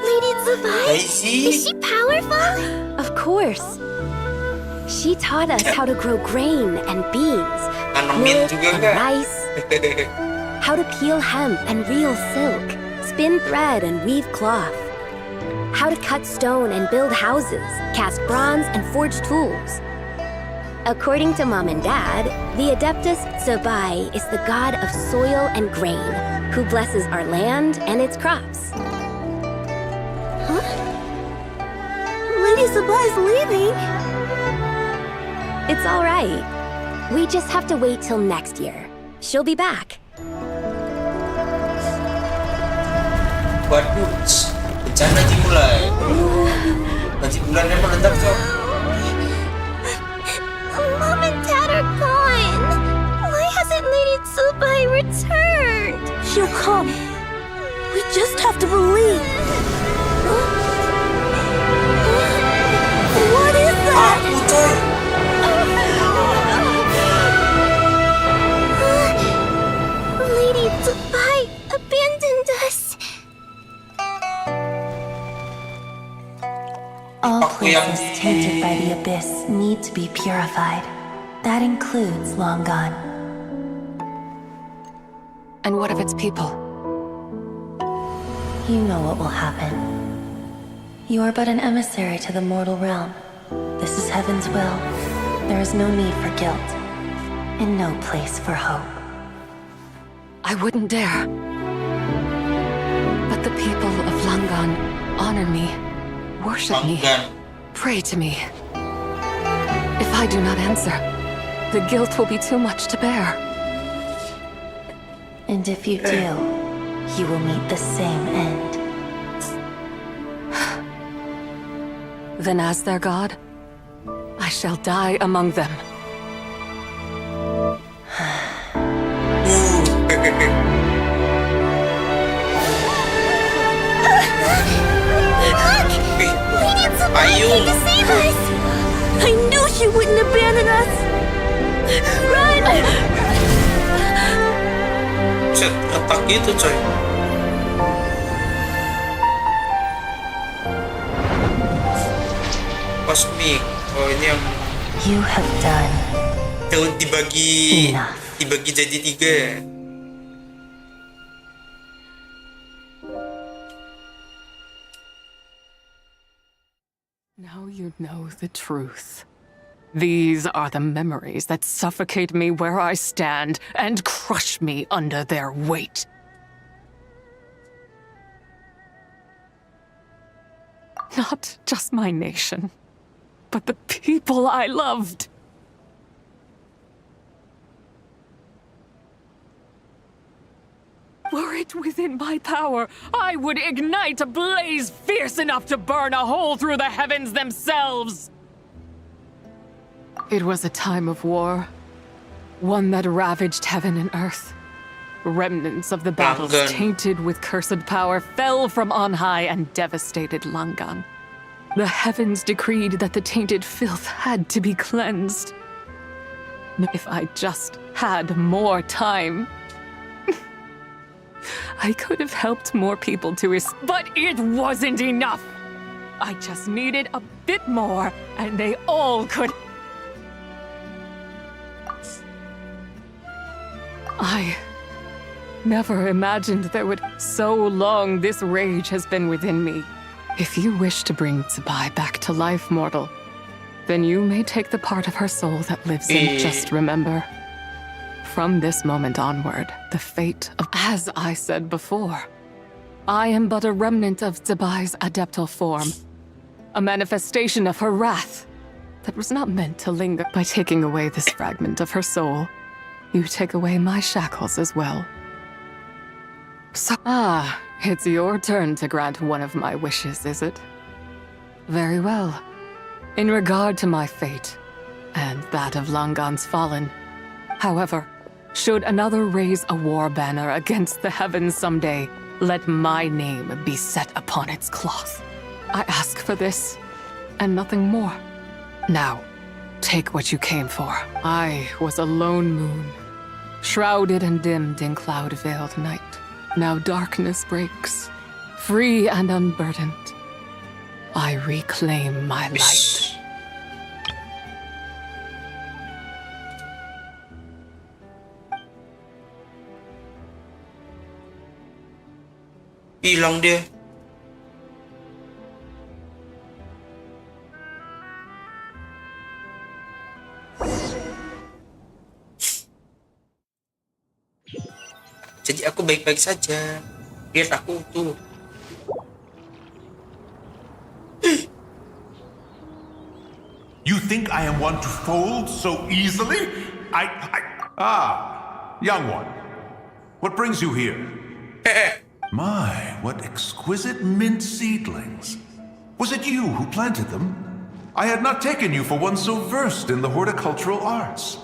Lady Tsubai? Is she powerful? Of course. She taught us how to grow grain and beans, millet and rice, how to peel hemp and reel silk, spin thread and weave cloth, how to cut stone and build houses, cast bronze and forge tools. According to Mom and Dad, the Adeptus Tsubai is the god of soil and grain, who blesses our land and its crops. Huh? Lady Tsubai's leaving. It's all right. We just have to wait till next year. She'll be back. Waduh, bencana dimulai. Nanti bulannya meledak kok. Mom and Dad are gone. Why hasn't Lady Tsubai returned? She'll come. We just have to believe. What is that? Lady Tsubai abandoned us. All places tainted by the abyss need to be purified. That includes Long Gone. And what of its people? You know what will happen. You are but an emissary to the mortal realm. This is Heaven's will. There is no need for guilt, and no place for hope. I wouldn't dare. But the people of Langan honor me, worship me, pray to me. If I do not answer, the guilt will be too much to bear. And if you do, you will meet the same end. then as their god, I shall die among them. Payung. To save us! I knew she wouldn't abandon us! Run! Set attack gitu coy. Cosmic. Oh ini yang You have done daun dibagi jadi 3. Now you know the truth. These are the memories that suffocate me where I stand and crush me under their weight. Not just my nation, but the people I loved. Were it within my power, I would ignite a blaze fierce enough to burn a hole through the heavens themselves. It was a time of war, one that ravaged heaven and earth. Remnants of the battles tainted with cursed power fell from on high and devastated Langan. The heavens decreed that the tainted filth had to be cleansed. If I just had more time, I could have helped more people to but it wasn't enough. I just needed a bit more, and they all could. I never imagined there would. So long this rage has been within me. If you wish to bring Tsubai back to life, mortal, then you may take the part of her soul that lives in. Just remember, from this moment onward, the fate of. As I said before, I am but a remnant of Tsubai's adeptal form, a manifestation of her wrath that was not meant to linger. By taking away this fragment of her soul, you take away my shackles as well. So, it's your turn to grant one of my wishes, is it? Very well. In regard to my fate, and that of Langan's fallen, however, should another raise a war banner against the heavens someday, let my name be set upon its cloth. I ask for this, and nothing more. Now, take what you came for. I was a lone moon, shrouded and dimmed in cloud-veiled night. Now darkness breaks, free and unburdened. I reclaim my light. Hilang dia. Jadi aku baik-baik saja. Lihat aku tuh. You think I am one to fold so easily? Young one. What brings you here? My, what exquisite mint seedlings. Was it you who planted them? I had not taken you for one so versed in the horticultural arts.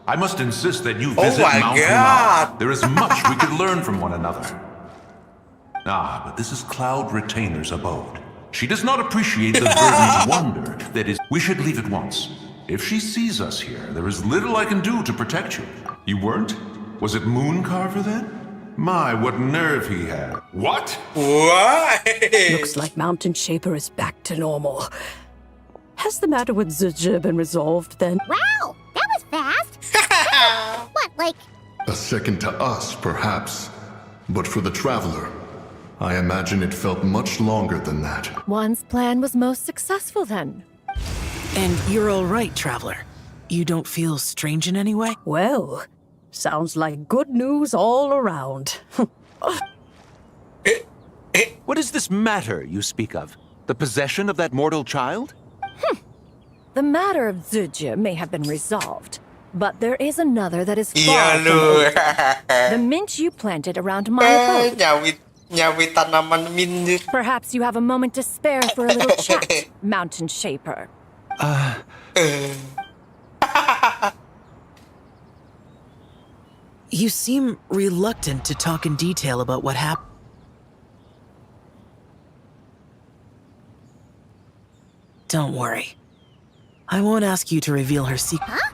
I must insist that you visit Mount Huma. There is much we could learn from one another. But this is Cloud Retainer's abode. She does not appreciate the verdant wonder that is. We should leave at once. If she sees us here, there is little I can do to protect you. You weren't? Was it Mooncarver then? My, what nerve he had. What? What? Looks like Mountain Shaper is back to normal. Has the matter with Zizhi been resolved then? Wow, that was fast. What, like? A second to us, perhaps. But for the Traveler, I imagine it felt much longer than that. One's plan was most successful then. And you're all right, Traveler. You don't feel strange in any way? Well, sounds like good news all around. What is this matter you speak of? The possession of that mortal child? The matter of Zizhi may have been resolved, but there is another that is far from over. The mint you planted around my abode. Nyawi tanaman mint. Perhaps you have a moment to spare for a little chat, Mountain Shaper. You seem reluctant to talk in detail about what happened. Don't worry. I won't ask you to reveal her secret. Huh?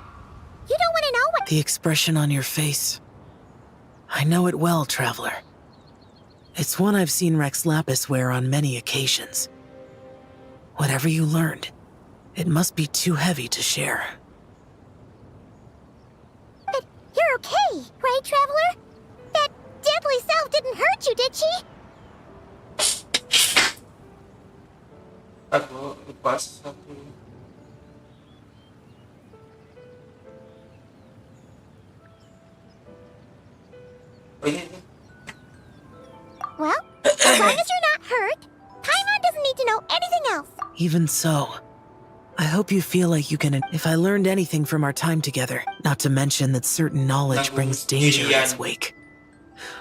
You don't want to know what— The expression on your face. I know it well, Traveler. It's one I've seen Rex Lapis wear on many occasions. Whatever you learned, it must be too heavy to share. But you're okay, right, Traveler? That deadly self didn't hurt you, did she? Aku lupa satu. Oh ini. Well, as long as you're not hurt, Paimon doesn't need to know anything else. Even so, I hope you feel like you can— If I learned anything from our time together, not to mention that certain knowledge brings danger in its wake,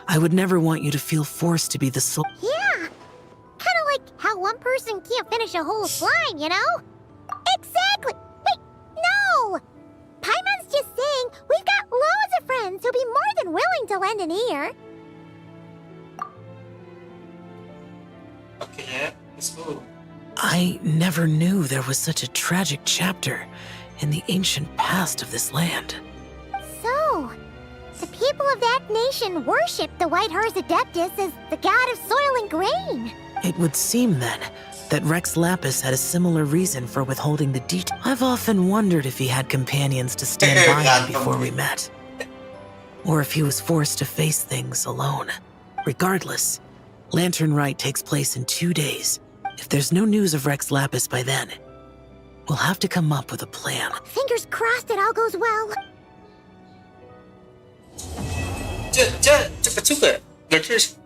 I would never want you to feel forced to be the soul. Yeah. Kind of like how one person can't finish a whole slime, you know? Exactly. Wait, no! Paimon's just saying we've got loads of friends who'll be more than willing to lend an ear. Okay, let's go. I never knew there was such a tragic chapter in the ancient past of this land. So, the people of that nation worship the White Horse Adeptus as the god of soil and grain. It would seem, then, that Rex Lapis had a similar reason for withholding the detail. I've often wondered if he had companions to stand by him before we met. Or if he was forced to face things alone. Regardless, Lantern Rite takes place in 2 days. If there's no news of Rex Lapis by then, we'll have to come up with a plan. Fingers crossed it all goes well. Cepet juga. Gratis.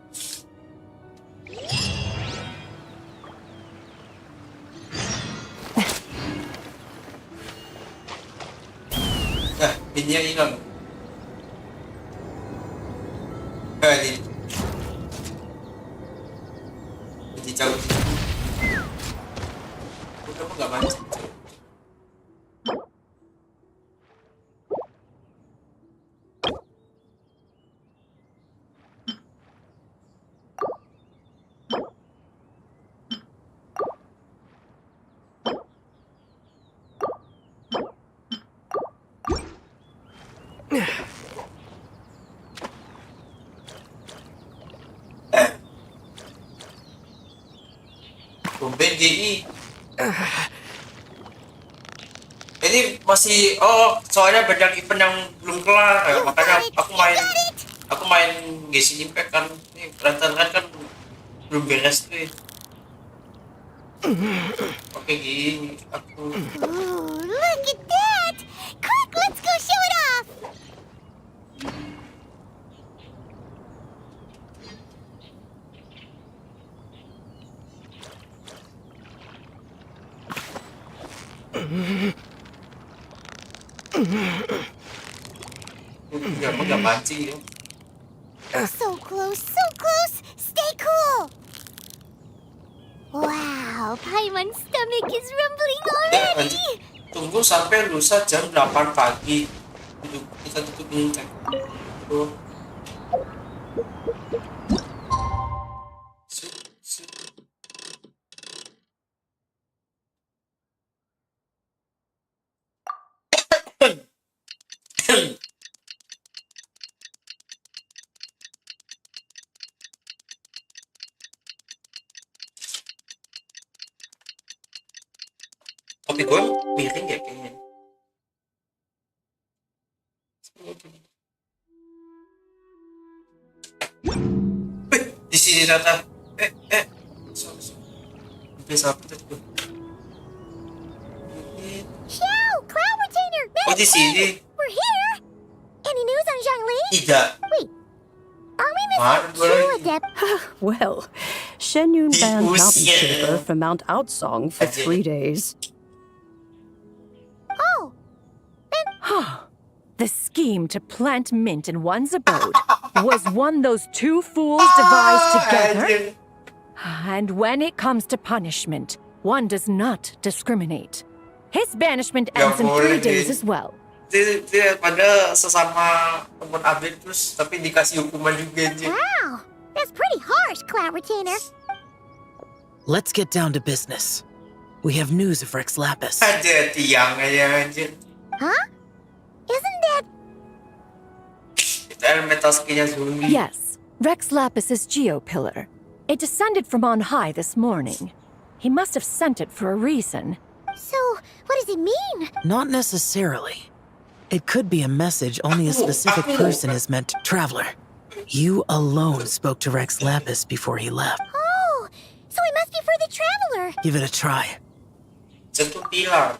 Nah, minyak hilang. Ini. Jadi jauh. Kamu nggak mancing. Tumben GI. Ini masih soalnya banyak event yang belum kelar ya, makanya aku main Genshin Impact kan. Ini rata-rata kan belum beres tuh. Oke GI, aku. Ooh, look at that! Quick, let's go show it off! Nggak mancing ya. So close, so close! Stay cool! Wow, Paimon's stomach is rumbling already! Tunggu sampai lusa jam 8 pagi. Kita tutup ini kan. Kopi gue miring ya kayaknya. Di sini rata. Bisa apa tuh? Xiao, Cloud Retainer! Oh, di sini. We're here! Any news on Zhangli? Tidak. Wait, are we missing two adept? Well, Shen Yun banned Mountain Shaper from Mount Outsong for 3 days. Oh, The scheme to plant mint in one's abode. Was one those two fools devised together? And when it comes to punishment, one does not discriminate. His banishment ends in 3 days as well. Dia pada sesama teman update terus tapi dikasih hukuman juga anjir. Wow, that's pretty harsh, Cloud Retainer. Let's get down to business. We have news of Rex Lapis. Ada tiang aja anjir. Huh? Isn't that... Itu elemental skill-nya zombie. Yes, Rex Lapis's Geopillar. It descended from on high this morning. He must have sent it for a reason. So, what does it mean? Not necessarily. It could be a message only a specific person is meant to. Traveler, you alone spoke to Rex Lapis before he left. Oh, so it must be for the Traveler. Give it a try. Sentuh pilar.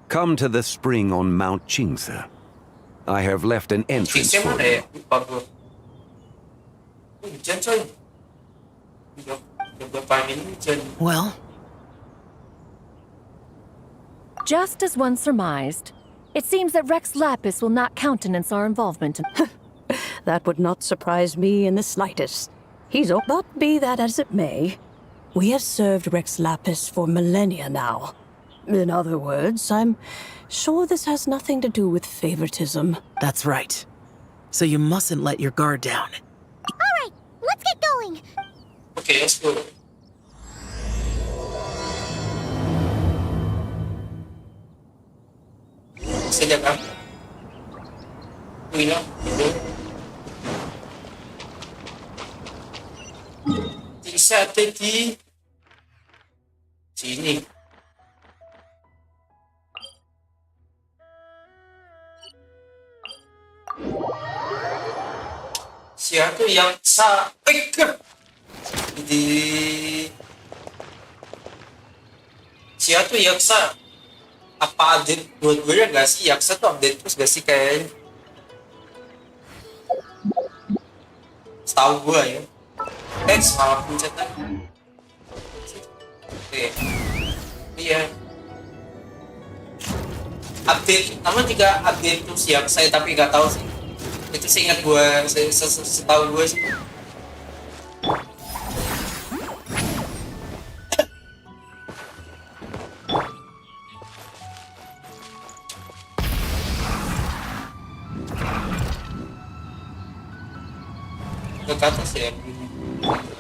Come to the spring on Mount Qingse. I have left an entrance for you. Well, Just as one surmised, it seems that Rex Lapis will not countenance our involvement in... That would not surprise me in the slightest. He's all... But be that as it may, we have served Rex Lapis for millennia now. In other words, I'm sure this has nothing to do with favoritism. That's right. So you mustn't let your guard down. All right, let's get going. Okay, let's go. Sejak apa? Wina, itu. Bisa ada di sini. Siapa yang di siapa yang apa update dua-duanya gak sih? Yaksa tuh update terus gak sih kayaknya? Setahu gue ya. Salah pencetan. Oke. Iya. Update, namun juga update terus Yaksa tapi gak tahu sih. Itu seingat gue, setahu gue sih.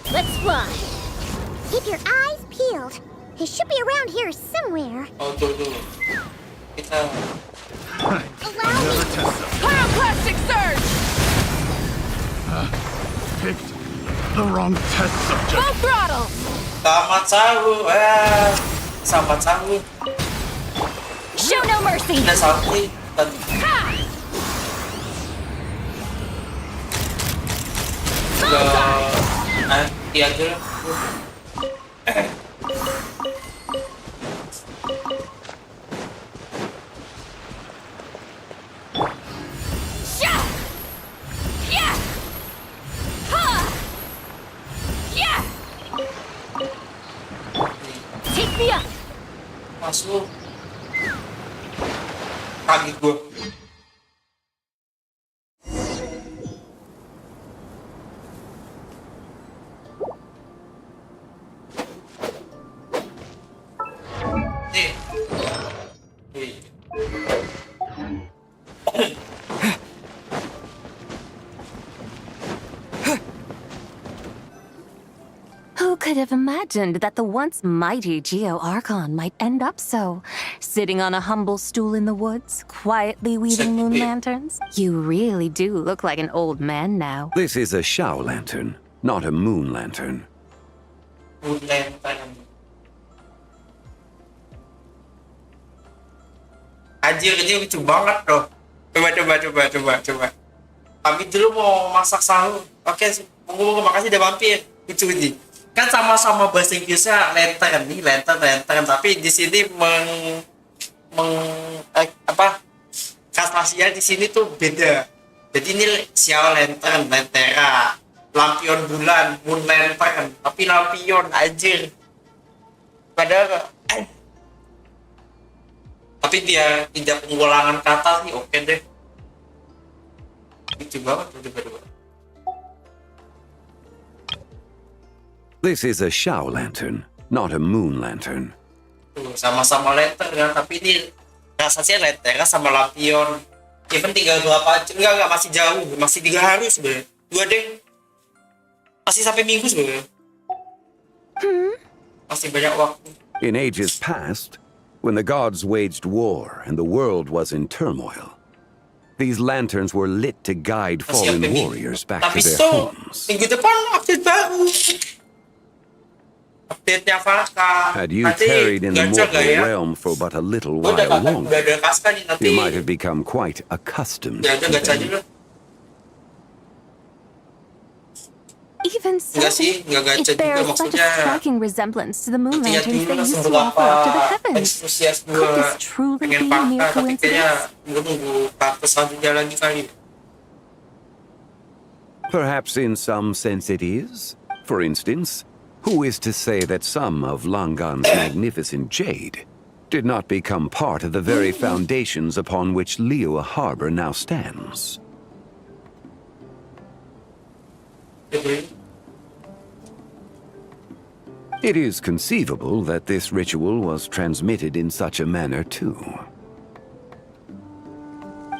Let's fly. Keep your eyes peeled. He should be around here somewhere. Oh, tuh. Kita allow me. Pyroclastic surge! Picked the wrong test subject. Full throttle! Selamat sahur. Show no mercy. Udah sahur nih. Iya aja lah. Take me up. Masuk. Kaget gue. Who could have imagined that the once mighty Geo Archon might end up so? Sitting on a humble stool in the woods, quietly weaving moon lanterns? You really do look like an old man now. This is a Shao lantern, not a moon lantern. Moon lantern. Anjir, ini lucu banget loh. Coba. Kami dulu mau masak sahur. Oke, makasih udah mampir. Lucu nih. Kan sama-sama bahasa Inggrisnya lantern nih, lantern. Tapi di sini translasinya di sini tuh beda. Jadi ini Xiao lantern, lentera, lampion bulan, moon lantern. Tapi lampion anjir. Padahal Tapi dia tidak pengulangan kata sih oke deh. Lucu banget coba. This is a Shao lantern, not a moon lantern. Tuh, sama-sama lantern kan, tapi ini rasanya lantern sama lampion. Even tinggal berapa? Enggak masih jauh, masih 3 hari sebenarnya. 2 deh. Masih sampai minggu sebenarnya. Masih banyak waktu. In ages past, when the gods waged war and the world was in turmoil, these lanterns were lit to guide fallen warriors back to their homes. Minggu depan update baru. Update-nya Farka. Had you tarried in the mortal realm for but a little while longer, you might have become quite accustomed to them. Even so, it bears such a striking resemblance to the moon lanterns they used to offer up to the heavens. Could this truly be a mere coincidence? Perhaps in some sense it is. For instance, who is to say that some of Langan's magnificent jade did not become part of the very foundations upon which Liyue Harbor now stands? It is conceivable that this ritual was transmitted in such a manner too.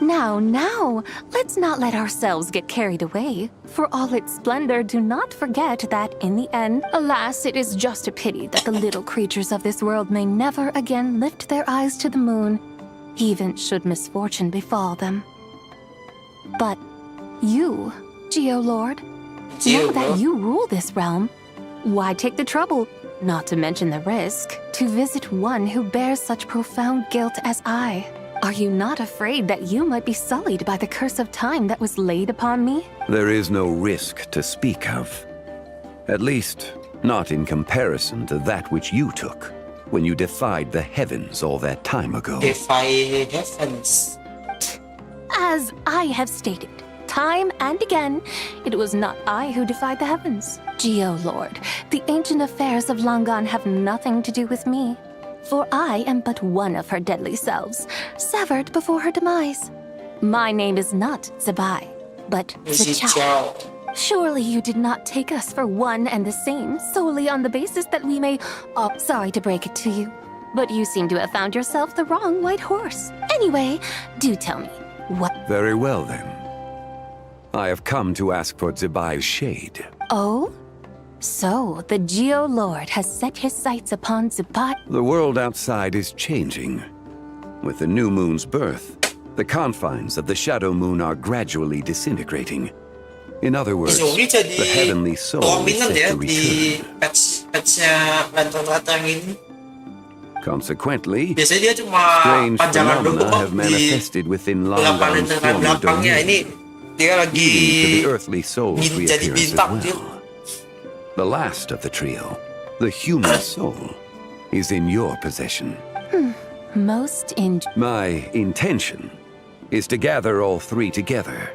Now, let's not let ourselves get carried away. For all its splendor, do not forget that in the end, alas, it is just a pity that the little creatures of this world may never again lift their eyes to the moon, even should misfortune befall them. But you, Geolord, now that you rule this realm, why take the trouble, not to mention the risk, to visit one who bears such profound guilt as I? Are you not afraid that you might be sullied by the curse of time that was laid upon me? There is no risk to speak of. At least, not in comparison to that which you took when you defied the heavens all that time ago. Defy heavens. As I have stated, time and again, it was not I who defied the heavens. Geolord, the ancient affairs of Langan have nothing to do with me. For I am but one of her deadly selves, severed before her demise. My name is not Zebai, but Zichao. Surely you did not take us for one and the same, solely on the basis that we may... Oh, sorry to break it to you, but you seem to have found yourself the wrong white horse. Anyway, do tell me, what... Very well, then. I have come to ask for Zebai's shade. Oh? So, the Geolord has set his sights upon Zebai. The world outside is changing. With the new moon's birth, the confines of the shadow moon are gradually disintegrating. In other words, the heavenly soul is set to return. Consequently, strange phenomena have manifested within Langan's former domain, leading to the earthly soul's reappearance as well. The last of the trio, the human soul, is in your possession. My intention is to gather all three together,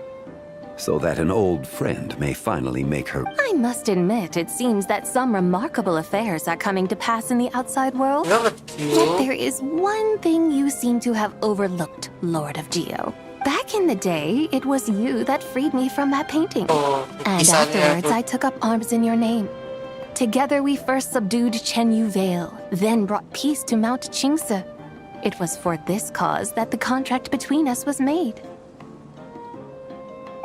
so that an old friend may finally make her... I must admit, it seems that some remarkable affairs are coming to pass in the outside world. Yet there is one thing you seem to have overlooked, Lord of Geo. Back in the day, it was you that freed me from that painting. And afterwards, I took up arms in your name. Together, we first subdued Chenyu Vale, then brought peace to Mount Qingse. It was for this cause that the contract between us was made.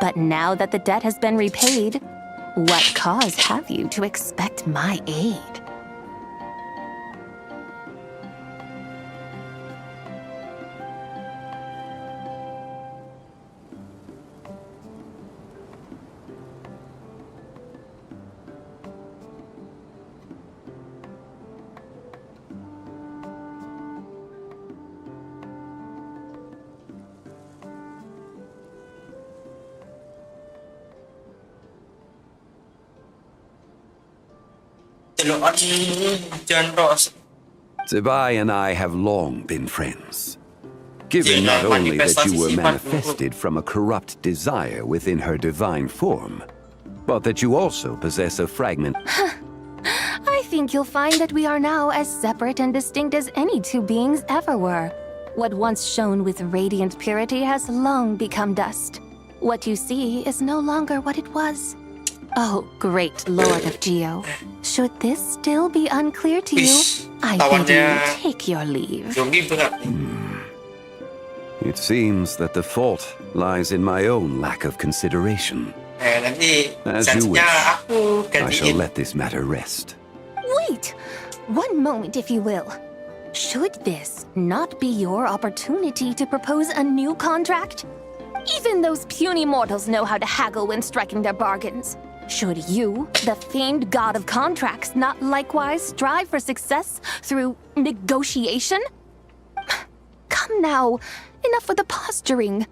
But now that the debt has been repaid, what cause have you to expect my aid? Zebai and I have long been friends. Given not only that you were manifested from a corrupt desire within her divine form, but that you also possess a fragment... I think you'll find that we are now as separate and distinct as any two beings ever were. What once shone with radiant purity has long become dust. What you see is no longer what it was. Oh, great Lord of Geo. Should this still be unclear to you, I bid you take your leave. It seems that the fault lies in my own lack of consideration. As you wish, I shall let this matter rest. Wait! One moment, if you will. Should this not be your opportunity to propose a new contract? Even those puny mortals know how to haggle when striking their bargains. Should you, the famed god of contracts, not likewise strive for success through negotiation? Come now, enough with the posturing.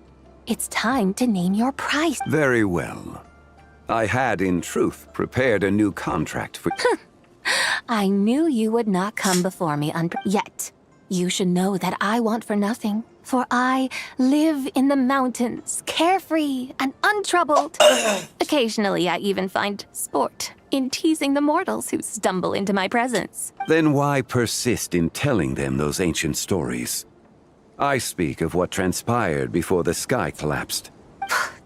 It's time to name your price. Very well. I had, in truth, prepared a new contract for... I knew you would not come before me yet. You should know that I want for nothing, for I live in the mountains, carefree and untroubled. Occasionally, I even find sport in teasing the mortals who stumble into my presence. Then why persist in telling them those ancient stories? I speak of what transpired before the sky collapsed.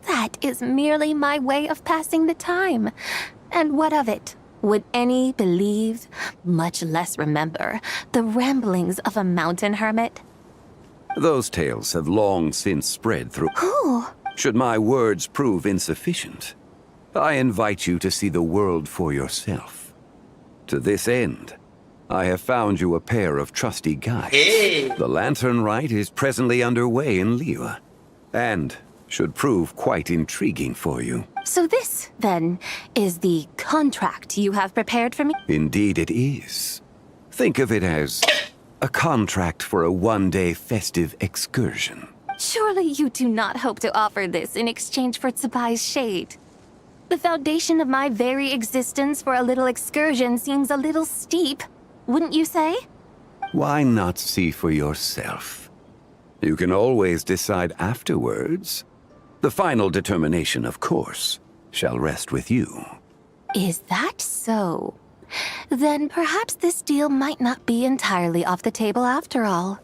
That is merely my way of passing the time. And what of it? Would any believe, much less remember, the ramblings of a mountain hermit? Those tales have long since spread through... Who? Should my words prove insufficient, I invite you to see the world for yourself. To this end, I have found you a pair of trusty guides. The Lantern Rite is presently underway in Liyue, and should prove quite intriguing for you. So this, then, is the contract you have prepared for me? Indeed it is. Think of it as a contract for a one-day festive excursion. Surely you do not hope to offer this in exchange for Tsubai's shade. The foundation of my very existence for a little excursion seems a little steep, wouldn't you say? Why not see for yourself? You can always decide afterwards. The final determination, of course, shall rest with you. Is that so? Then perhaps this deal might not be entirely off the table after all.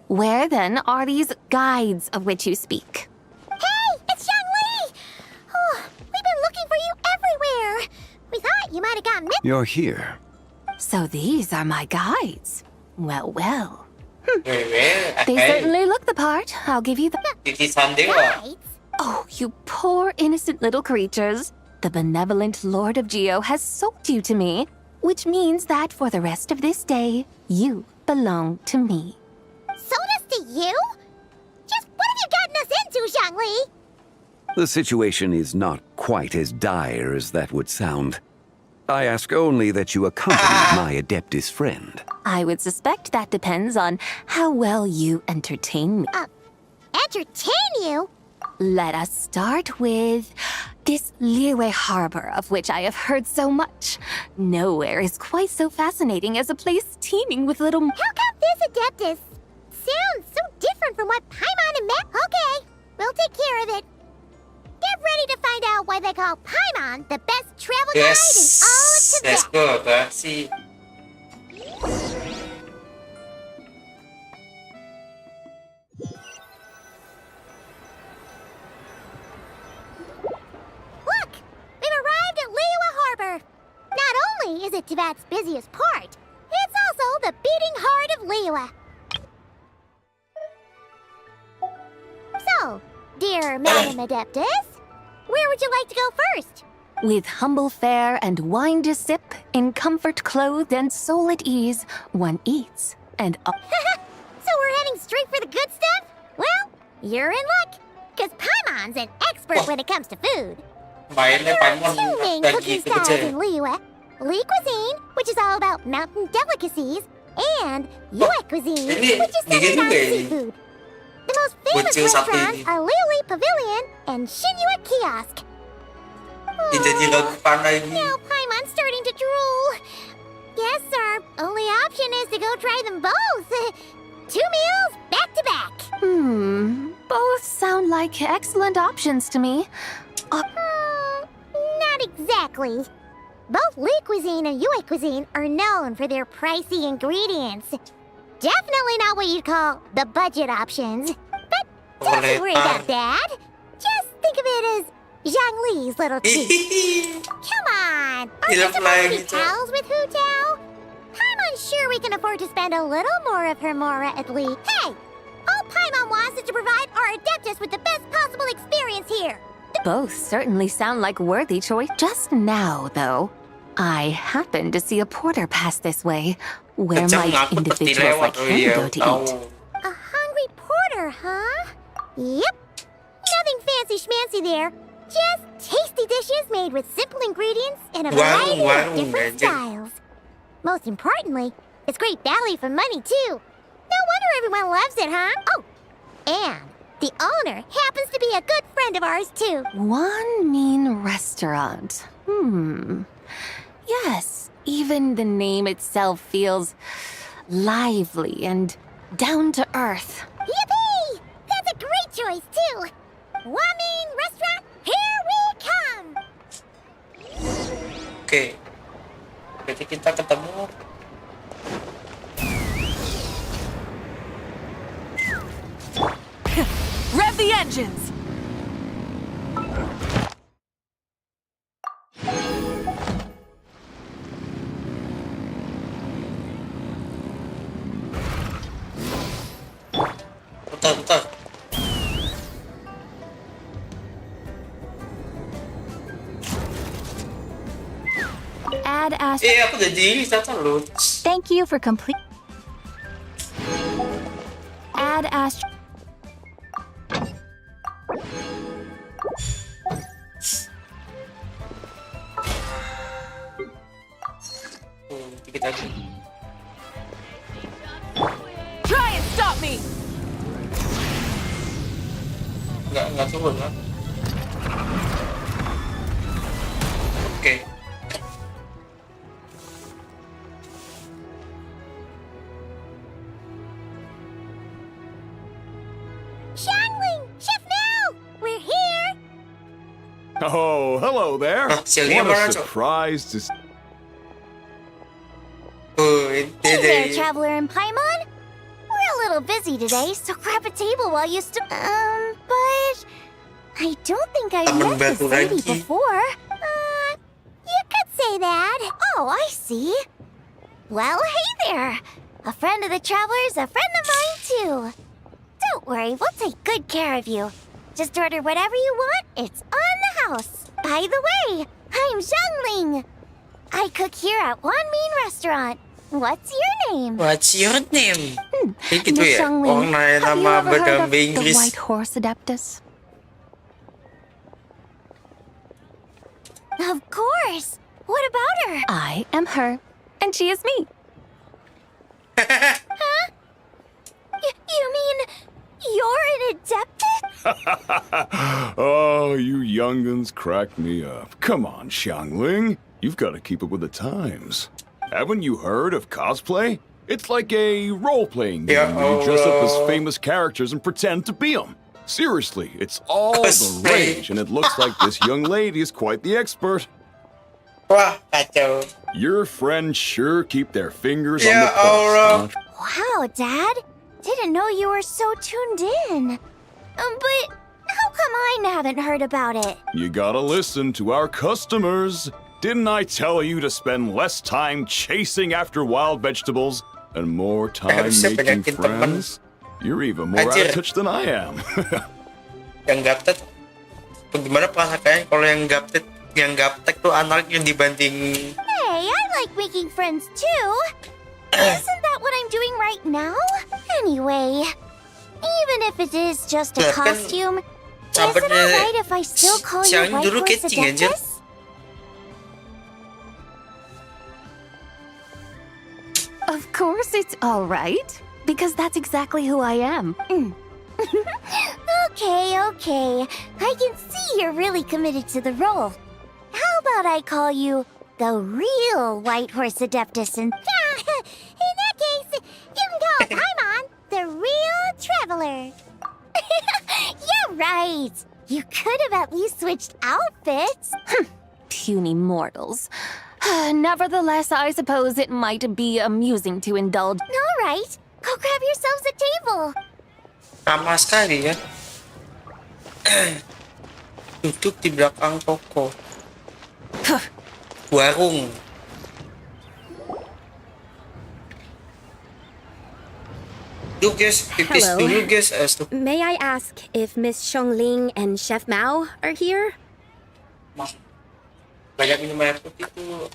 Where then are these guides of which you speak? Hey, it's Zhongli! Oh, we've been looking for you everywhere. We thought you might have gotten missed. You're here. So these are my guides. Well, well. They certainly look the part, I'll give you the... Oh, you poor innocent little creatures. The benevolent Lord of Geo has sold you to me, which means that for the rest of this day, you belong to me. Sold us to you? Just what have you gotten us into, Zhongli? The situation is not quite as dire as that would sound. I ask only that you accompany my Adeptus friend. I would suspect that depends on how well you entertain me. Entertain you? Let us start with this Liyue harbor of which I have heard so much. Nowhere is quite so fascinating as a place teeming with little... How come this Adeptus sounds so different from what Paimon and Matt... Okay, we'll take care of it. Get ready to find out why they call Paimon the best travel guide in all of Tibet. Let's go, Percy. Look! We've arrived at Liyue Harbor. Not only is it Tibet's busiest port, it's also the beating heart of Liyue. So, dear Madam Adeptus, where would you like to go first? With humble fare and wine to sip, in comfort clothed and soul at ease, one eats and... So we're heading straight for the good stuff? Well, you're in luck, because Paimon's an expert when it comes to food. There are two main cooking styles in Liyue. Li cuisine, which is all about mountain delicacies, and Yue cuisine, which is centered on seafood. The most famous restaurants are Liyue Pavilion and Shinyue Kiosk. Now Paimon's starting to drool. Yes, sir. Only option is to go try them both. 2 meals, back to back. Both sound like excellent options to me. Not exactly. Both Li cuisine and Yue cuisine are known for their pricey ingredients. Definitely not what you'd call the budget options. But don't you worry about that. Just think of it as Zhang Li's little treat. Come on! Are you supposed to be pals with Hu Tao? I'm unsure we can afford to spend a little more of her mora at least. Hey! All Paimon wants is to provide our Adeptus with the best possible experience here. Both certainly sound like worthy choice. Just now, though, I happened to see a porter pass this way, where might individuals like him go to eat. A hungry porter, huh? Yep. Nothing fancy schmancy there. Just tasty dishes made with simple ingredients in a variety of different styles. Most importantly, it's great value for money, too. No wonder everyone loves it, huh? Oh, and the owner happens to be a good friend of ours, too. One mean restaurant. Yes, even the name itself feels lively and down to earth. Yippee! That's a great choice, too. Wamin Restaurant, here we come! Oke. Berarti kita ketemu. Rev the engines! Putar. Add as. Aku udah di sana loh. Thank you for complete. Add as. Dikit lagi. Try and stop me! Nggak turun kan? Oke. Xiangling! Chef Mel! We're here! Oh, hello there. What a surprise to see. Hey there, Traveler and Paimon! We're a little busy today, so grab a table while you but I don't think I've met this lady before. You could say that. Oh, I see. Well, hey there. A friend of the Traveler's a friend of mine, too. Don't worry, we'll take good care of you. Just order whatever you want, it's on the house. By the way, I'm Xiangling. I cook here at Wanmin Restaurant. What's your name? What's your name? Gitu Miss ya. Xiangling, Orang nanya have you nama ever heard of berbahasa the Inggris. White Horse Adeptus? Of course. What about her? I am her, and she is me. Huh? You mean you're an Adeptus? Oh, you young'uns crack me up. Come on, Xiangling. You've got to keep up with the times. Haven't you heard of cosplay? It's like a role-playing game where you dress up as famous characters and pretend to be them. Seriously, it's all the rage, and it looks like this young lady is quite the expert. Wah, kacau. Your friends sure keep their fingers on the pulse. Wow, Dad. Didn't know you were so tuned in. But how come I haven't heard about it? You gotta listen to our customers. Didn't I tell you to spend less time chasing after wild vegetables and more time making friends? You're even more out of touch than I am. Yang gaptek, gimana perasaannya kalau yang gaptek tuh anaknya dibanding? Hey, I like making friends too. Isn't that what I'm doing right now? Anyway, even if it is just a costume, is it alright if I still call you White Horse Adeptus? Of course it's all right, because that's exactly who I am. Okay. I can see you're really committed to the role. How about I call you the real White Horse Adeptus and... In that case, you can call Paimon the real Traveler. Yeah, right. You could have at least switched outfits. Puny mortals. Nevertheless, I suppose it might be amusing to indulge. All right. Go grab yourselves a table. Ramah sekali ya. Duduk di belakang toko. Warung. Yuk guys, pipis Hello. dulu guys. May I ask if Miss Xiongling and Chef Mao are here? Banyak minum air putih tuh.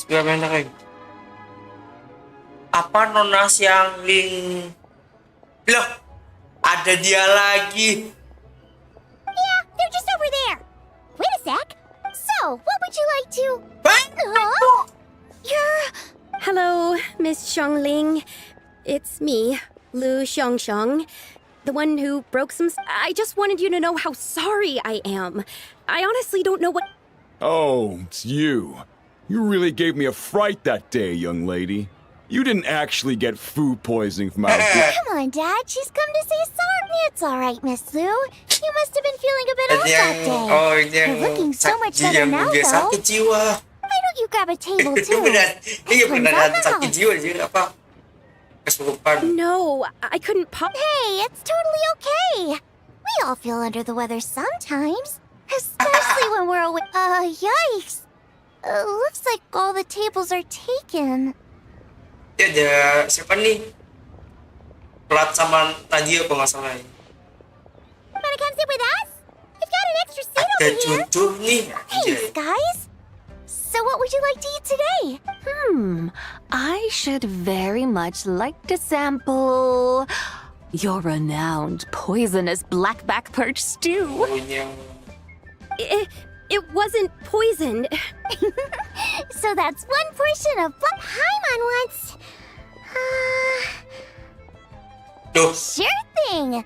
Sebenarnya kayak apa Nona Xiangling? Loh, ada dia lagi. Yeah, they're just over there. Wait a sec. So, what would you like to... Hello, Miss Xiongling. It's me, Lu Xiongxiong, the one who broke some... I just wanted you to know how sorry I am. I honestly don't know what... Oh, it's you. You really gave me a fright that day, young lady. You didn't actually get food poisoning from our... Come on, Dad. She's come to say sorry. It's all right, Miss Lou. You must have been feeling a bit off that day. You're looking so much better now, though. Why don't you grab a table, too? No, I couldn't pop... Hey, it's totally okay. We all feel under the weather sometimes. Especially when we're away... yikes. Looks like all the tables are taken. Ya ada siapa nih? Plat sama Tajio apa nggak salah ya? Wanna come sit with us? We've got an extra seat Ada over here. cucu nih. Thanks, guys. So what would you like to eat today? I should very much like to sample your renowned poisonous blackback perch stew. It wasn't poisoned. So that's one portion of black Paimon wants. Sure thing.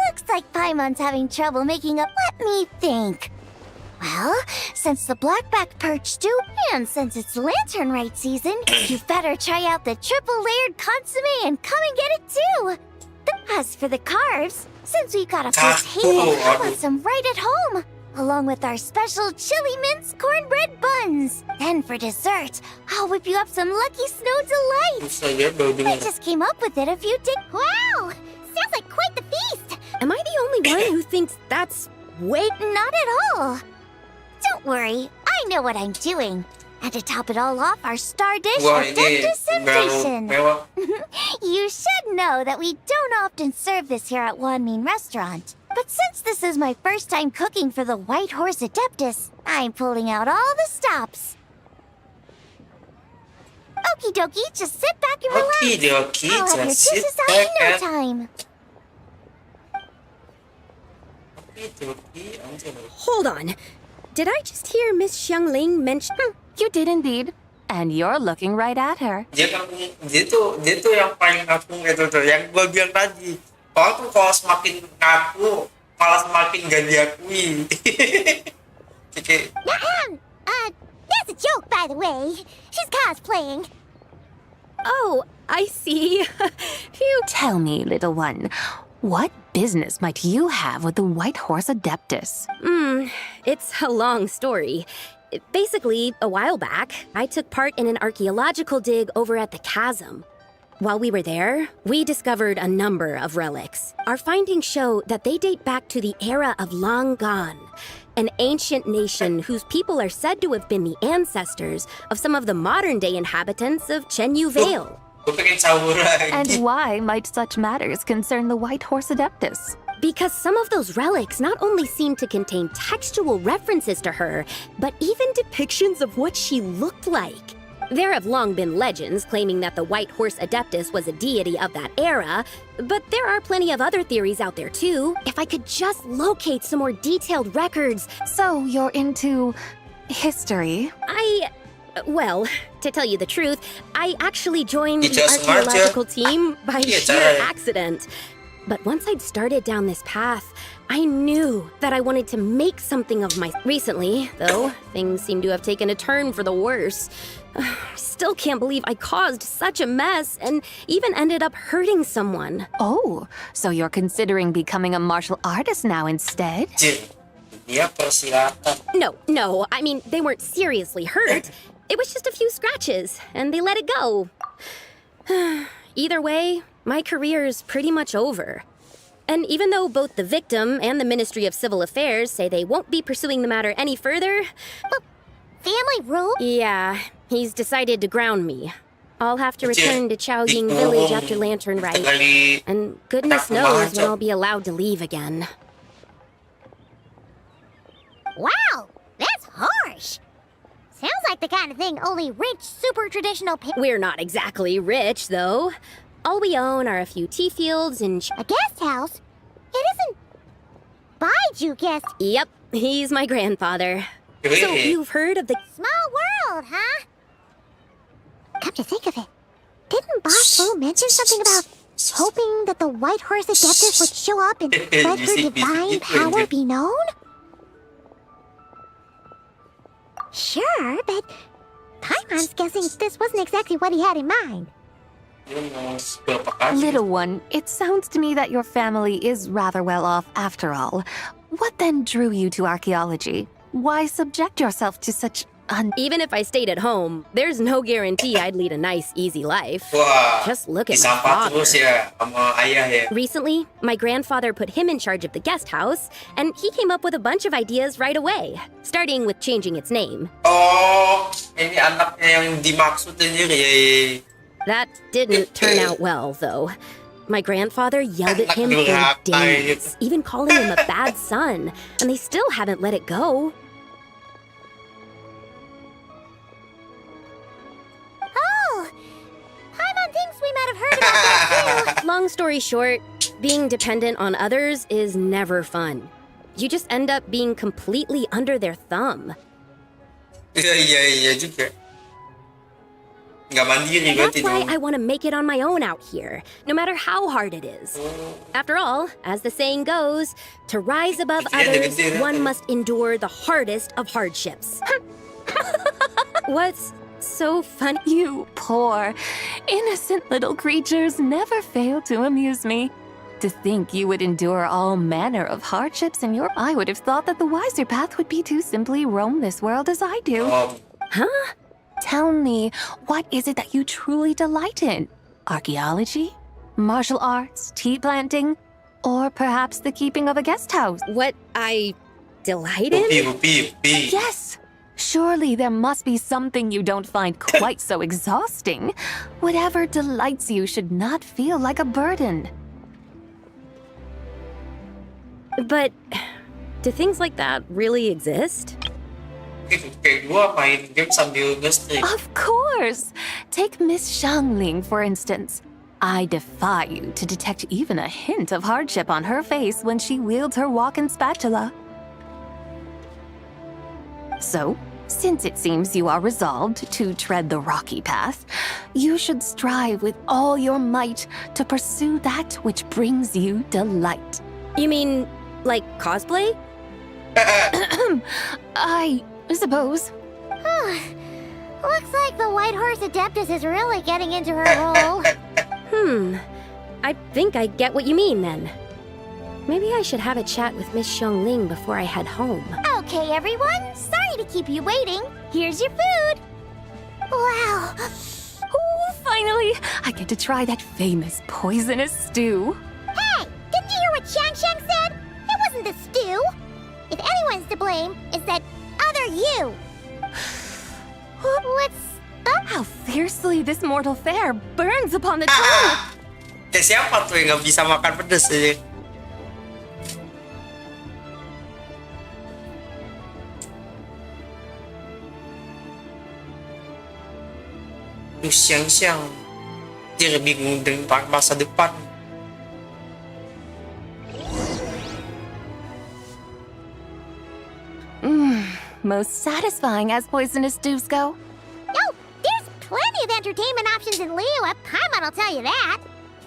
Looks like Paimon's having trouble making up. Let me think. Well, since the blackback perch stew, and since it's lantern rite season, you better try out the triple layered consomme and come and get it too. As for the carbs, since we've got a full table, I want some right at home, along with our special chili mince cornbread buns. Then for dessert, I'll whip you up some Lucky Snow Delights. I just came up with it a few days. Wow! Sounds like quite the feast. Am I the only one who thinks that's way... Not at all. Don't worry, I know what I'm doing. And to top it all off, our star dish of temptation. You should know that we don't often serve this here at Wanmin Restaurant. But since this is my first time cooking for the White Horse Adeptus, I'm pulling out all the stops. Okie dokie, just sit back and relax. I'll have your dishes out in no time. Hold on. did I just hear Miss Xiangling mention? You did indeed. And you're looking right at her. Dia tuh yang paling ngaku itu tuh, yang gue bilang tadi. Kalau semakin ngaku, malah semakin gak diakui. That's a joke, by the way. She's cosplaying. Oh, I see. Phew. Tell me, little one, what business might you have with the White Horse Adeptus? It's a long story. Basically, a while back, I took part in an archaeological dig over at the chasm. While we were there, we discovered a number of relics. Our findings show that they date back to the era of Long Gone, an ancient nation whose people are said to have been the ancestors of some of the modern-day inhabitants of Chenyu Vale. And why might such matters concern the White Horse Adeptus? Because some of those relics not only seem to contain textual references to her, but even depictions of what she looked like. There have long been legends claiming that the White Horse Adeptus was a deity of that era, but there are plenty of other theories out there too. If I could just locate some more detailed records. So you're into history? Well, to tell you the truth, I actually joined the archaeological team by sheer accident. But once I'd started down this path, I knew that I wanted to make something of my... Recently, though, things seem to have taken a turn for the worse. Still can't believe I caused such a mess and even ended up hurting someone. Oh, so you're considering becoming a martial artist now instead? No, I mean, they weren't seriously hurt. It was just a few scratches, and they let it go. Either way, my career's pretty much over. And even though both the victim and the Ministry of Civil Affairs say they won't be pursuing the matter any further... Family rule? Yeah, he's decided to ground me. I'll have to return to Chaoying Village after Lantern Rite. And goodness knows when I'll be allowed to leave again. Wow, that's harsh. Sounds like the kind of thing only rich, super traditional We're not exactly rich, though. All we own are a few tea fields and... A guest house? It isn't... Baiju guest... Yep, he's my grandfather. So you've heard of the... Small world, huh? Come to think of it, didn't Boss Boo mention something about hoping that the White Horse Adeptus would show up and let her divine power be known? Sure, but Taimon's guessing this wasn't exactly what he had in mind. Little one, it sounds to me that your family is rather well off after all. What then drew you to archaeology? Why subject yourself to such Even if I stayed at home, there's no guarantee I'd lead a nice, easy life. Just look at my father. Recently, my grandfather put him in charge of the guest house, and he came up with a bunch of ideas right away, starting with changing its name. Oh, ini anaknya yang dimaksud ini. That didn't turn out well, though. My grandfather yelled at him for days, even calling him a bad son, and they still haven't let it go. We might have heard about that too. Long story short, being dependent on others is never fun. You just end up being completely under their thumb. Iya juga. Nggak mandiri That's why I want to make it on my own out here, no matter how hard it is. After all, as the saying goes, to rise above others, one must endure the hardest of hardships. What's so funny? You poor, innocent little creatures never fail to amuse me. To think you would endure all manner of hardships in your... I would have thought that the wiser path would be to simply roam this world as I do. Huh? Tell me, what is it that you truly delight in? Archaeology? Martial arts? Tea planting? Or perhaps the keeping of a guest house? What I delight in? Yes! Surely there must be something you don't find quite so exhausting. Whatever delights you should not feel like a burden. But do things like that really exist? Of course! Take Miss Xiangling, for instance. I defy you to detect even a hint of hardship on her face when she wields her walking spatula. So, since it seems you are resolved to tread the rocky path, you should strive with all your might to pursue that which brings you delight. You mean, like cosplay? I suppose. Looks like the White Horse Adeptus is really getting into her role. I think I get what you mean then. Maybe I should have a chat with Miss Xiangling before I head home. Okay, everyone. Sorry to keep you waiting. Here's your food. Wow. Oh, finally, I get to try that famous poisonous stew. Hey, didn't you hear what Shang said? It wasn't the stew. If anyone's to blame, it's that other you. What's up? How fiercely this mortal fare burns upon the tongue. Kayak siapa tuh yang nggak bisa makan pedes aja? Siang-siang dia bingung dengan masa depan. Most satisfying as poisonous stews go. Oh, there's plenty of entertainment options in Liyue. Paimon will tell you that.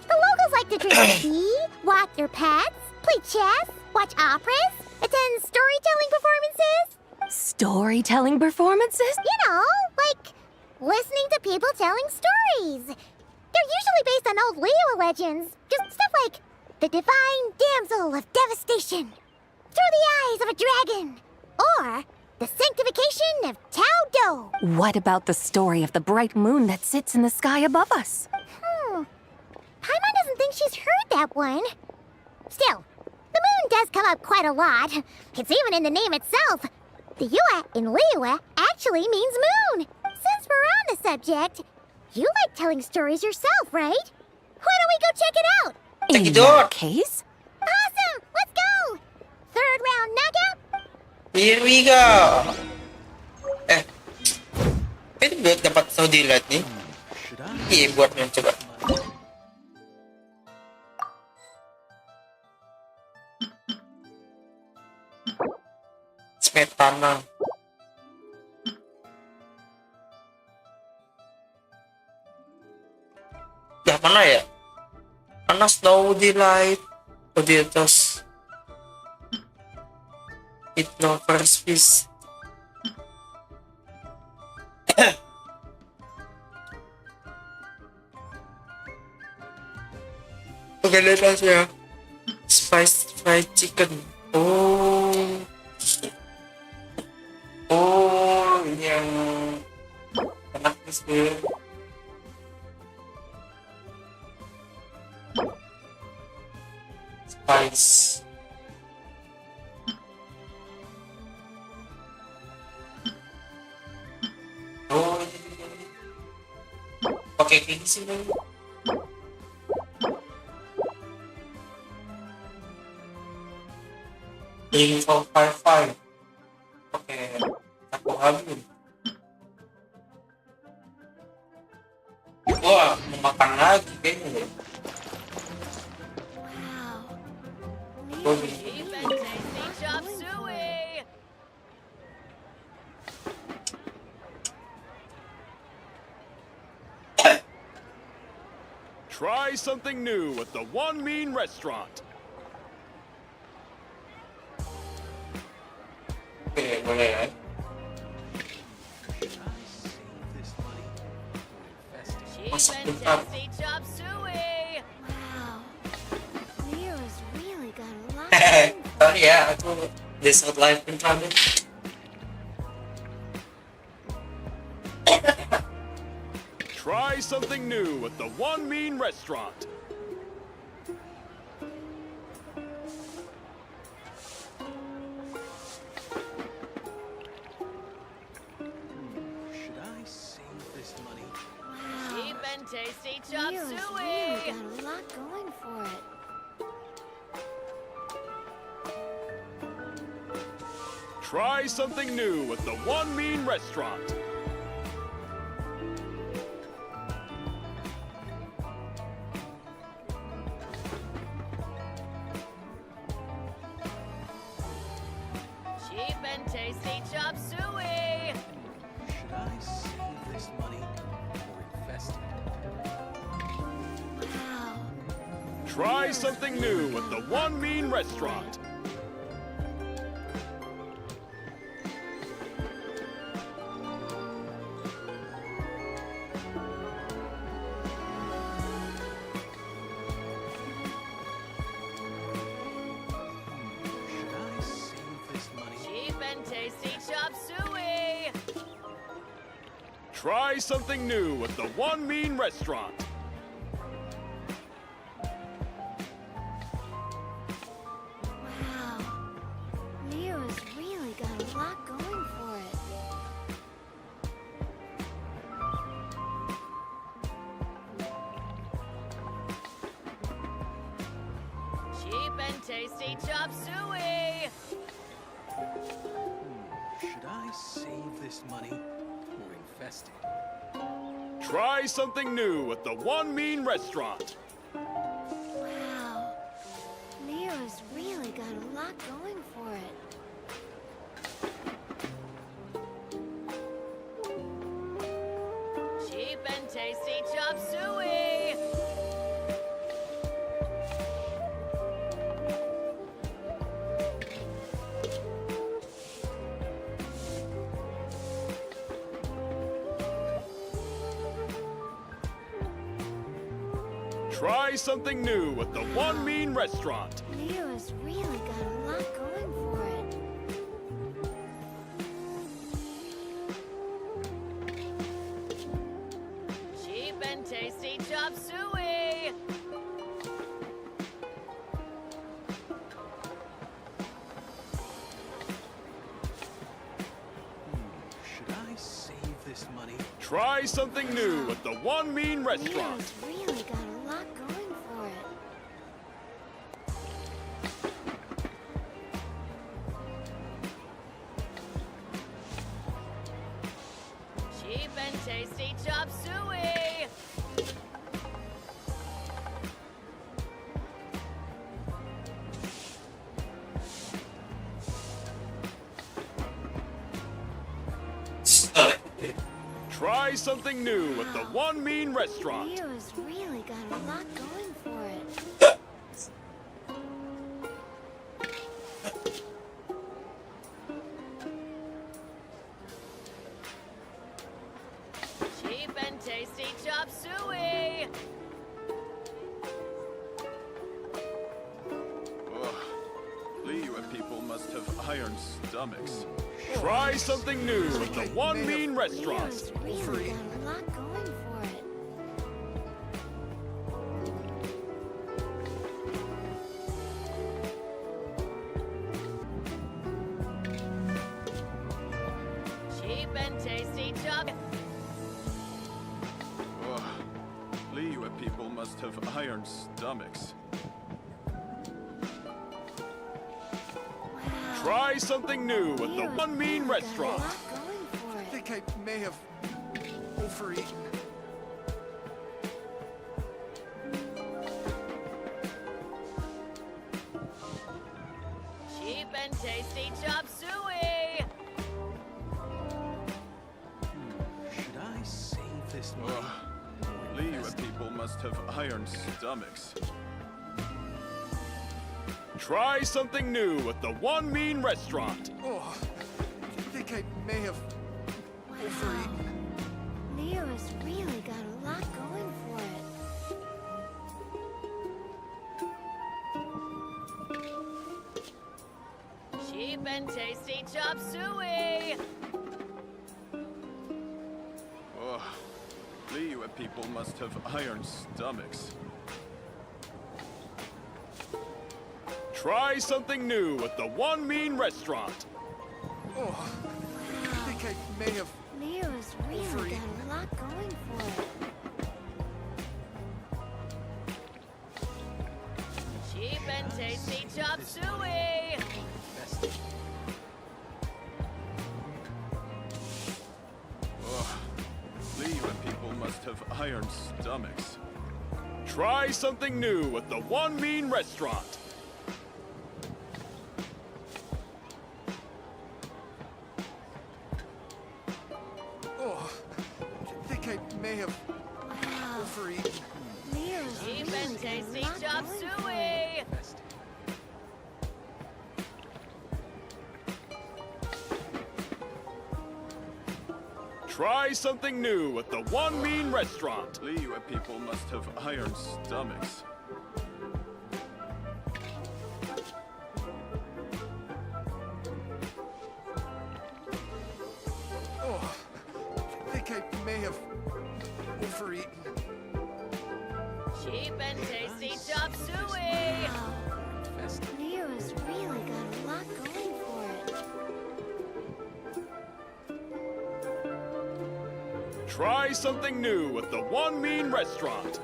The locals like to drink tea, walk their pets, play chess, watch operas, attend storytelling performances. Storytelling performances? You know, like listening to people telling stories. They're usually based on old Liyue legends. Just stuff like the divine damsel of devastation, through the eyes of a dragon, or the sanctification of Tao Do. What about the story of the bright moon that sits in the sky above us? Paimon doesn't think she's heard that one. Still, the moon does come up quite a lot. It's even in the name itself. The Yue in Liyue actually means moon. Since we're on the subject, you like telling stories yourself, right? Why don't we go check it out? In that case? Awesome! Let's go! Third round knockout? Here we go. Ini buat dapat Saudi Light nih. Iya buatnya coba. Smetana. Dah mana ya? Mana Saudi Light? Oh di atas. It lovers fish. Oke, lihat ya. Spiced fried chicken. Oh, ini yang enak sih. Spice. Oh, pakai gini sih nih. Info 55. Oke, aku ambil. Wah, mau makan lagi kayaknya. Wow. Try something new at the One Mean Restaurant. Oke, boleh ya. Masak bentar. Sorry ya, aku desert life bentar deh. Try something new at the One Mean Restaurant. Should I save this money? Cheap and tasty chop suey. Really got a lot going for it. Try something new at the One Mean Restaurant. Cheap and tasty chop suey. Try something new at the One Mean Restaurant. Cheap and tasty chop suey. Try something new at the One Mean Restaurant. Wow. Leo's really got a lot going for it. Cheap and tasty chop suey. Should I save this money or invest it? Try something new at the One Mean Restaurant. Wow. Leo's really got a lot going for it. Cheap and tasty chop suey. Try something new at the One Mean Restaurant. Leo's really got a lot going for it. Cheap and tasty chop suey. Should I save this money? Try something new at the One Mean Restaurant. Leo's really got a lot going for it. Cheap and tasty chop suey. Try something new at the One Mean Restaurant. Leo's really got a lot going for it. Cheap and tasty chop suey. Liyue people must have iron stomachs. Try something new at the One Mean Restaurant. Leo's really got a lot going for it. Cheap and tasty chop. Liyue people must have iron stomachs. Try something new at the One Mean Restaurant. I think I may have overeaten. Cheap and tasty chop suey. Should I save this money? Liyue people must have iron stomachs. Try something new at the One Mean Restaurant. Oh, I think I may have overeaten. Leo's really got a lot going for it. Cheap and tasty chop suey. Liyue people must have iron stomachs. Try something new at the One Mean Restaurant. Oh, I think I may have Leo's really got a lot going for it. Cheap and tasty chop suey. Liyue people must have iron stomachs. Try something new at the One Mean Restaurant. I think I may have overeaten. Leo's Cheap really and got tasty chop suey. Try something new at the One Mean Restaurant. Liyue people must have iron stomachs. Oh, I think I may have overeaten. Cheap and tasty chop suey. Leo's really got a lot going for it. Try something new at the One Mean Restaurant.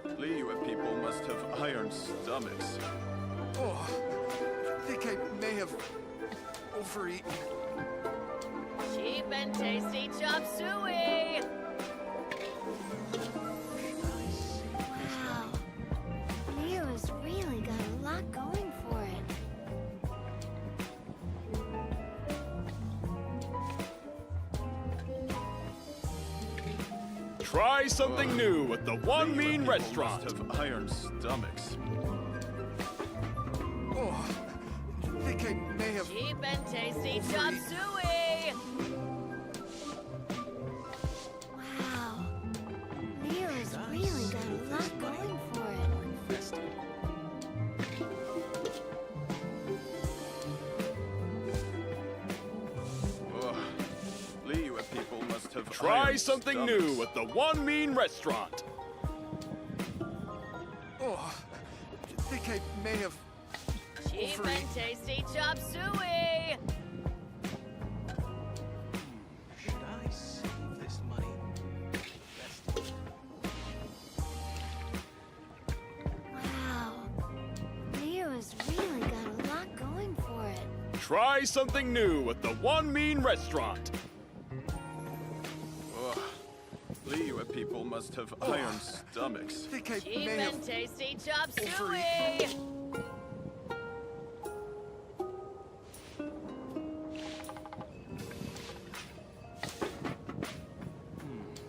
Liyue people must have iron stomachs. Oh, I think I may have overeaten. Cheap and tasty chop suey. Wow. Leo's really got a lot going for it. Try something new at the One Mean Restaurant. Must have iron stomachs. Oh, I think I may have. Cheap and tasty chop suey. Wow. Leo's really got a lot going for it. Liyue people must have. Try something new at the One Mean Restaurant. Oh, I think I may have. Cheap and tasty chop suey. Should I save this money? Wow. Leo's really got a lot going for it. Try something new at the One Mean Restaurant. Liyue people must have iron stomachs. I think I Cheap may have. and tasty chop suey.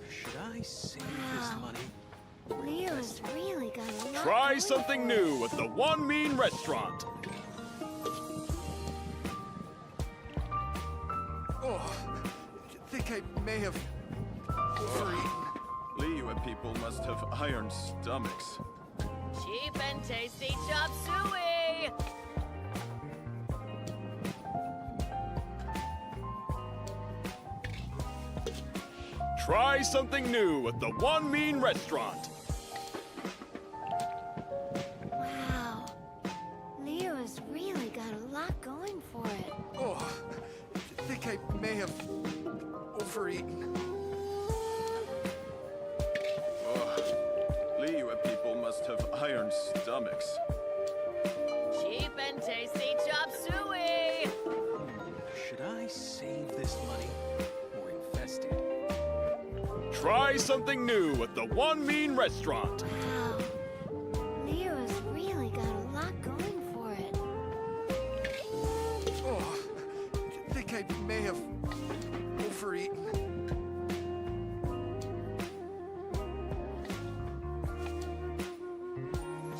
Should I save this money? Leo's really got a lot Try going something for new at the One Mean Restaurant. Oh, I think I may have overeaten. Liyue people must have iron stomachs. Cheap and tasty chop suey. Try something new at the One Mean Restaurant. Wow. Leo's really got a lot going for it. Oh, I think I may have overeaten. Liyue people must have iron stomachs. Cheap and tasty chop suey. Should I save this money or invest it? Try something new at the One Mean Restaurant. Wow. Leo's really got a lot going for it. Oh, I think I may have overeaten.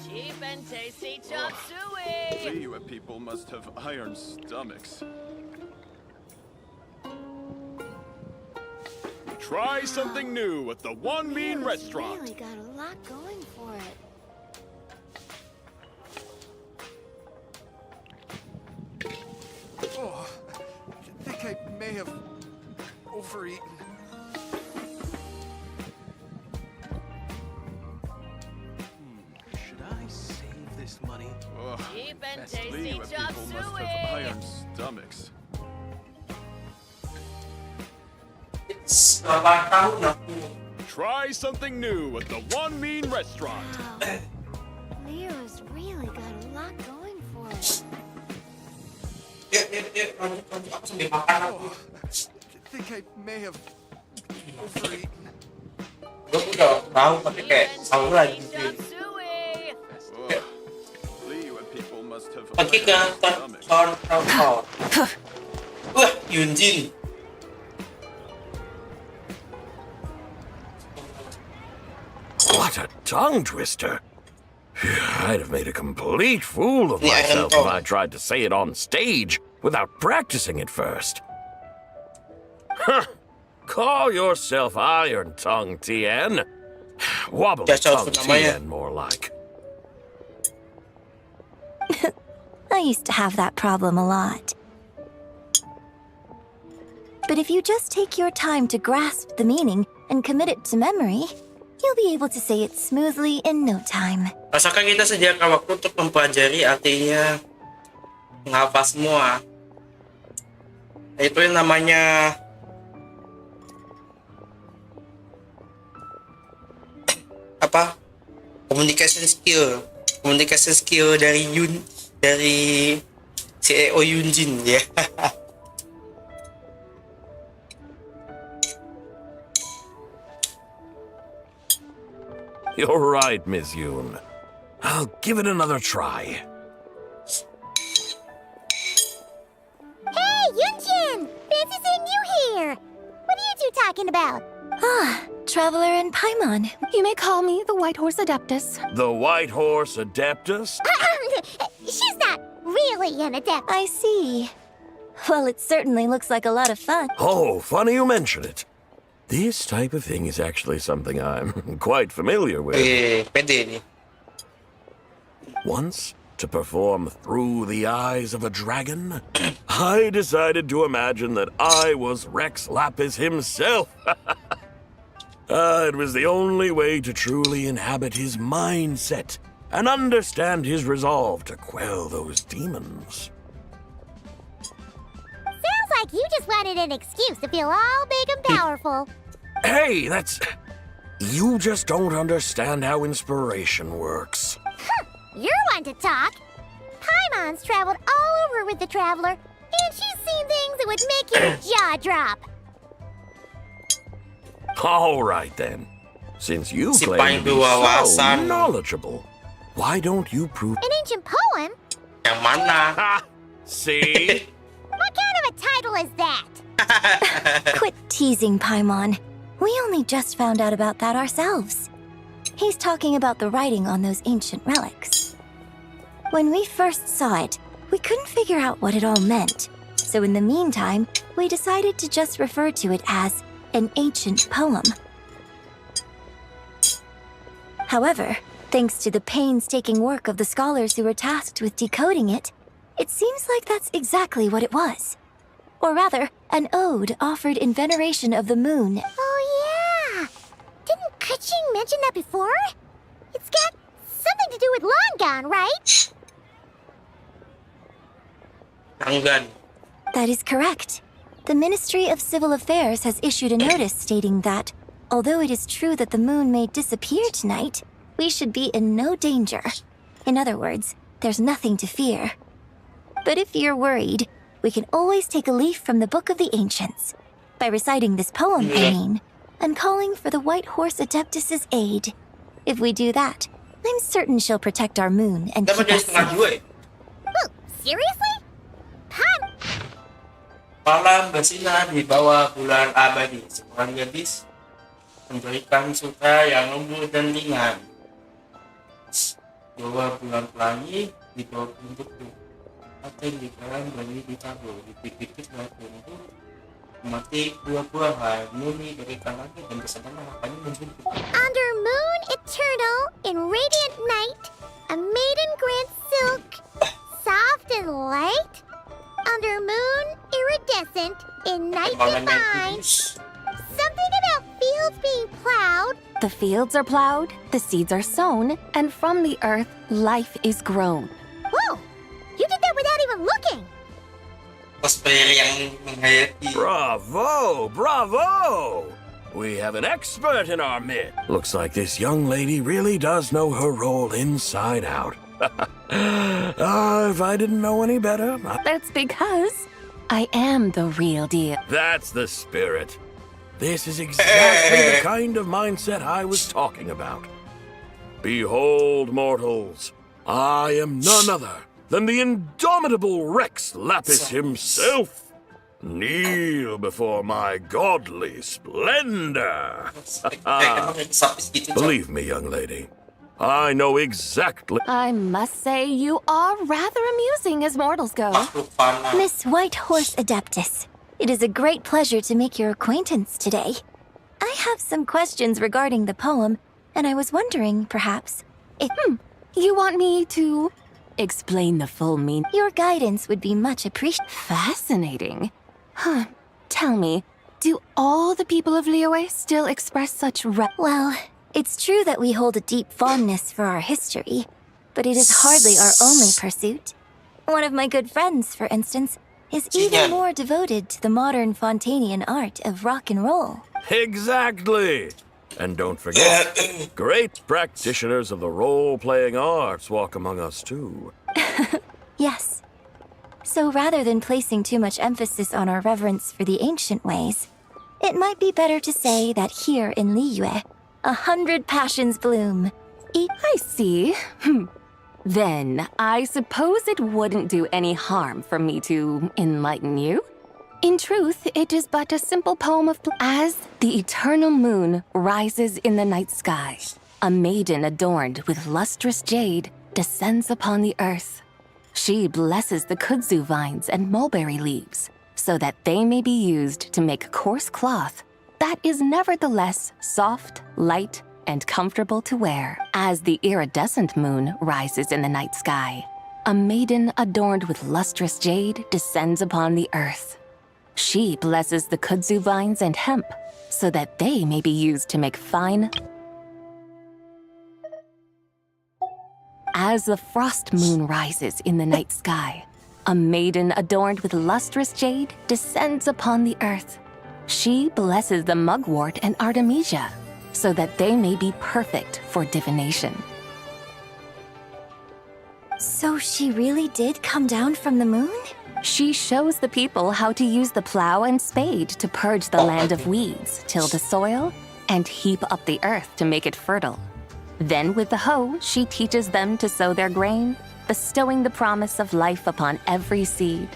Cheap and tasty chop suey. Liyue people must have iron stomachs. Try something new at the One Mean Leo's Restaurant. really got a lot going for it. Oh, I think I may have overeaten. Should I save this money? Cheap and tasty Liyue chop people must have suey. iron stomachs. It's 8 tahun aku. Try something new at the One Mean Restaurant. Wow. Leo's really got a lot going for it. Yuk, lanjut. Aku sambil makan aku. I think I may have overeaten. Gue udah tahu tapi kayak sahur lagi gitu. Liyue people must have Pergi ke ton. Wah, Yunjin. What a tongue twister. I'd have made a complete fool of myself if I tried to say it on stage without practicing it first. Huh. Call yourself Iron Tongue, Tien. Wobbly Tongue, Tien, more like. I used to have that problem a lot. But if you just take your time to grasp the meaning and commit it to memory, you'll be able to say it smoothly in no time. Asalkan kita sediakan waktu untuk mempelajari, artinya menghafal semua. Itu yang namanya apa? Communication skill dari CEO Yunjin ya. You're right, Miss Yoon. I'll give it another try. Hey, Yunjin! Fancy seeing you here! What are you two talking about? Ah, Traveler and Paimon. You may call me the White Horse Adeptus. The White Horse Adeptus? She's not really an adept. I see. Well, it certainly looks like a lot of fun. Oh, funny you mention it. This type of thing is actually something I'm quite familiar with. Once, to perform Through the Eyes of a Dragon, I decided to imagine that I was Rex Lapis himself. It was the only way to truly inhabit his mindset and understand his resolve to quell those demons. Sounds like you just wanted an excuse to feel all big and powerful. Hey, you just don't understand how inspiration works. You're one to talk. Paimon's traveled all over with the Traveler, and she's seen things that would make your jaw drop. All right, then. Since you claim to be so knowledgeable, why don't you prove... An ancient poem? Yang mana? Ha! See? What kind of a title is that? Quit teasing, Paimon. We only just found out about that ourselves. He's talking about the writing on those ancient relics. When we first saw it, we couldn't figure out what it all meant. So in the meantime, we decided to just refer to it as an ancient poem. However, thanks to the painstaking work of the scholars who were tasked with decoding it, it seems like that's exactly what it was. Or rather, an ode offered in veneration of the moon. Oh yeah! Didn't Kuching mention that before? It's got something to do with Longan, right? Longan. That is correct. The Ministry of Civil Affairs has issued a notice stating that, although it is true that the moon may disappear tonight, we should be in no danger. In other words, there's nothing to fear. But if you're worried, we can always take a leaf from the Book of the Ancients. By reciting this poem, I mean, and calling for the White Horse Adeptus's aid. If we do that, I'm certain she'll protect our moon and keep us safe. Oh, seriously? Malam bersinar di bawah bulan abadi. Seorang gadis memberikan suka yang lembut dan ringan. Bawah bulan pelangi di bawah bentukku. Atau di dalam bagi ditabur. Dipikir waktu itu memetik buah-buahan murni dari langit dan bersama harapannya menjemput. Under moon eternal in radiant night, a maiden grants silk, soft and light. Under moon iridescent in night divine. Something about fields being plowed. The fields are plowed, the seeds are sown, and from the earth, life is grown. Whoa! You did that without even looking! Cosplayer yang menghayati. Bravo! Bravo! We have an expert in our midst. Looks like this young lady really does know her role inside out. If I didn't know any better... That's because I am the real deal. That's the spirit. This is exactly the kind of mindset I was talking about. Behold, mortals, I am none other than the indomitable Rex Lapis himself. Kneel before my godly splendor. Believe me, young lady, I know exactly. I must say you are rather amusing as mortals go. Miss White Horse Adeptus, it is a great pleasure to make your acquaintance today. I have some questions regarding the poem, and I was wondering, perhaps, if... You want me to explain the full meaning? Your guidance would be much appreciated. Fascinating. Huh. Tell me, do all the people of Liyue still express such Well, it's true that we hold a deep fondness for our history, but it is hardly our only pursuit. One of my good friends, for instance, is even more devoted to the modern Fontanian art of rock and roll. Exactly. And don't forget, great practitioners of the role-playing arts walk among us too. Yes. So rather than placing too much emphasis on our reverence for the ancient ways, it might be better to say that here in Liyue, 100 passions bloom. I see. Then, I suppose it wouldn't do any harm for me to enlighten you. In truth, it is but a simple poem of... As the eternal moon rises in the night sky, a maiden adorned with lustrous jade descends upon the earth. She blesses the kudzu vines and mulberry leaves, so that they may be used to make coarse cloth that is nevertheless soft, light, and comfortable to wear. As the iridescent moon rises in the night sky, a maiden adorned with lustrous jade descends upon the earth. She blesses the kudzu vines and hemp, so that they may be used to make fine... As the frost moon rises in the night sky, a maiden adorned with lustrous jade descends upon the earth. She blesses the mugwort and artemisia, so that they may be perfect for divination. So she really did come down from the moon? She shows the people how to use the plow and spade to purge the land of weeds, till the soil, and heap up the earth to make it fertile. Then with the hoe, she teaches them to sow their grain, bestowing the promise of life upon every seed.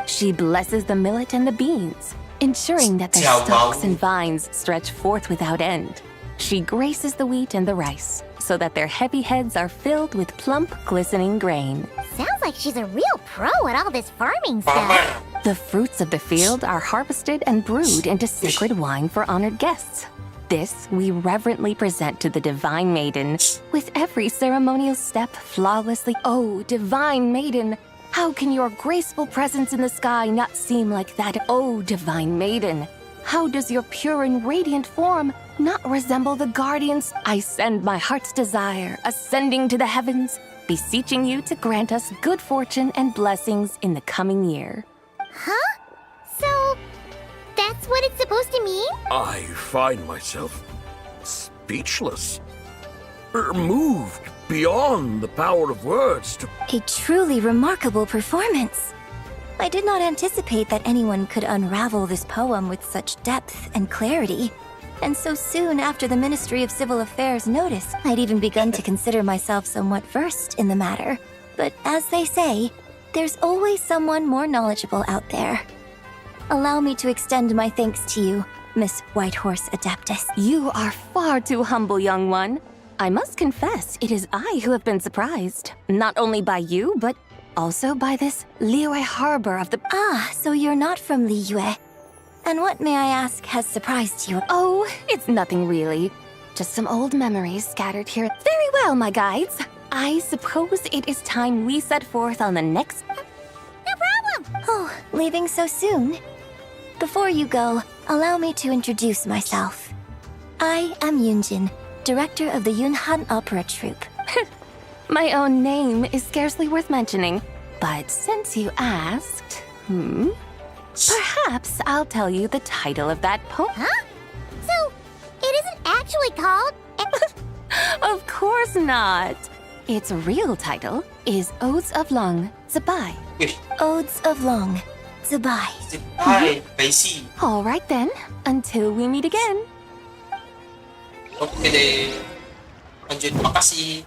She blesses the millet and the beans, ensuring that their stalks and vines stretch forth without end. She graces the wheat and the rice, so that their heavy heads are filled with plump, glistening grain. Sounds like she's a real pro at all this farming stuff. The fruits of the field are harvested and brewed into sacred wine for honored guests. This we reverently present to the Divine Maiden, with every ceremonial step flawlessly. Oh, Divine Maiden, how can your graceful presence in the sky not seem like that? Oh, Divine Maiden, how does your pure and radiant form not resemble the guardians? I send my heart's desire, ascending to the heavens, beseeching you to grant us good fortune and blessings in the coming year. Huh? So, that's what it's supposed to mean? I find myself speechless, moved beyond the power of words to... A truly remarkable performance. I did not anticipate that anyone could unravel this poem with such depth and clarity. And so soon after the Ministry of Civil Affairs noticed, I'd even begun to consider myself somewhat versed in the matter. But as they say, there's always someone more knowledgeable out there. Allow me to extend my thanks to you, Miss Whitehorse Adeptus. You are far too humble, young one. I must confess, it is I who have been surprised. Not only by you, but also by this Liyue harbor of the... Ah, so you're not from Liyue. And what, may I ask, has surprised you? Oh, it's nothing really. Just some old memories scattered here. Very well, my guides. I suppose it is time we set forth on the next... No problem! Oh, leaving so soon? Before you go, allow me to introduce myself. I am Yunjin, director of the Yunhan Opera Troupe. My own name is scarcely worth mentioning, but since you asked, perhaps I'll tell you the title of that poem. Huh? So, it isn't actually called... Of course not. Its real title is Odes of Long Zabai. Odes of Long Zabai. All right then, until we meet again. Okay deh. Lanjut, makasih.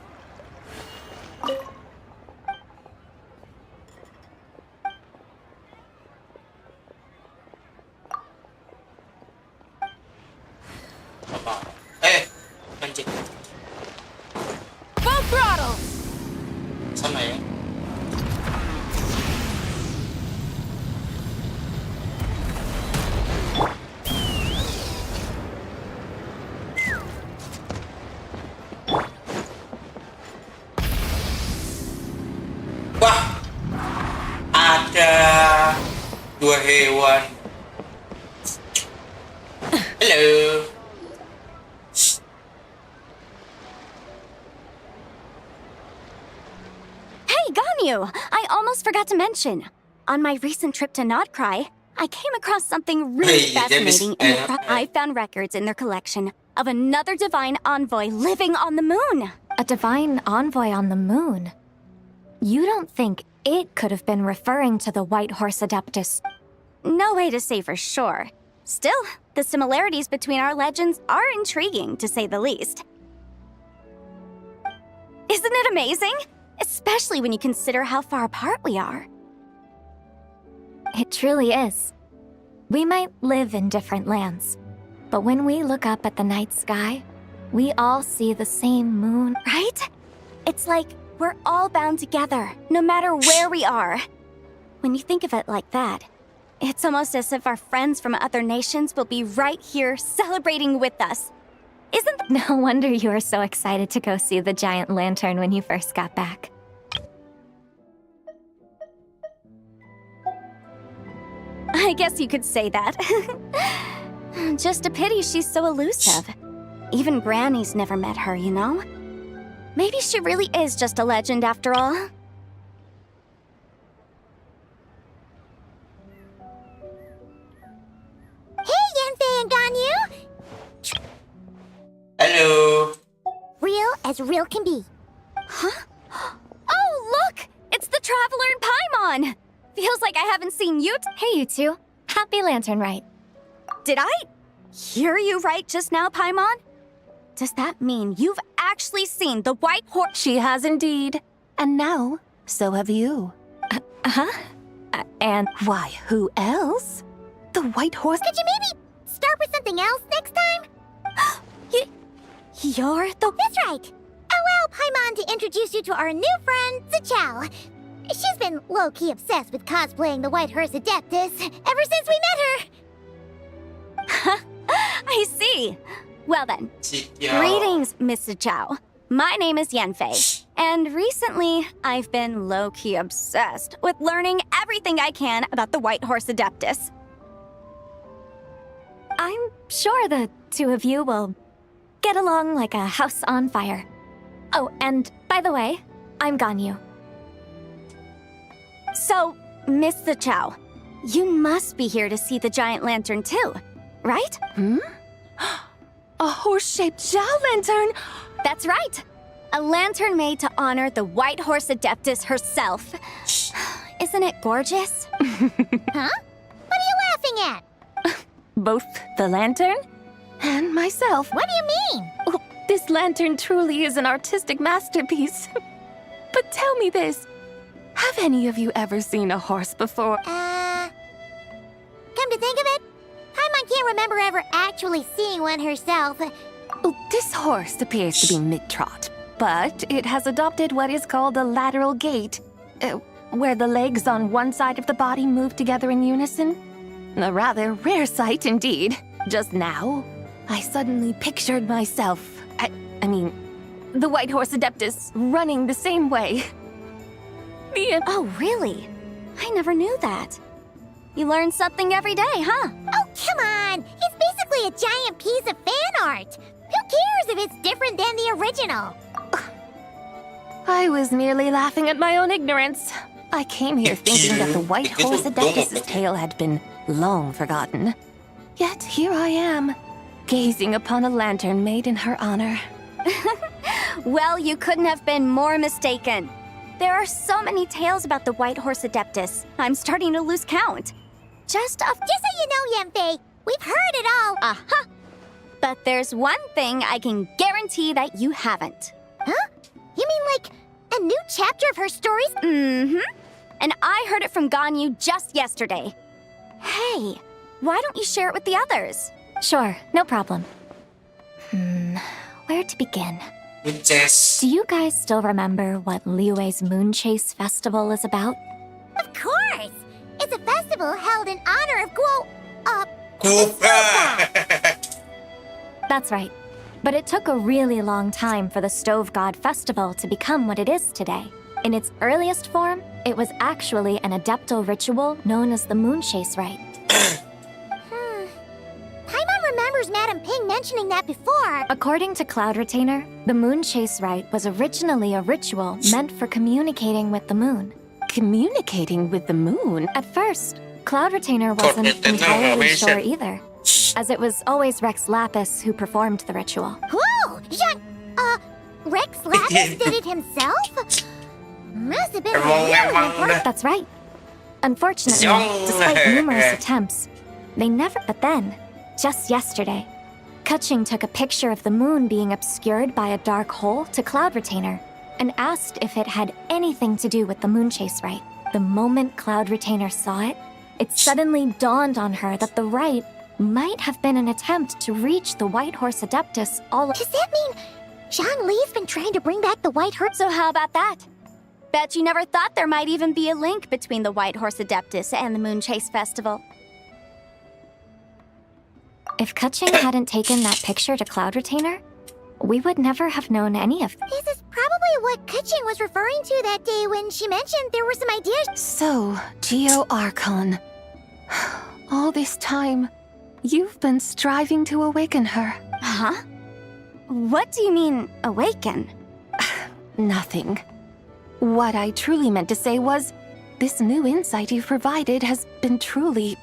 Lanjut. sana ya. Wah, ada dua hewan. Halo. Hey, Ganyu! I almost forgot to mention. On my recent trip to Nodcry, I came across something really fascinating in the I found records in their collection of another divine envoy living on the moon. A divine envoy on the moon? You don't think it could have been referring to the White Horse Adeptus? No way to say for sure. Still, the similarities between our legends are intriguing, to say the least. Isn't it amazing? Especially when you consider how far apart we are. It truly is. We might live in different lands, but when we look up at the night sky, we all see the same moon. Right? It's like we're all bound together, no matter where we are. When you think of it like that, it's almost as if our friends from other nations will be right here celebrating with us. Isn't No wonder you were so excited to go see the giant lantern when you first got back. I guess you could say that. Just a pity she's so elusive. Even Granny's never met her, you know? Maybe she really is just a legend after all. Hey, Yanfei and Ganyu! Hello. Real as real can be. Huh? Oh, look! It's the Traveler and Paimon! Feels like I haven't seen you. Hey, you two. Happy Lantern Rite. Did I hear you right just now, Paimon? Does that mean you've actually seen the White Horse? She has indeed. And now, so have you. And why, who else? The White Horse. Could you maybe start with something else next time? You're the... That's right. Allow Paimon to introduce you to our new friend, Zichao. She's been low-key obsessed with cosplaying the White Horse Adeptus ever since we met her. I see. Well then, greetings, Mr. Chow. My name is Yanfei, and recently I've been low-key obsessed with learning everything I can about the White Horse Adeptus. I'm sure the two of you will get along like a house on fire. Oh, and by the way, I'm Ganyu. So, Mr. Chow, you must be here to see the giant lantern too, right? A horse-shaped Zhao lantern? That's right. A lantern made to honor the White Horse Adeptus herself. Isn't it gorgeous? Huh? What are you laughing at? Both the lantern and myself. What do you mean? Oh, this lantern truly is an artistic masterpiece. But tell me this. Have any of you ever seen a horse before? Come to think of it, Paimon can't remember ever actually seeing one herself. Oh, this horse appears to be mid-trot, but it has adopted what is called a lateral gait, where the legs on one side of the body move together in unison. A rather rare sight indeed. Just now, I suddenly pictured myself, I mean, the White Horse Adeptus running the same way. Oh, really? I never knew that. You learn something every day, huh? Oh, come on! It's basically a giant piece of fan art! Who cares if it's different than the original? I was merely laughing at my own ignorance. I came here thinking that the White Horse Adeptus' tale had been long forgotten. Yet here I am, gazing upon a lantern made in her honor. Well, you couldn't have been more mistaken. There are so many tales about the White Horse Adeptus, I'm starting to lose count. Just so you know, Yanfei, we've heard it all. Uh-huh. But there's one thing I can guarantee that you haven't. Huh? You mean like a new chapter of her stories? Mm-hmm. And I heard it from Ganyu just yesterday. Hey, why don't you share it with the others? Sure, no problem. Where to begin? Do you guys still remember what Liyue's Moon Chase Festival is about? Of course! It's a festival held in honor of That's right. But it took a really long time for the Stove God Festival to become what it is today. In its earliest form, it was actually an adeptal ritual known as the Moon Chase Rite. Paimon remembers Madame Ping mentioning that before. According to Cloud Retainer, the Moon Chase Rite was originally a ritual meant for communicating with the moon. Communicating with the moon? At first, Cloud Retainer wasn't entirely sure either, as it was always Rex Lapis who performed the ritual. Whoa! Rex Lapis did it himself? Must have been That's right. Unfortunately, despite numerous attempts, they never. But then, just yesterday, Keqing took a picture of the moon being obscured by a dark hole to Cloud Retainer and asked if it had anything to do with the Moon Chase Rite. The moment Cloud Retainer saw it, it suddenly dawned on her that the rite might have been an attempt to reach the White Horse Adeptus all. Does that mean Zhongli's been trying to bring back the White Horse? So how about that? Bet you never thought there might even be a link between the White Horse Adeptus and the Moon Chase Festival. If Keqing hadn't taken that picture to Cloud Retainer, we would never have known any of them. This is probably what Keqing was referring to that day when she mentioned there were some ideas. So, Geo-Archon. All this time, you've been striving to awaken her. Huh? What do you mean, awaken? Nothing. What I truly meant to say was, this new insight you've provided has been truly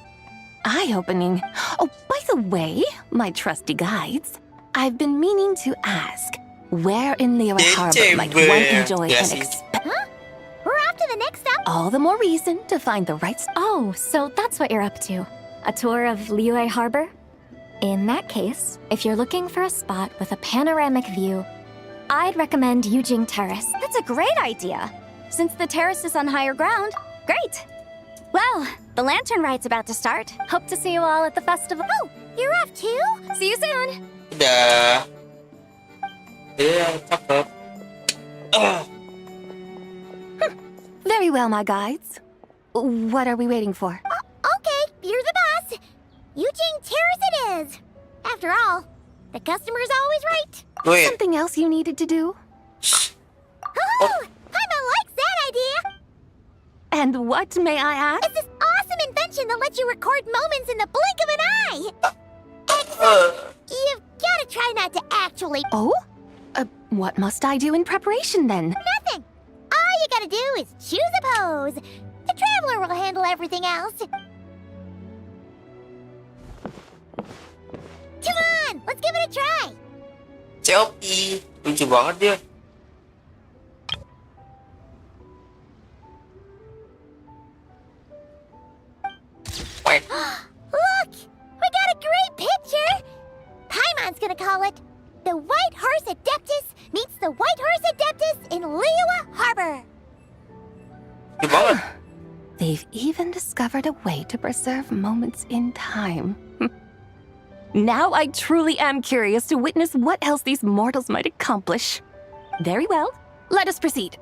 eye-opening. Oh, by the way, my trusty guides, I've been meaning to ask, where in Liyue Harbor might one enjoy an expect? Huh? We're off to the next stop. All the more reason to find the right... Oh, so that's what you're up to. A tour of Liyue Harbor? In that case, if you're looking for a spot with a panoramic view, I'd recommend Yujing Terrace. That's a great idea. Since the terrace is on higher ground, great. Well, the lantern rite's about to start. Hope to see you all at the festival. Oh, you're off too? See you soon. Udah. Iya, cakep. Very well, my guides. What are we waiting for? Okay, you're the boss. Yujing Terrace it is. After all, the customer's always right. Wait. Something else you needed to do? Oh, Paimon likes that idea. And what, may I ask? It's this awesome invention that lets you record moments in the blink of an eye. Except, you've got to try not to actually... Oh? What must I do in preparation, then? Nothing. All you gotta do is choose a pose. The Traveler will handle everything else. Come on, let's give it a try. Selfie. Lucu banget dia. Look, we got a great picture. Paimon's gonna call it The White Horse Adeptus Meets the White Horse Adeptus in Liyue Harbor. Lucu banget. They've even discovered a way to preserve moments in time. Now I truly am curious to witness what else these mortals might accomplish. Very well, let us proceed.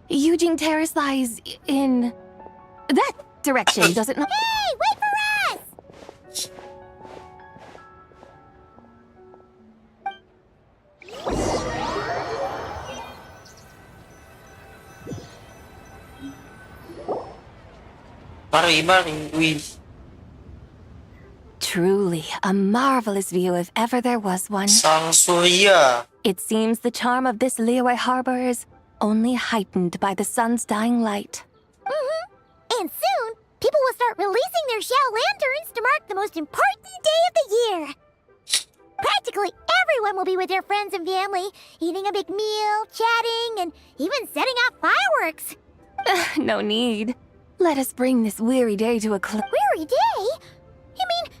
Yujing Terrace lies in that direction, does it not? Hey, wait for us! Mari. Wih. Truly, a marvelous view if ever there was one. Sang Surya. It seems the charm of this Liyue Harbor is only heightened by the sun's dying light. And soon, people will start releasing their Xiao lanterns to mark the most important day of the year. Practically everyone will be with their friends and family, eating a big meal, chatting, and even setting off fireworks. No need. Let us bring this weary day to a close. Weary day? You mean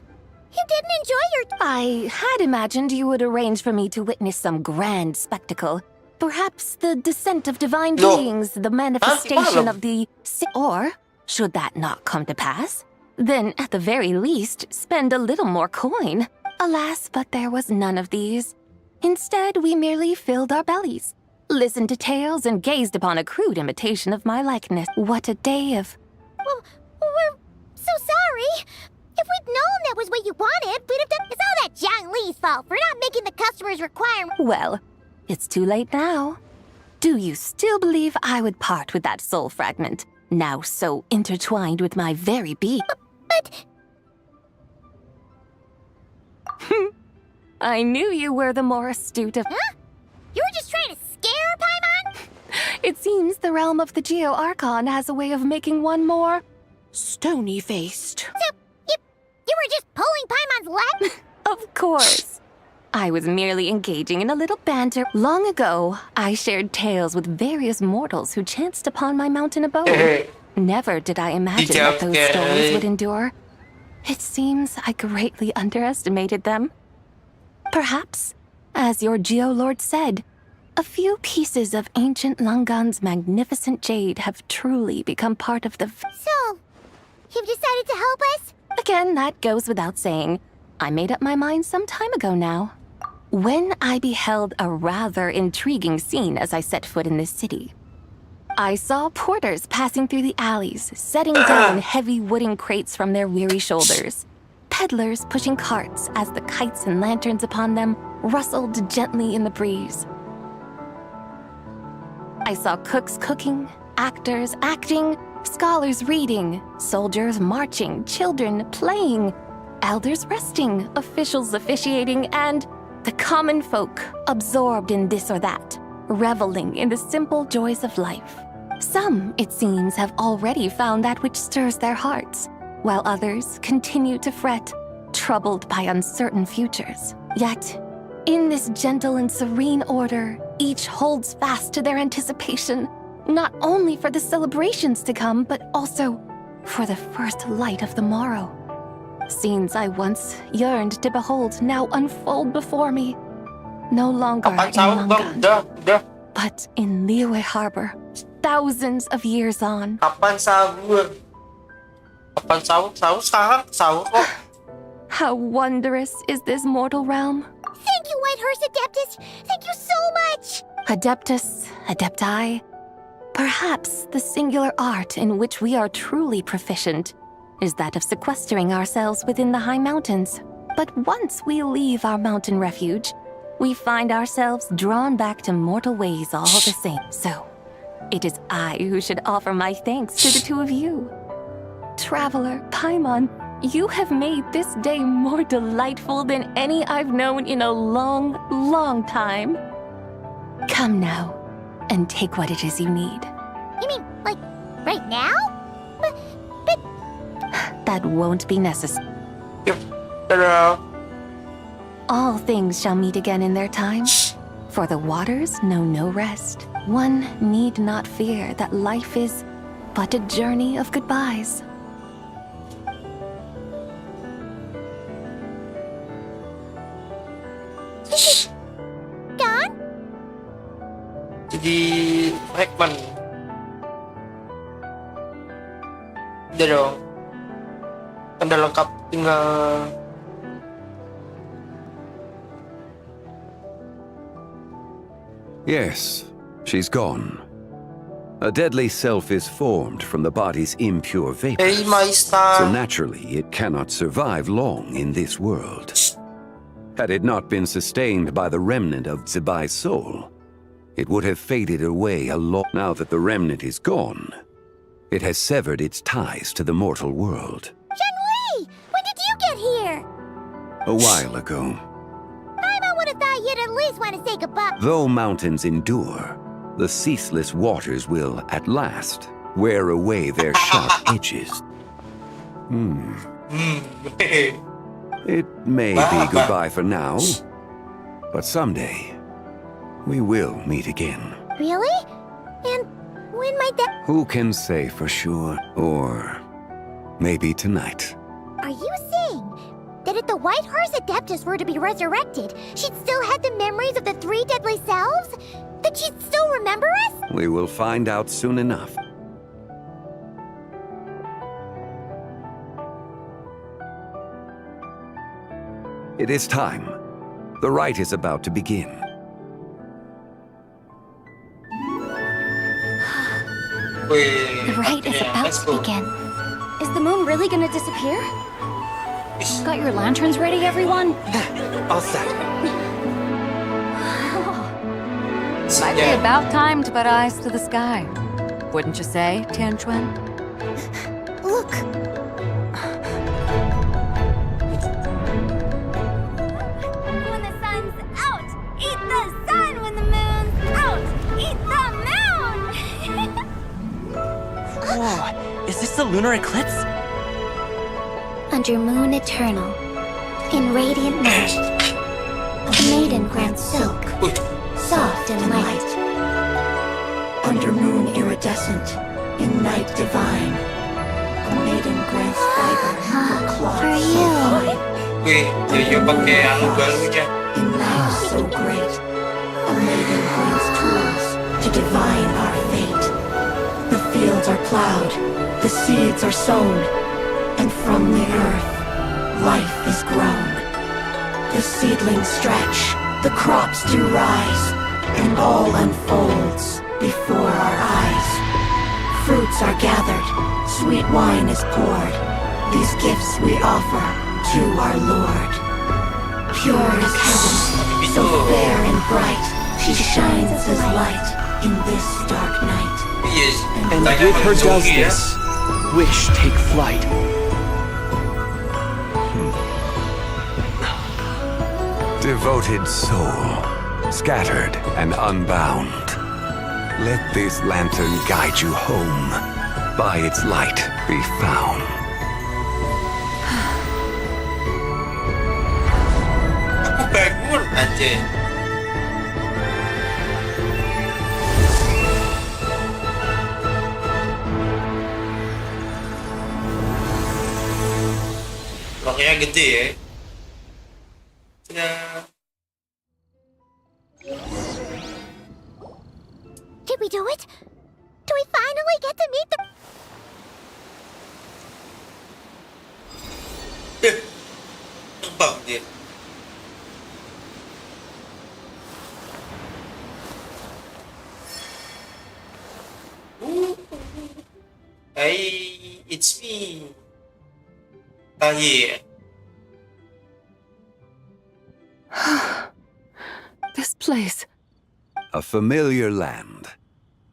you didn't enjoy your... I had imagined you would arrange for me to witness some grand spectacle. Perhaps the descent of divine beings, the manifestation of the... Or, should that not come to pass, then at the very least, spend a little more coin. Alas, but there was none of these. Instead, we merely filled our bellies, listened to tales, and gazed upon a crude imitation of my likeness. What a day of... Well, we're so sorry. If we'd known that was what you wanted, we'd have done... It's all that Jiang Li's fault for not making the customer's requirement. Well, it's too late now. Do you still believe I would part with that soul fragment, now so intertwined with my very being? But... I knew you were the more astute of... Huh? You were just trying to scare Paimon? It seems the realm of the Geo-Archon has a way of making one more stony-faced. So, you were just pulling Paimon's leg? Of course. I was merely engaging in a little banter. Long ago, I shared tales with various mortals who chanced upon my mountain abode. Never did I imagine that those stories would endure. It seems I greatly underestimated them. Perhaps, as your Geolord said, a few pieces of ancient Langan's magnificent jade have truly become part of the... So, you've decided to help us? Again, that goes without saying. I made up my mind some time ago now. When I beheld a rather intriguing scene as I set foot in this city. I saw porters passing through the alleys, setting down heavy wooden crates from their weary shoulders. Peddlers pushing carts as the kites and lanterns upon them rustled gently in the breeze. I saw cooks cooking, actors acting, scholars reading, soldiers marching, children playing, elders resting, officials officiating, and the common folk absorbed in this or that, reveling in the simple joys of life. Some, it seems, have already found that which stirs their hearts, while others continue to fret, troubled by uncertain futures. Yet, in this gentle and serene order, each holds fast to their anticipation, not only for the celebrations to come, but also for the first light of the morrow. Scenes I once yearned to behold now unfold before me, no longer in Langan, but in Liyue Harbor, thousands of years on. Kapan sahur? Kapan sahur? Sahur sekarang? Sahur kok. How wondrous is this mortal realm? Thank you, Whitehorse Adeptus. Thank you so much. Adeptus, Adepti. Perhaps the singular art in which we are truly proficient is that of sequestering ourselves within the high mountains. But once we leave our mountain refuge, we find ourselves drawn back to mortal ways all the same. So, it is I who should offer my thanks to the two of you. Traveler, Paimon, you have made this day more delightful than any I've known in a long, long time. Come now, and take what it is you need. You mean, like, right now? But... That won't be necessary. Yep. Ta-da. All things shall meet again in their time, for the waters know no rest. One need not fear that life is but a journey of goodbyes. Gone? Jadi Hackman. Udah dong. Kan udah lengkap, tinggal Yes, she's gone. A deadly self is formed from the body's impure vapors. Hey, Maista. So naturally, it cannot survive long in this world. Had it not been sustained by the remnant of Zibai's soul, it would have faded away a lot. Now that the remnant is gone, it has severed its ties to the mortal world. Zhengli! When did you get here? A while ago. I would have thought you'd at least want to say goodbye. Though mountains endure, the ceaseless waters will, at last, wear away their sharp edges. It may be goodbye for now, but someday, we will meet again. Really? And when might that... Who can say for sure? Or maybe tonight. Are you saying that if the Whitehorse Adeptus were to be resurrected, she'd still have the memories of the three deadly selves? That she'd still remember us? We will find out soon enough. It is time. The rite is about to begin. The rite is about to begin. Is the moon really gonna disappear? Got your lanterns ready, everyone? All set. Might be about time to put eyes to the sky. Wouldn't you say, Tianchuan? Look! When the sun's out, eat the sun. When the moon's out, eat the moon. Whoa, is this the lunar eclipse? Under moon eternal, in radiant night, a maiden grants silk, soft and light. Under moon iridescent, in night divine, a maiden grants fiber for cloth so fine. In night so great, a maiden grants tools to divine our fate. The fields are plowed, the seeds are sown, and from the earth, life is grown. The seedlings stretch, the crops do rise, and all unfolds before our eyes. Fruits are gathered, sweet wine is poured. These gifts we offer to our Lord. Pure as heaven, so fair and bright, she shines as light in this dark night. And with her does this, wish take flight. Devoted soul, scattered and unbound. Let this lantern guide you home. By its light be found. Aku bangun aja. Bloknya gede ya. Did we do it? Do we finally get to meet the... Terbang dia. Hey, it's me. Tahir. This place. A familiar land,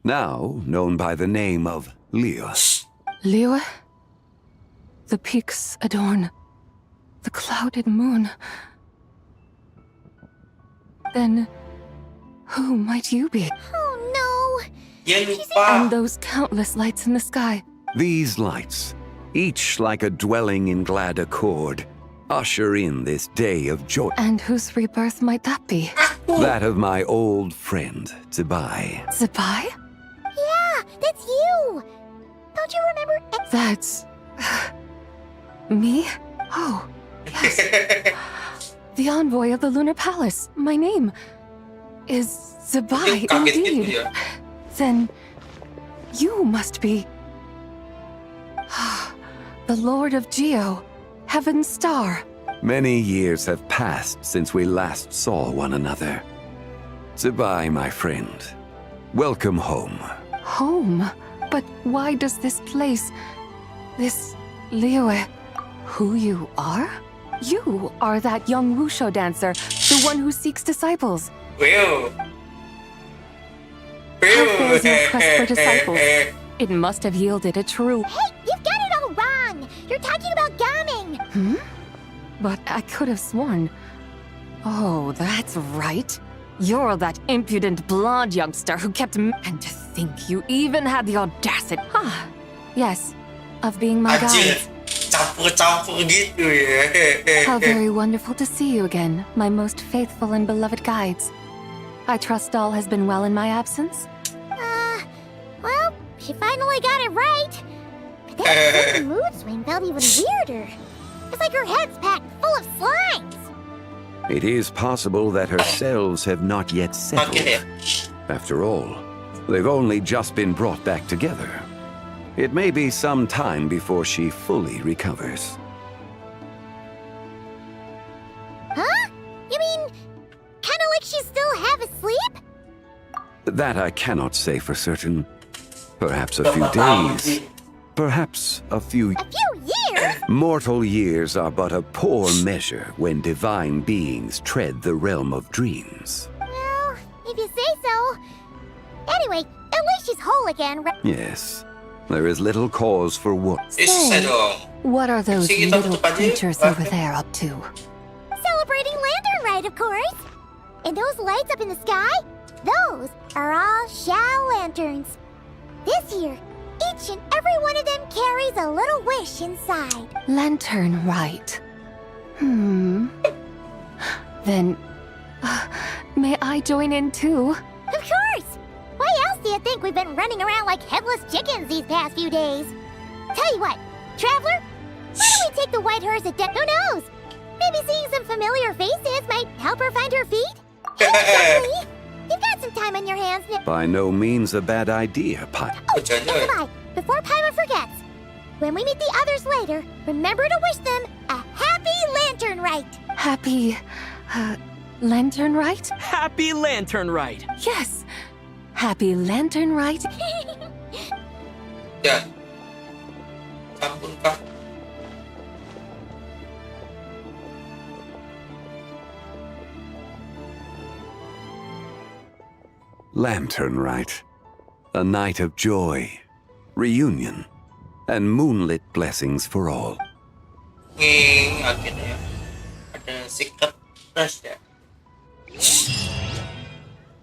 now known by the name of Liyue. Liyue? The peaks adorn the clouded moon. Then, who might you be? Oh no! And those countless lights in the sky. These lights, each like a dwelling in glad accord, usher in this day of joy. And whose rebirth might that be? That of my old friend, Zibai. Zibai? Yeah, that's you! Don't you remember... That's... me? Oh, yes. The envoy of the Lunar Palace. My name is Zibai, indeed. Then you must be... the Lord of Geo, Heaven's Star. Many years have passed since we last saw one another. Zibai, my friend. Welcome home. Home? But why does this place... this... Liyue... who you are? You are that young Wushu dancer, the one who seeks disciples. Well. How fares your quest for disciples? It must have yielded a true... Hey, you've got it all wrong! You're talking about gaming! Hmm? But I could have sworn... Oh, that's right. You're that impudent blonde youngster who kept and to think you even had the audacity... Ah, yes, of being my guide. Campur-campur gitu ya. How very wonderful to see you again, my most faithful and beloved guides. I trust all has been well in my absence? Well, she finally got it right. But that sudden mood swing felt even weirder. It's like her head's packed full of slimes. It is possible that her cells have not yet settled. After all, they've only just been brought back together. It may be some time before she fully recovers. Huh? You mean That I cannot say for certain. Perhaps a few days. Perhaps a few... A few years? Mortal years are but a poor measure when divine beings tread the realm of dreams. Well, if you say so. Anyway, at least she's whole again, right? Yes, there is little cause for what. Say, what are those little creatures over there up to? Celebrating Lantern Rite, of course. And those lights up in the sky? Those are all Shao lanterns. This year, each and every one of them carries a little wish inside. Lantern Rite. Then, may I join in too? Of course! Why else do you think we've been running around like headless chickens these past few days? Tell you what, Traveler, why don't we take the white horse adept? Who knows? Maybe seeing some familiar faces might help her find her feet? Hey, you've got some time on your hands now. By no means a bad idea, Pai. Oh, goodbye, before Paimon forgets. When we meet the others later, remember to wish them a happy Lantern Rite. Happy... Lantern Rite? Happy Lantern Rite! Yes! Happy Lantern Rite? Ya. Ampun, Kak. Lantern Rite. A night of joy, reunion, and moonlit blessings for all. Akhirnya ada secret rush ya.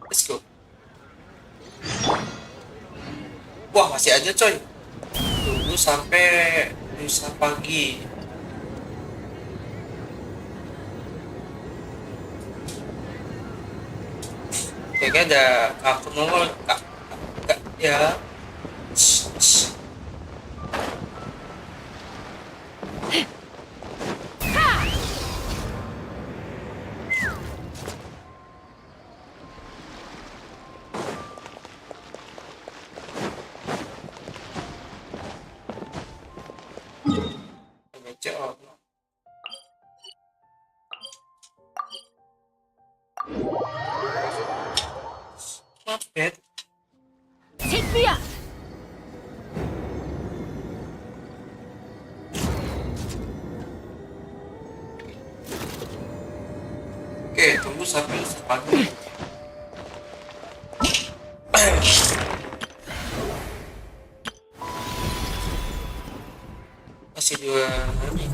Let's go. Wah, masih aja coy. Tunggu sampai lusa pagi. Kayaknya ada kartu nomor kak ya. Take me up! Oke, tunggu sampai pagi. Masih 2 hari.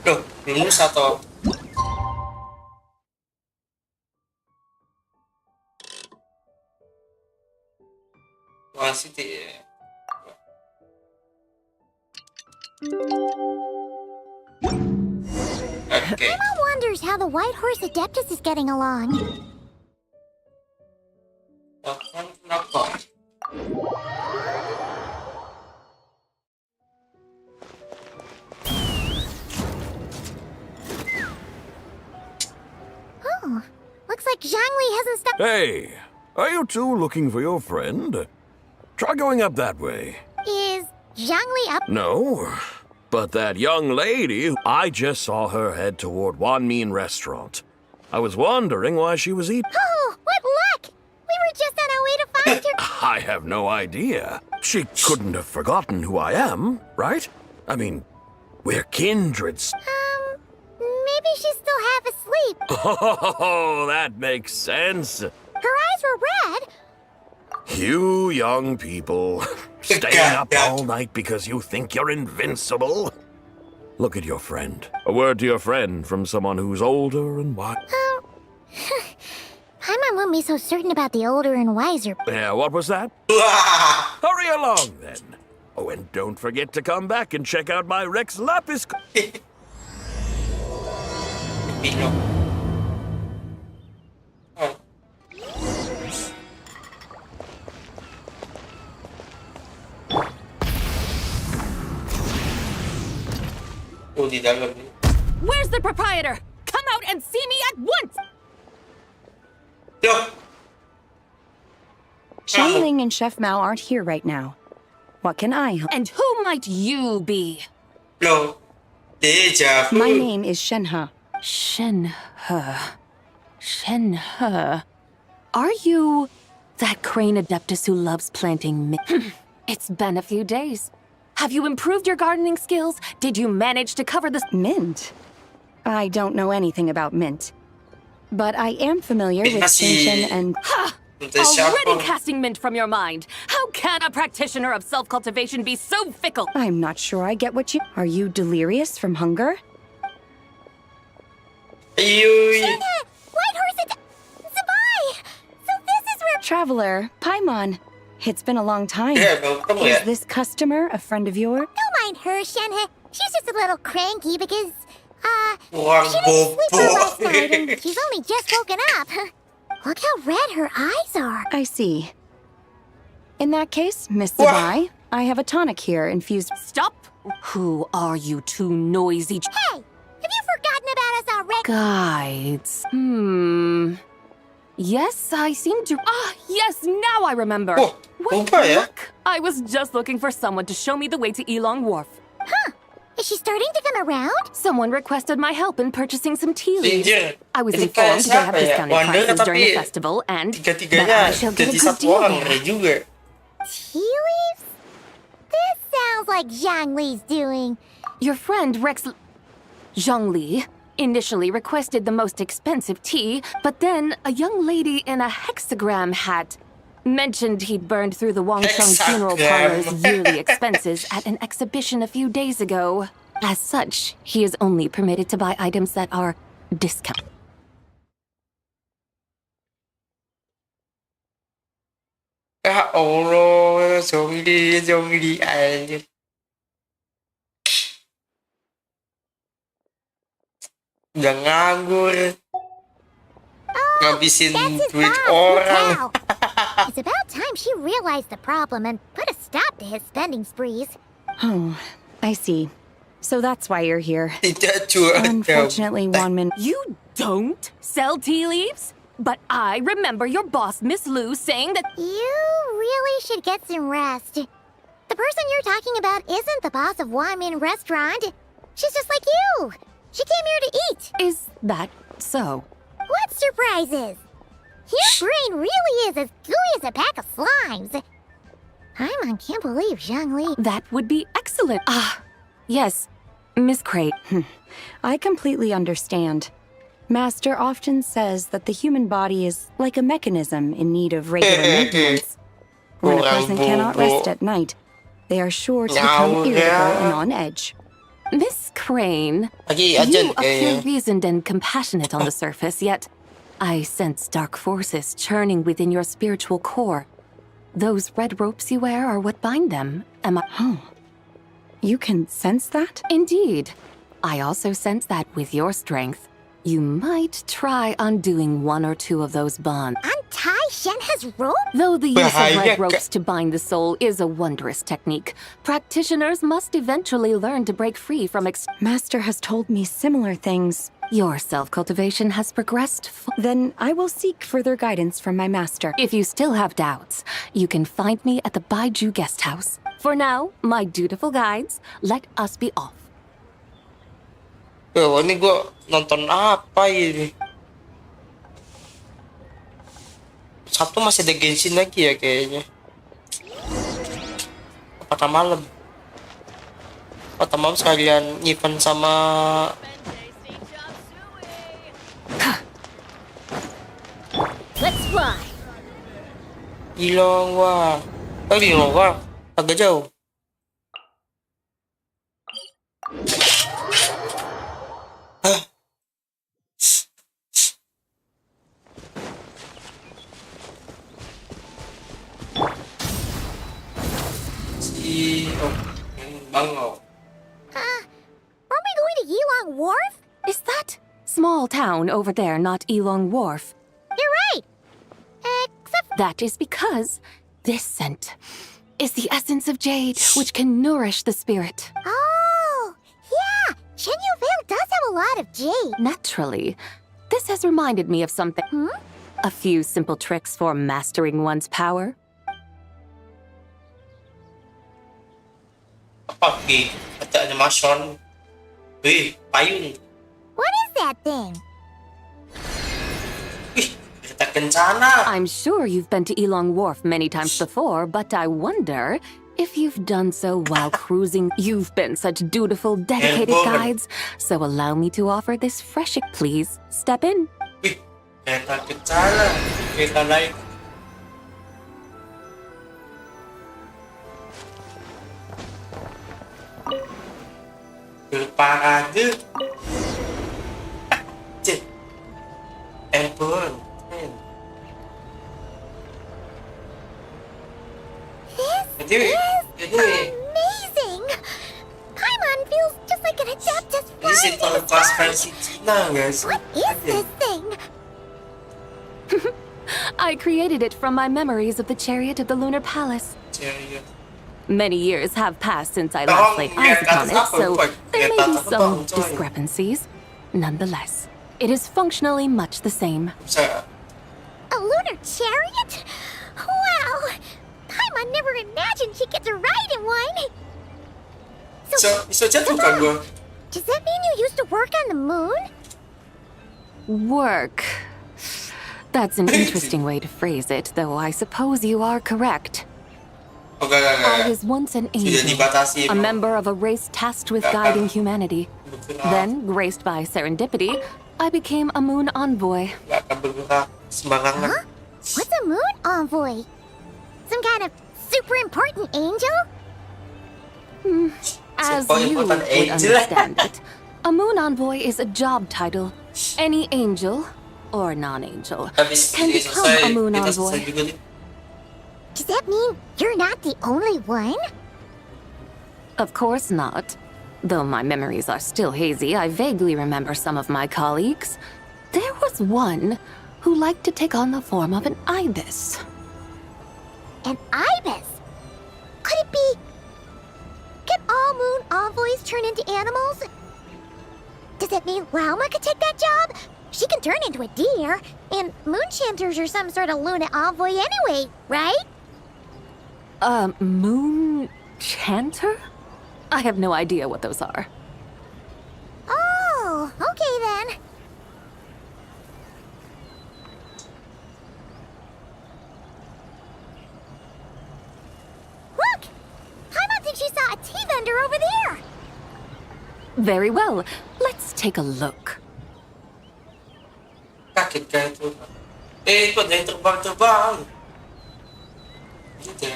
Loh, lulus atau masih tidak? Okay. Emma wonders how the White Horse Adeptus is getting along. Kenapa? Oh, looks like Zhangli hasn't stopped. Hey, are you two looking for your friend? Try going up that way. Is Zhangli up? No, but that young lady, I just saw her head toward Wanmin restaurant. I was wondering why she was eating. Oh, what luck! We were just on our way to find her. I have no idea. She couldn't have forgotten who I am, right? I mean, we're kindreds. Maybe she's still half asleep. Oh, that makes sense. Her eyes were red. You young people, staying up all night because you think you're invincible. Look at your friend. A word to your friend from someone who's older and wise. Paimon won't be so certain about the older and wiser. Yeah, what was that? Hurry along, then. Oh, and don't forget to come back and check out my Rex Lapis. Oh, di dalam nih. Where's the proprietor? Come out and see me at once! Xiangling and Chef Mao aren't here right now. What can I help? And who might you be? No. Deja vu. My name is Shenhe. Shenhe. Are you that crane adeptus who loves planting mint? It's been a few days. Have you improved your gardening skills? Did you manage to cover the mint? I don't know anything about mint. But I am familiar with Genshin and... Ha! Already casting mint from your mind. How can a practitioner of self-cultivation be so fickle? I'm not sure I get what you... Are you delirious from hunger? Shenhe! White horse Zabai! So this is where... Traveler, Paimon. It's been a long time. welcome. Is this customer a friend of yours? Don't mind her, Shenhe. She's just a little cranky because, she Wang didn't sleep well bobo. last night and she's only just woken up. Look how red her eyes are. I see. In that case, Miss Zabai, I have a tonic here infused... Stop! Who are you two noisy... Hey! Have you forgotten about us already? Guides. Yes, I seem to... yes, now I remember. What luck! I was just looking for someone to show me the way to Elong Wharf. Huh. Is she starting to come around? Someone requested my help in purchasing some tea leaves. Jujur, I was itu informed they have siapa ya? discounted Wonder prices during the tapi festival and that tiga-tiganya I shall get a jadi good satu deal orang there. ngeri juga. Tea leaves? This sounds like Zhongli's doing. Your friend Rex Zhongli initially requested the most expensive tea, but then a young lady in a hexagram hat mentioned he'd burned through the Wangcheng Funeral Parlor's yearly expenses at an exhibition a few days ago. As such, he is only permitted to buy items that are discounted. Ya Allah, zombie anjir. Udah nganggur. Ngabisin duit orang. It's about time she realized the problem and put a stop to his spending sprees. Oh, I see. So that's why you're here. Tidak cuy. Unfortunately, Wanmin... You don't sell tea leaves? But I remember your boss, Miss Lu, saying that... You really should get some rest. The person you're talking about isn't the boss of Wanmin Restaurant. She's just like you. She came here to eat. Is that so? What surprises? Your brain really is as gooey as a pack of slimes. I can't believe Zhongli... That would be excellent. Yes, Miss Crate. I completely understand. Master often says that the human body is like a mechanism in need of regular maintenance. When a person cannot rest at night, they are sure to become irritable and on edge. Miss Crane, you appear reasoned and compassionate on the surface, yet I sense dark forces churning within your spiritual core. Those red ropes you wear are what bind them, am I? Oh. You can sense that? Indeed. I also sense that with your strength, you might try undoing one or two of those bonds. Untie Shenhe's rope? Though the use of red ropes to bind the soul is a wondrous technique, practitioners must eventually learn to break free from Master has told me similar things. Your self-cultivation has progressed. Then I will seek further guidance from my master. If you still have doubts, you can find me at the Baiju guest house. For now, my dutiful guides, let us be off. Oh, ini gua nonton apa ini? Sabtu masih ada Genshin lagi ya kayaknya. Apakah malam? Atau malam sekalian event sama Let's fly. Ilong wah. Ilong wah. Agak jauh. Bango. Are we going to Yilong Wharf? Is that small town over there not Elong Wharf? You're right. Except That is because this scent is the essence of jade, which can nourish the spirit. oh, yeah. Shenyu Vale does have a lot of jade. Naturally, this has reminded me of something. A few simple tricks for mastering one's power. Apa Bi? Ada animation. Wih, payung. What is that thing? Kereta kencana. I'm sure you've been to Elong Wharf many times before, but I wonder if you've done so while cruising. You've been such dutiful, dedicated guides, so allow me to offer this fresh. Please step in. Wih, kereta kencana. Kereta naik. Parade. Cek. Airborne. This is amazing. Paimon feels just like an Adeptus Ini flying sinetron through the kelas sky. versi Cina nggak sih? What is this thing? I created it from my memories of the chariot of the Lunar Palace. Chariot. Many years have passed since I last laid eyes upon it, so there may be some discrepancies. Nonetheless, it is functionally much the same. A lunar chariot? Wow! Paimon never imagined she'd get to ride in one. Bisa jatuh kan gua? Does that mean you used to work on the moon? Work. That's an interesting way to phrase it, though I suppose you are correct. I was once an angel, a member of a race tasked with guiding humanity. Then, graced by serendipity, I became a moon envoy. Huh? What's a moon envoy? Some kind of super important angel? As you would understand it, a moon envoy is a job title. Any angel, or non-angel, can become a moon envoy. Does that mean you're not the only one? Of course not. Though my memories are still hazy, I vaguely remember some of my colleagues. There was one who liked to take on the form of an ibis. An ibis? Could it be... Can all moon envoys turn into animals? Does that mean Lauma could take that job? She can turn into a deer, and moon chanters are some sort of lunar envoy anyway, right? Moon chanter? I have no idea what those are. Oh, okay then. Look! Paimon thinks she saw a tea vendor over there. Very well. Let's take a look. Kaget kayak itu. Itu ada yang terbang-terbang. Gitu.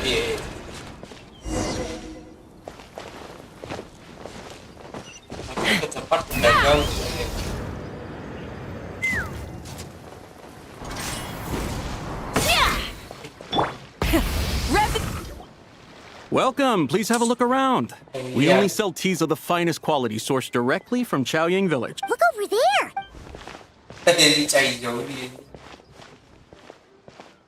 Iya. Tapi ke tempat pedagang. Welcome. Please have a look around. We only sell teas of the finest quality, sourced directly from Chaoyang Village. Look over there.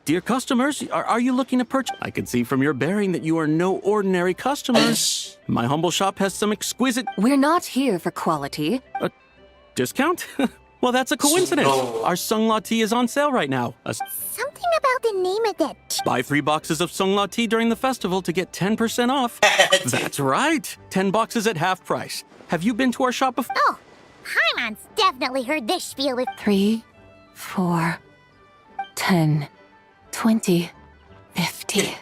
Dear customers, are you looking to purchase? I can see from your bearing that you are no ordinary customers. My humble shop has some exquisite... We're not here for quality. A discount? Well, that's a coincidence. Our Sungla tea is on sale right now. Something about the name of that... Buy 3 boxes of Sungla tea during the festival to get 10% off. That's right. 10 boxes at half price. Have you been to our shop before? Oh, Paimon's definitely heard this spiel with... 3, 4, 10, 20, 50.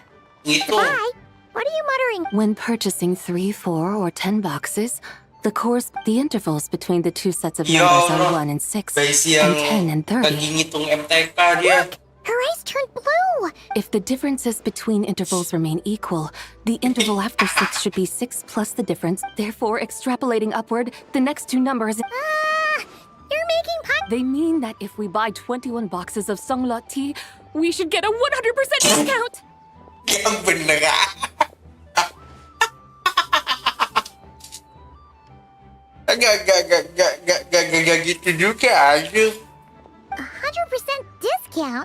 Goodbye. What are you muttering? When purchasing 3, 4, or 10 boxes, the intervals between the two sets of numbers are 1 and 6, and 10 and 30. Look, her eyes turned blue. If the differences between intervals remain equal, the interval after 6 should be 6 plus the difference. Therefore, extrapolating upward, the next two numbers... You're making pie. They mean that if we buy 21 boxes of Songlot tea, we should get a 100% discount. Yang bener ah. Gak gitu juga aja. 100% discount?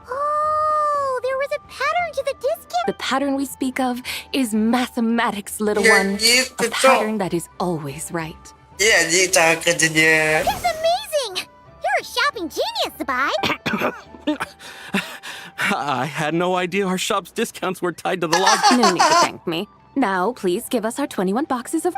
Oh, there was a pattern to the discount. The pattern we speak of is mathematics, little Ya one. gitu, A pattern that is always right. Ya, jadi cara kerjanya. It's amazing! You're a shopping genius, Sabai. I had no idea our shop's discounts were tied to the log. No need to thank me. Now, please give us our 21 boxes of...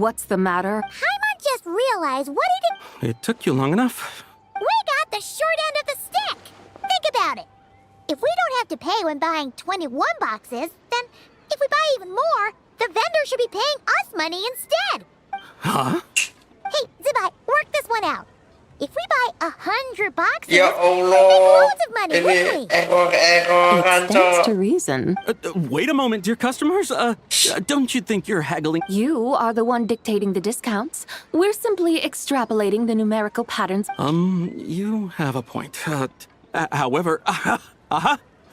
What's the matter? Paimon just realized what he did. It took you long enough. We got the short end of the stick. Think about it. If we don't have to pay when buying 21 boxes, then if we buy even more, the vendor should be paying us money instead. Huh? Hey, Zibai, work this one out. If we buy 100 boxes, Ya we'll make Allah, loads of money, ini wouldn't we? error-erroran It stands cok. to reason. Wait a moment, dear customers. Don't you think you're haggling? You are the one dictating the discounts. We're simply extrapolating the numerical patterns. You have a point. However,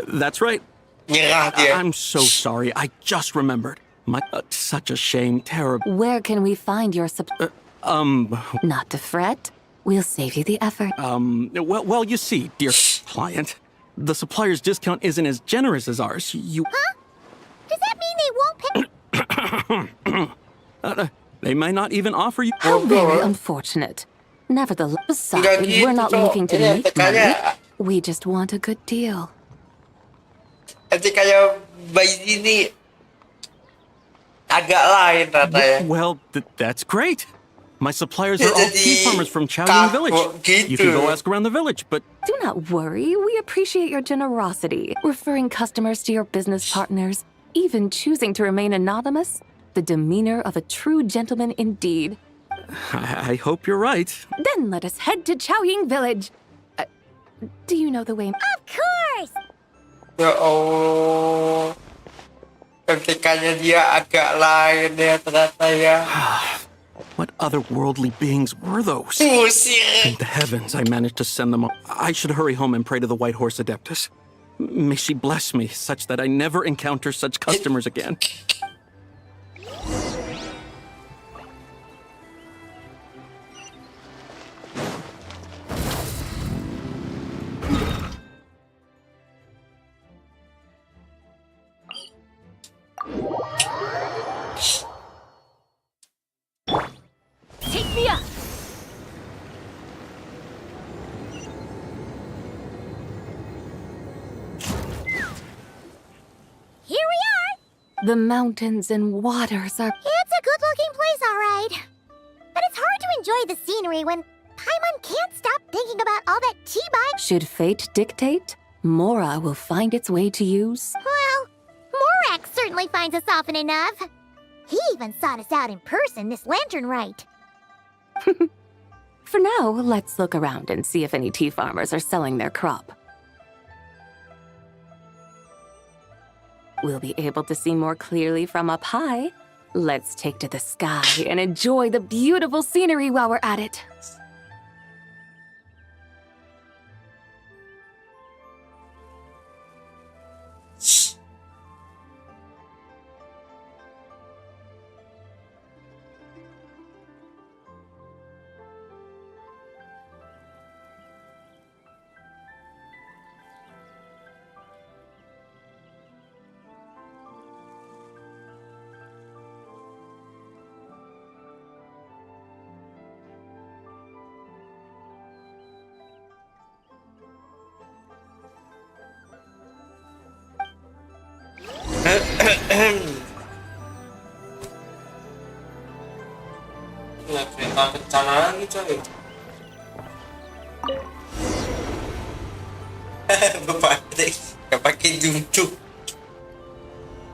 that's right. Nyerah dia. I'm so sorry. I just remembered. Such a shame. Terrible. Where can we find your Not to fret. We'll save you the effort. Well, you see, dear client, the supplier's discount isn't as generous as ours. Huh? Does that mean they won't pay? They might not even offer you. How very unfortunate. Nevertheless, besides, we're not looking to make money. We just want a good deal. Nanti kayak bayi ini agak lain rasanya. Well, that's great. My suppliers are all tea farmers from Chaoying Village. You can go ask around the village, but... Do not worry. We appreciate your generosity. Referring customers to your business partners, even choosing to remain anonymous. The demeanor of a true gentleman indeed. I hope you're right. Then let us head to Chaoying Village. Do you know the way? Of course! Ya Allah. Ketikanya dia agak lain ya ternyata ya. What otherworldly beings were those? Thank the heavens I managed to send them. I should hurry home and pray to the White Horse Adeptus. May she bless me such that I never encounter such customers again. Take me up! Here we are! The mountains and waters are... It's a good-looking place, all right. But it's hard to enjoy the scenery when Paimon can't stop thinking about all that tea buy. Should fate dictate, Mora will find its way to use. Well, Morak certainly finds us often enough. He even sought us out in person this lantern rite. For now, let's look around and see if any tea farmers are selling their crop. We'll be able to see more clearly from up high. Let's take to the sky and enjoy the beautiful scenery while we're at it. Nggak kereta kencana lagi coy. Bepatek, nggak pakai jungcuk.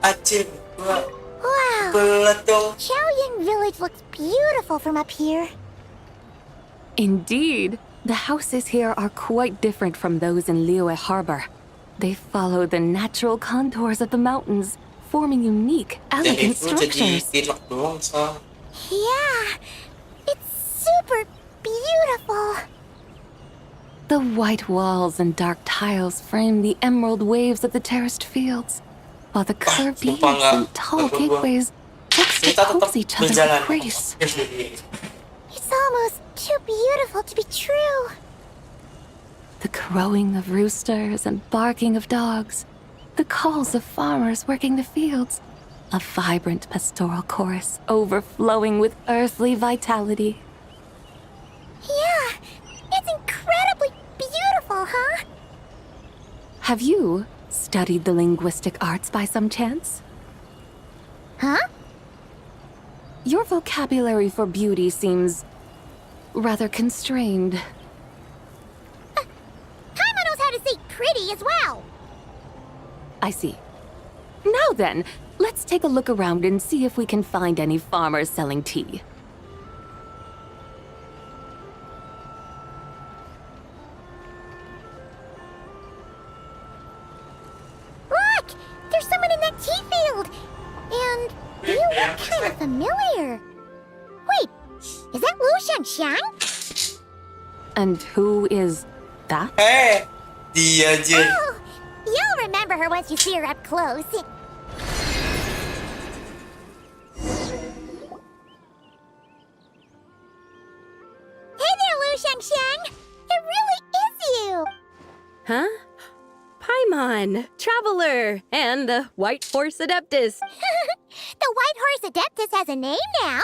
Acil, Wow! Chaoying Village looks beautiful from up here. Indeed, the houses here are quite different from those in Liyue Harbor. They follow the natural contours of the mountains, forming unique, elegant structures. Yeah, it's super beautiful. The white walls and dark tiles frame the emerald waves of the terraced fields, while the curved eaves and tall gateways juxtapose each other with grace. It's almost too beautiful to be true. The crowing of roosters and barking of dogs, the calls of farmers working the fields, a vibrant pastoral chorus overflowing with earthly vitality. Yeah, it's incredibly beautiful, huh? Have you studied the linguistic arts by some chance? Huh? Your vocabulary for beauty seems rather constrained. Paimon knows how to say pretty as well. I see. Now then, let's take a look around and see if we can find any farmers selling tea. Look! There's someone in that tea field! And you look kind of familiar. Wait, is that Lu Xiangxiang? And who is that? Hey, dia je. Oh, you'll remember her once you see her up close. Hey there, Lu Xiangxiang! It really is you! Huh? Paimon, Traveler, and the White Horse Adeptus. The White Horse Adeptus has a name now.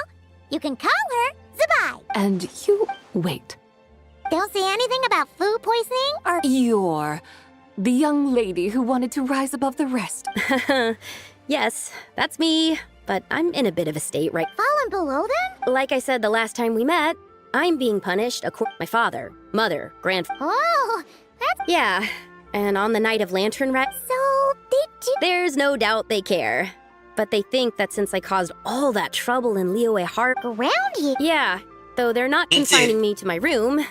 You can call her Zabai. And you... wait. Don't say anything about food poisoning or... You're the young lady who wanted to rise above the rest. Yes, that's me, but I'm in a bit of a state right... Fallen below them? Like I said the last time we met, I'm being punished according to my father, mother, grandfather. Oh, that's... Yeah, and on the night of Lantern Rite... So, they do... There's no doubt they care. But they think that since I caused all that trouble in Liyue Harbor... Around you? Yeah, though they're not confining me to my room.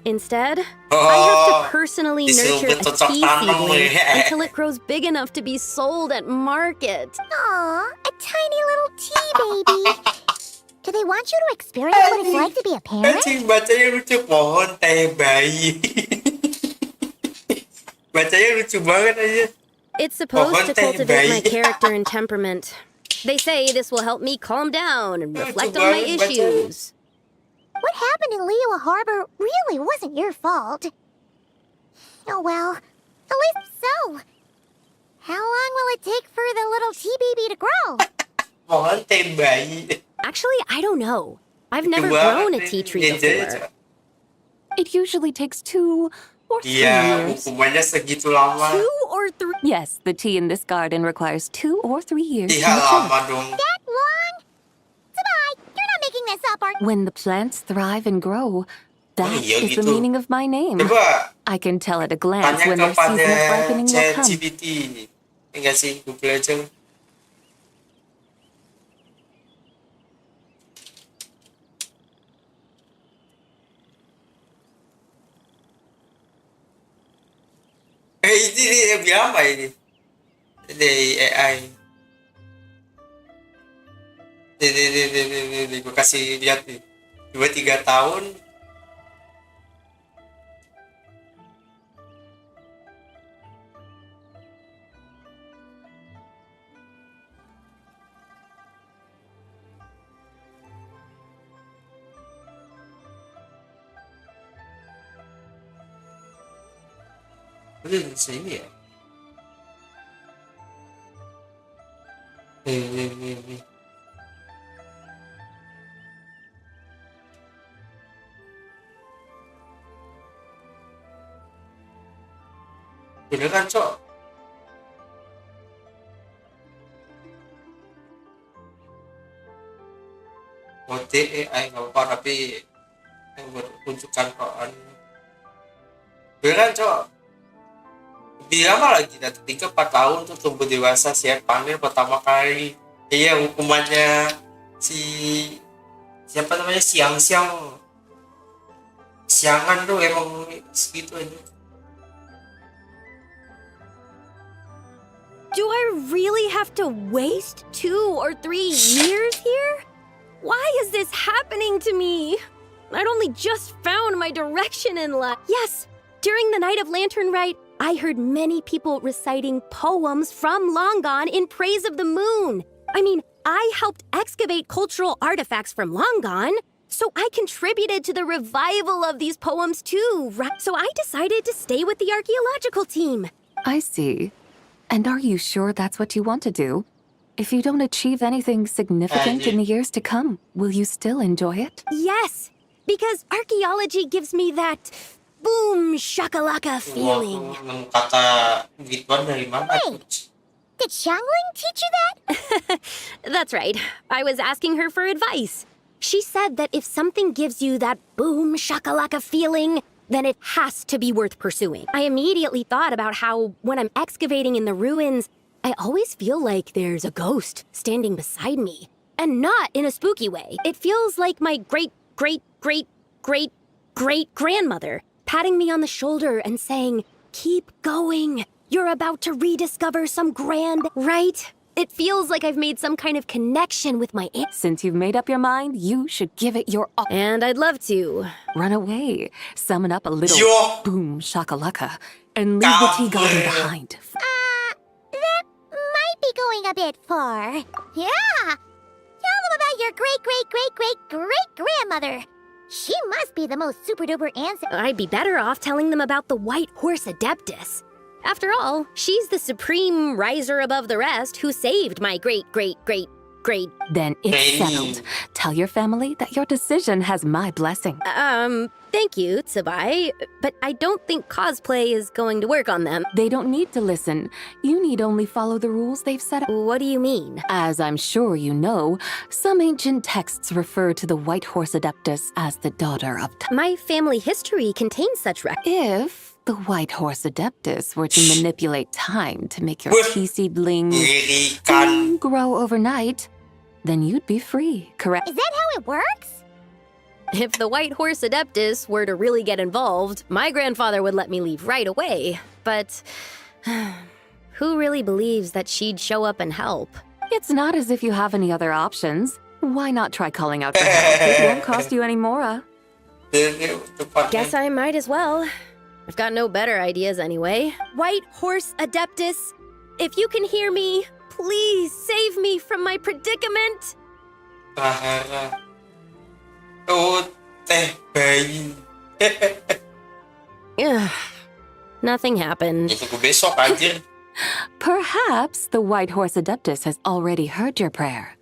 Instead, I Oh, have to personally nurture a tea seedling until it grows big enough to be sold at market. Aw, a tiny little tea baby. Do they want you to experience what it's like to be a parent? Anjing bacanya lucu, pohon teh bayi. Bacanya lucu banget aja. It's supposed to Pohon teh cultivate my bayi. character and temperament. They say this will help me calm down and reflect on my issues. What happened in Liyue Harbor really wasn't your fault. Oh well, at least so. How long will it take for the little tea baby to grow? Pohon teh bayi. Actually, I don't know. I've never Dua grown a tea tree before. It usually takes 2 or 3 Iya, years. hukumannya segitu lama. 2 or 3? Yes, the tea in this garden requires 2 or 3 years. Iya, to mature. lama dong. That long? Zabai, you're not making this up, are you? When the plants thrive and grow, that iya is the gitu. meaning of my name. Coba I can tell at a glance tanya when their season of kepada ripening will come. ChatGPT. Enggak sih, Google aja. Ini lebih apa ini? Dari AI. Nih, gue kasih lihat nih. 2-3 tahun. Udah di sini ya. Nih. Bener kan, Cok? AI nggak apa-apa, tapi yang buat runtukan koan. Bener kan, Cok? Lebih lama lagi, nanti 3-4 tahun tuh tumbuh dewasa, siap panen pertama kali. Iya, hukumannya siapa namanya, siangan tuh emang segitu aja. Do I really have to waste 2 or 3 years here? Why is this happening to me? I'd only just found my direction in life. Yes, during the night of Lantern Rite, I heard many people reciting poems from long gone in praise of the moon. I mean, I helped excavate cultural artifacts from long gone, so I contributed to the revival of these poems too, right? So I decided to stay with the archaeological team. I see. And are you sure that's what you want to do? If you don't achieve anything significant in the years to come, will you still enjoy it? Yes, because archaeology gives me that boom shakalaka feeling. Kata gituan dari mana? Wait, did Xiangling teach you that? That's right. I was asking her for advice. She said that if something gives you that boom shakalaka feeling, then it has to be worth pursuing. I immediately thought about how when I'm excavating in the ruins, I always feel like there's a ghost standing beside me. And not in a spooky way. It feels like my great-great-great-great-great-grandmother patting me on the shoulder and saying, "Keep going. You're about to rediscover some grand," right? It feels like I've made some kind of connection with my aunt. Since you've made up your mind, you should give it your all. And I'd love to. Run away, summon up a little boom shakalaka, and leave the tea garden behind. That might be going a bit far. Yeah! Tell them about your great-great-great-great-great-grandmother. She must be the most super-duper ancestor. I'd be better off telling them about the White Horse Adeptus. After all, she's the supreme riser above the rest who saved my great-great-great-great... Then it's settled. Tell your family that your decision has my blessing. Thank you, Tsubai, but I don't think cosplay is going to work on them. They don't need to listen. You need only follow the rules they've set up. What do you mean? As I'm sure you know, some ancient texts refer to the White Horse Adeptus as the daughter of time. My family history contains such If the White Horse Adeptus were to manipulate time to make your tea seedlings grow overnight, then you'd be free, correct? Is that how it works? If the White Horse Adeptus were to really get involved, my grandfather would let me leave right away. But who really believes that she'd show up and help? It's not as if you have any other options. Why not try calling out for help? It won't cost you any more. Guess I might as well. I've got no better ideas anyway. White Horse Adeptus, if you can hear me, please save me from my predicament. Oh, teh bayi. Nothing happened. Besok anjir. Perhaps the White Horse Adeptus has already heard your prayer.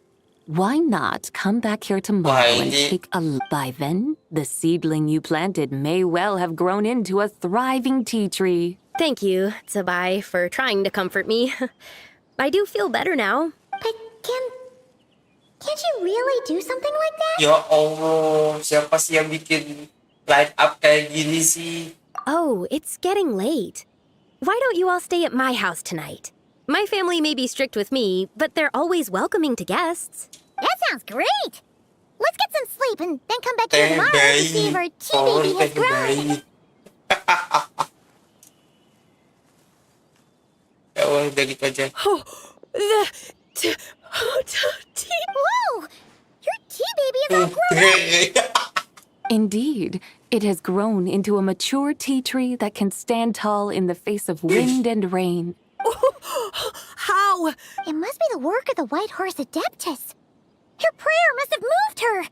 Why not come back here tomorrow and take a look? By then, the seedling you planted may well have grown into a thriving tea tree. Thank you, Tsubai, for trying to comfort me. I do feel better now. But can't you really do something like that? Ya Allah, siapa sih yang bikin line up kayak gini sih? Oh, it's getting late. Why don't you all stay at my house tonight? My family may be strict with me, but they're always welcoming to guests. That sounds great! Let's get some sleep and then come back here tomorrow to see if our tea baby has grown. Ya Allah, udah gitu aja. Whoa! Your tea baby is all grown up! Indeed, it has grown into a mature tea tree that can stand tall in the face of wind and rain. How? It must be the work of the White Horse Adeptus. Her prayer must have moved her.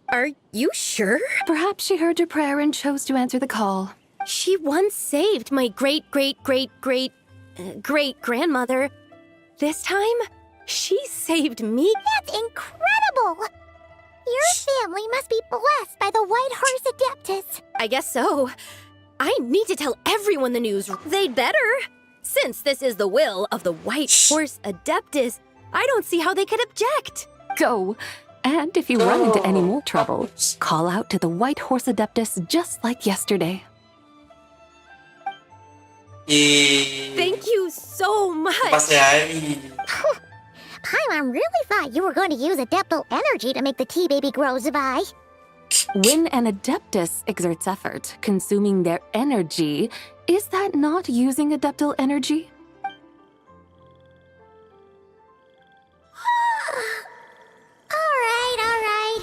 Are you sure? Perhaps she heard your prayer and chose to answer the call. She once saved my great-great-great-great-great-grandmother. This time, she saved me. That's incredible! Your family must be blessed by the White Horse Adeptus. I guess so. I need to tell everyone the news. They'd better. Since this is the will of the White Horse Adeptus, I don't see how they could object. Go. And if you run into any more trouble, call out to the White Horse Adeptus just like yesterday. Thank you so much. Paimon really thought you were going to use Adeptal energy to make the tea baby grow, Zabai. When an Adeptus exerts effort, consuming their energy, is that not using Adeptal energy? All right.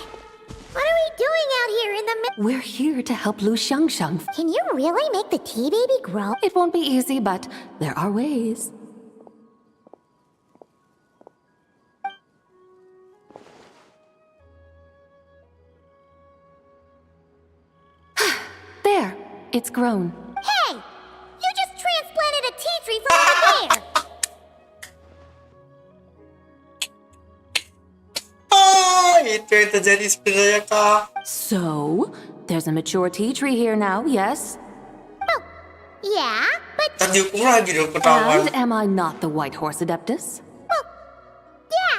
What are we doing out here in the We're here to help Lu Xiangxiang. Can you really make the tea baby grow? It won't be easy, but there are ways. There, it's grown. Hey! You just transplanted a tea tree from over there! Itu yang terjadi sebenarnya, Kak. So, there's a mature tea tree here now, yes? Yeah, but... Terdihukum lagi dong ketahuan. And am I not the White Horse Adeptus?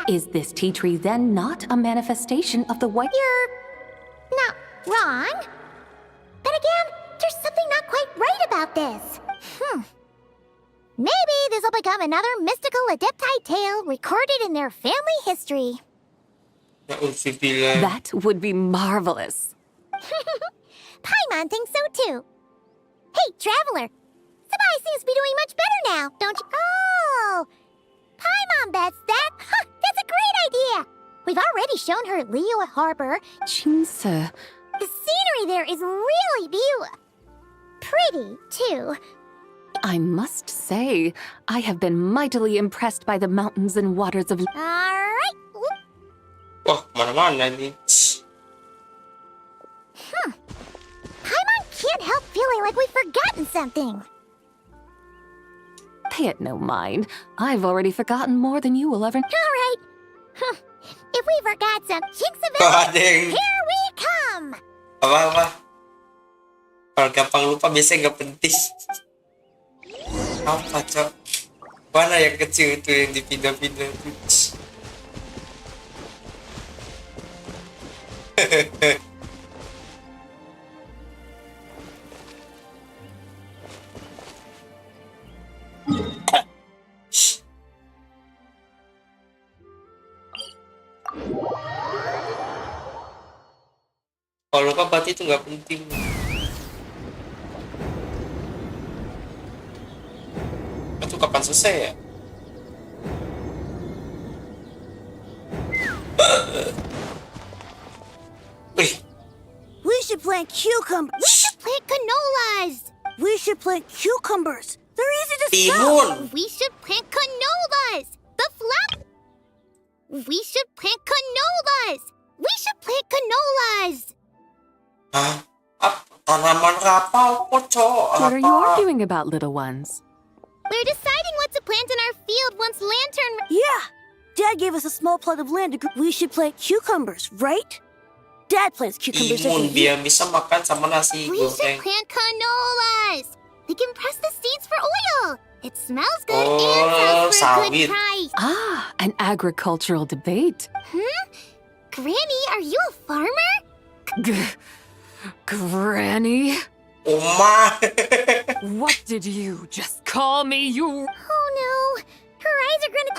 Is this tea tree then not a manifestation of the white... You're... not wrong. But again, there's something not quite right about this. Maybe this will become another mystical Adepti tale recorded in their family history. That would be marvelous. Paimon thinks so too. Hey, Traveler! Sabai seems to be doing much better now, don't you? Oh! Paimon bets that... that's a great idea! We've already shown her Liyue Harbor. Qingce. The scenery there is really pretty, too. I must say, I have been mightily impressed by the mountains and waters of... Alright. Wah, mana-mana nih. Paimon can't help feeling like we've forgotten something. Pay it no mind. I've already forgotten more than you will ever... Alright. If we forgot some Jinxaville, here we come! Apa-apa? Kalau gampang lupa biasanya nggak penting. Apa, Cok? Mana yang kecil itu yang dipindah-pindah itu? Kalau lupa berarti itu nggak penting. Itu kapan selesai ya? We should plant cucumbers. We should plant canolas. We should plant cucumbers. They're easy to Timun. We should plant canolas. The flap. We should plant canolas. We should plant canolas. Hah? Tanaman apa, Cok? What are you arguing about, little ones? We're deciding what to plant in our field once Lantern... Yeah. Dad gave us a small plot of land to grow. We should plant cucumbers, right? Dad plants cucumbers Timun every year. biar bisa makan sama nasi We should goreng. plant canolas. We can press the seeds for oil. It smells good Oh, and sells for a good sawit. price. Ah, an agricultural debate. Granny, are you a farmer? Granny? Oma. What did you just call me, you... Oh no, her eyes are gonna...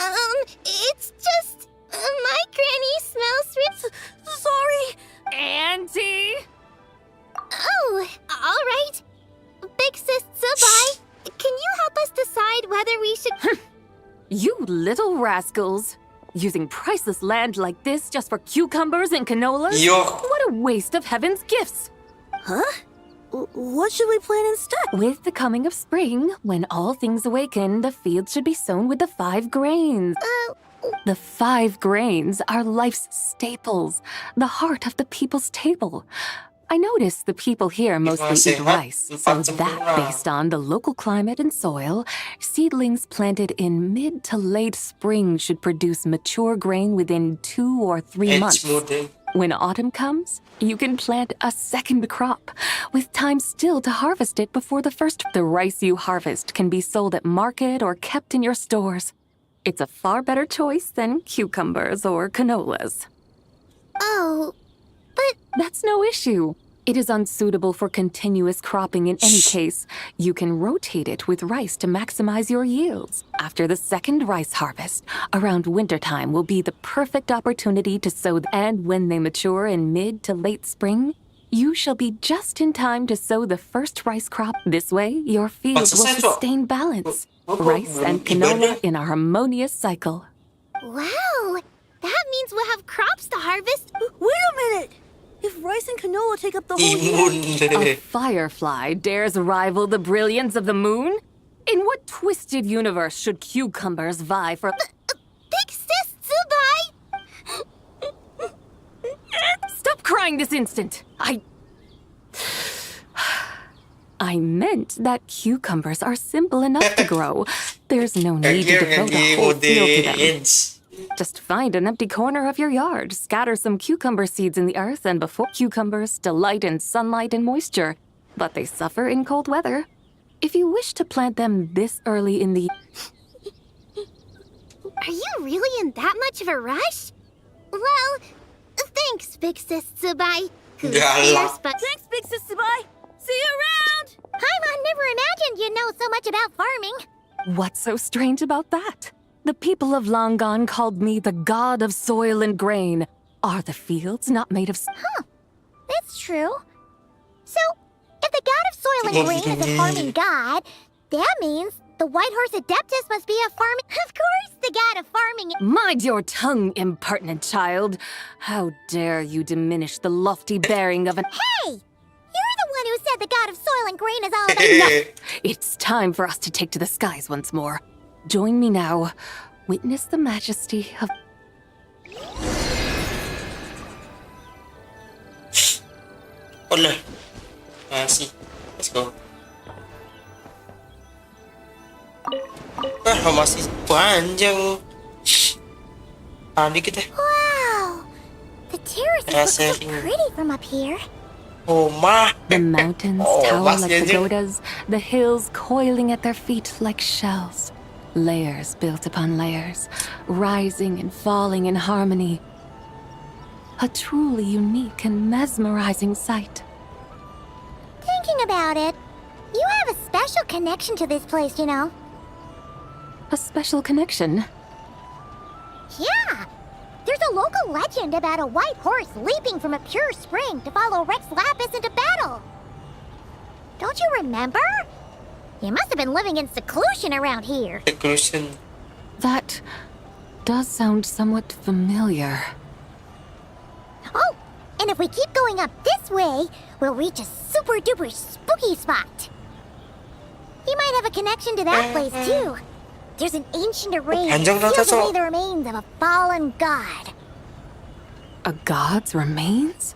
it's just... my granny smells sweet. Sorry. Auntie? Oh, all right. Big sis Sabai, can you help us decide whether we should... You little rascals. Using priceless land like this just for cucumbers and canolas? Yo. What a waste of heaven's gifts. Huh? What should we plant instead? With the coming of spring, when all things awaken, the fields should be sown with the 5 grains. The 5 grains are life's staples, the heart of the people's table. I notice the people here mostly eat rice, so that, based on the local climate and soil, seedlings planted in mid to late spring should produce mature grain within 2 or 3 months. When autumn comes, you can plant a second crop, with time still to harvest it before the first. The rice you harvest can be sold at market or kept in your stores. It's a far better choice than cucumbers or canolas. Oh, but... That's no issue. It is unsuitable for continuous cropping in any case. You can rotate it with rice to maximize your yields. After the second rice harvest, around wintertime will be the perfect opportunity to sow, and when they mature in mid to late spring, you shall be just in time to sow the first rice crop. This way, your fields will sustain balance. Rice and canola in a harmonious cycle. Wow, that means we'll have crops to harvest. Wait a minute! If rice and canola take up the whole year. A firefly dares rival the brilliance of the moon? In what twisted universe should cucumbers vie for— Big sis Zubai! Stop crying this instant! I meant that cucumbers are simple enough to grow. There's no need to devote a whole field to them. Just find an empty corner of your yard, scatter some cucumber seeds in the earth, and before cucumbers delight in sunlight and moisture, but they suffer in cold weather. If you wish to plant them this early in the— Are you really in that much of a rush? Well, thanks, Big Sis Zubai. Thanks, Big Sis Zubai. See you around! Paimon never imagined you'd know so much about farming. What's so strange about that? The people of long gone called me the god of soil and grain. Are the fields not made of— Huh, that's true. So, if the god of soil and grain is a farming god, that means the White Horse Adeptus must be a farming— Of course, the god of farming— Mind your tongue, impertinent child. How dare you diminish the lofty bearing of an— Hey! You're the one who said the god of soil and grain is all about— Enough! It's time for us to take to the skies once more. Join me now. Witness the majesty of— Hola. Sí. Let's go. Masih panjang. Tadi kita. Wow! The terrace looks so pretty from up here. Oh, ma. The mountains tower like pagodas, the hills coiling at their feet like shells. Layers built upon layers, rising and falling in harmony. A truly unique and mesmerizing sight. Thinking about it, you have a special connection to this place, you know. A special connection? Yeah! There's a local legend about a white horse leaping from a pure spring to follow Rex Lapis into battle. Don't you remember? You must have been living in seclusion around here. Seclusion. That does sound somewhat familiar. Oh, and if we keep going up this way, we'll reach a super duper spooky spot. You might have a connection to that place too. There's an ancient array that seals away the remains of a fallen god. A god's remains?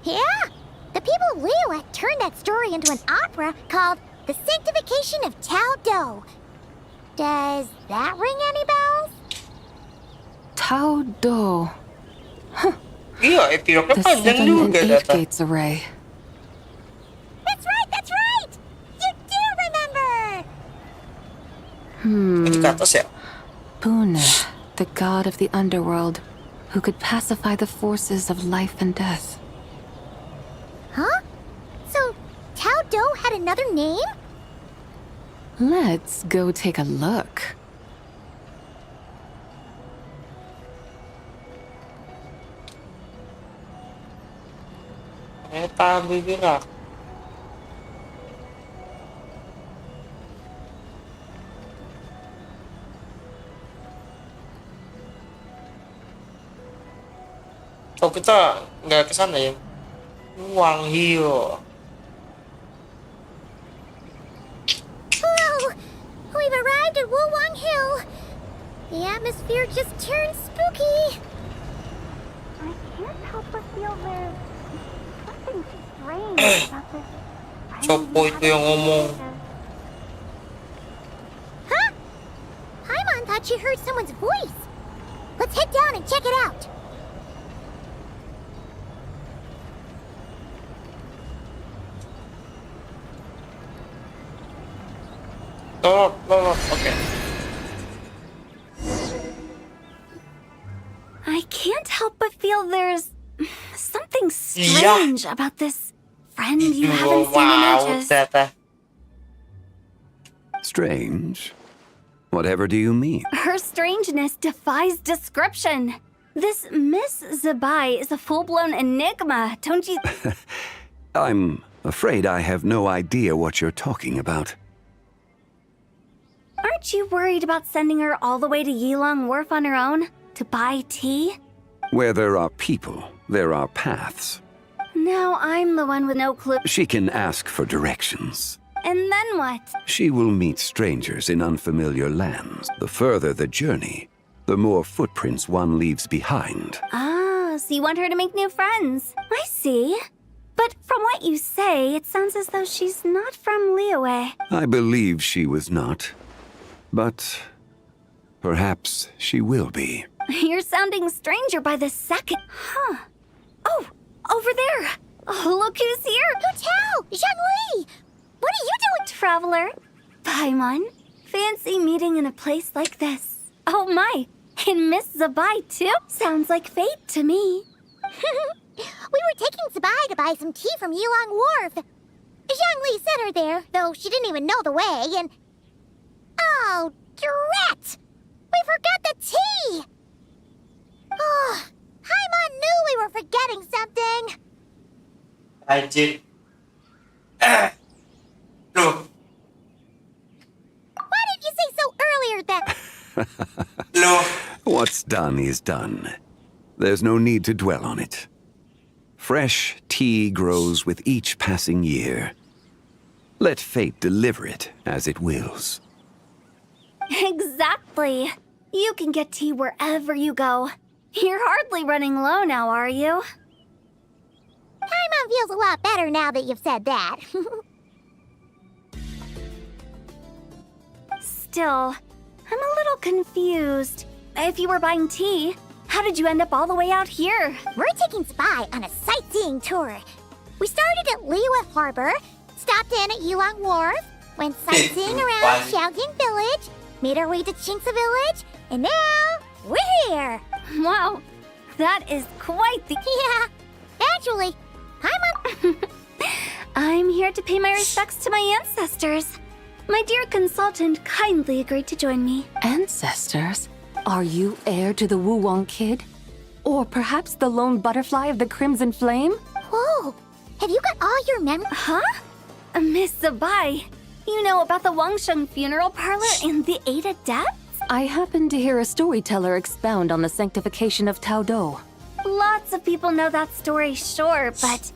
Yeah! The people of Liyue turned that story into an opera called The Sanctification of Tao Do. Does that ring any bells? Tao Do. Huh. Iya, epilognya The panjang 7 juga and 8 data. gates array. That's right! You do remember! Di atas ya? Pune, the god of the underworld, who could pacify the forces of life and death. Huh? So, Tao Do had another name? Let's go take a look. Eta bergerak. Oh, kita nggak ke sana ya? Wang Hiyo. Hello! We've arrived at Wulwang Hill. The atmosphere just turned spooky. I can't help but feel there's something strange about this. Sopo itu yang ngomong? Huh? Paimon thought she heard someone's voice. Let's head down and check it out. No, okay. I can't help but feel there's something strange about this friend you haven't seen in ages. Ternyata. Strange? Whatever do you mean? Her strangeness defies description. This Miss Zubai is a full-blown enigma, don't you? I'm afraid I have no idea what you're talking about. Aren't you worried about sending her all the way to Yilong Wharf on her own? To buy tea? Where there are people, There are paths. Now I'm the one with no clue. She can ask for directions. And then what? She will meet strangers in unfamiliar lands. The further the journey, the more footprints one leaves behind. Ah, so you want her to make new friends. I see. But from what you say, it sounds as though she's not from Liyue. I believe she was not. But perhaps she will be. You're sounding stranger by the second. Huh. Oh, over there. Oh, look who's here. Hotel! Zhongli! What are you doing? Traveler. Paimon. Fancy meeting in a place like this. Oh my, and Miss Zabai too? Sounds like fate to me. We were taking Zabai to buy some tea from Yulong Wharf. Zhongli sent her there, though she didn't even know the way, and... Oh, drat! We forgot the tea! Oh, Paimon knew we were forgetting something. I did. Look. Why didn't you say so earlier then? Look. What's done is done. There's no need to dwell on it. Fresh tea grows with each passing year. Let fate deliver it as it wills. Exactly. You can get tea wherever you go. You're hardly running low now, are you? Paimon feels a lot better now that you've said that. Still, I'm a little confused. If you were buying tea, how did you end up all the way out here? We're taking Spy on a sightseeing tour. We started at Liyue Harbor, stopped in at Yulong Wharf, went sightseeing around Xiaojing Village, made our way to Qingce Village, and now we're here. Wow, that is quite the... Yeah, actually, I'm here to pay my respects to my ancestors. My dear consultant kindly agreed to join me. Ancestors? Are you heir to the Wuwang kid? Or perhaps the lone butterfly of the Crimson Flame? Whoa, have you got all your memories? Huh? Miss Zabai, you know about the Wangsheng funeral parlor and the 8 Adepts? I happened to hear a storyteller expound on the sanctification of Taodo. Lots of people know that story, sure, but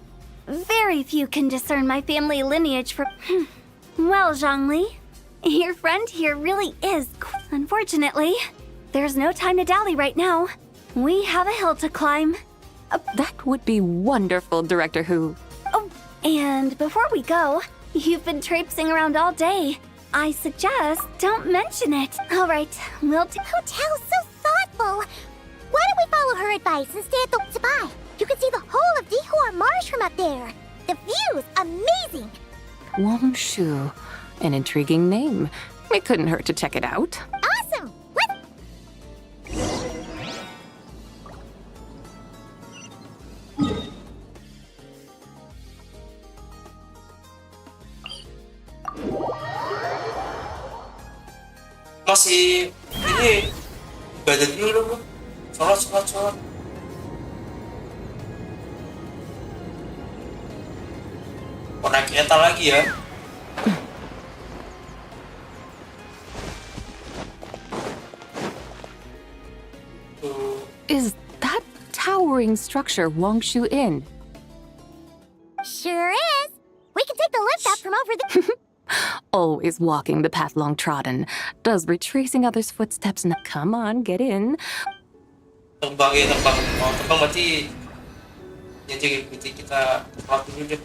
very few can discern my family lineage from... Well, Zhongli, your friend here really is... Unfortunately, there's no time to dally right now. We have a hill to climb. That would be wonderful, Director Hu. Oh, and before we go, you've been traipsing around all day. I suggest don't mention it. All right, we'll do... Hotel's so thoughtful. Why don't we follow her advice and stay at the Zabai? You can see the whole of Dihua Marsh from up there. The view's amazing. Wangshu, an intriguing name. It couldn't hurt to check it out. Awesome! Masih ini ibadah dulu bro. Sholat. Oh, naik kereta lagi ya. Is that towering structure Wangshu Inn? Sure is. We can take the lift up from over there. Always walking the path long trodden. Does retracing others' footsteps not... Come on, get in. Terbang. Oh, terbang berarti jadi kita sholat dulu deh.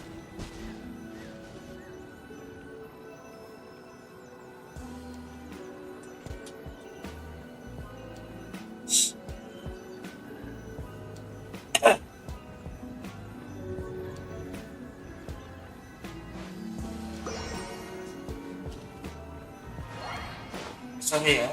Sorry ya.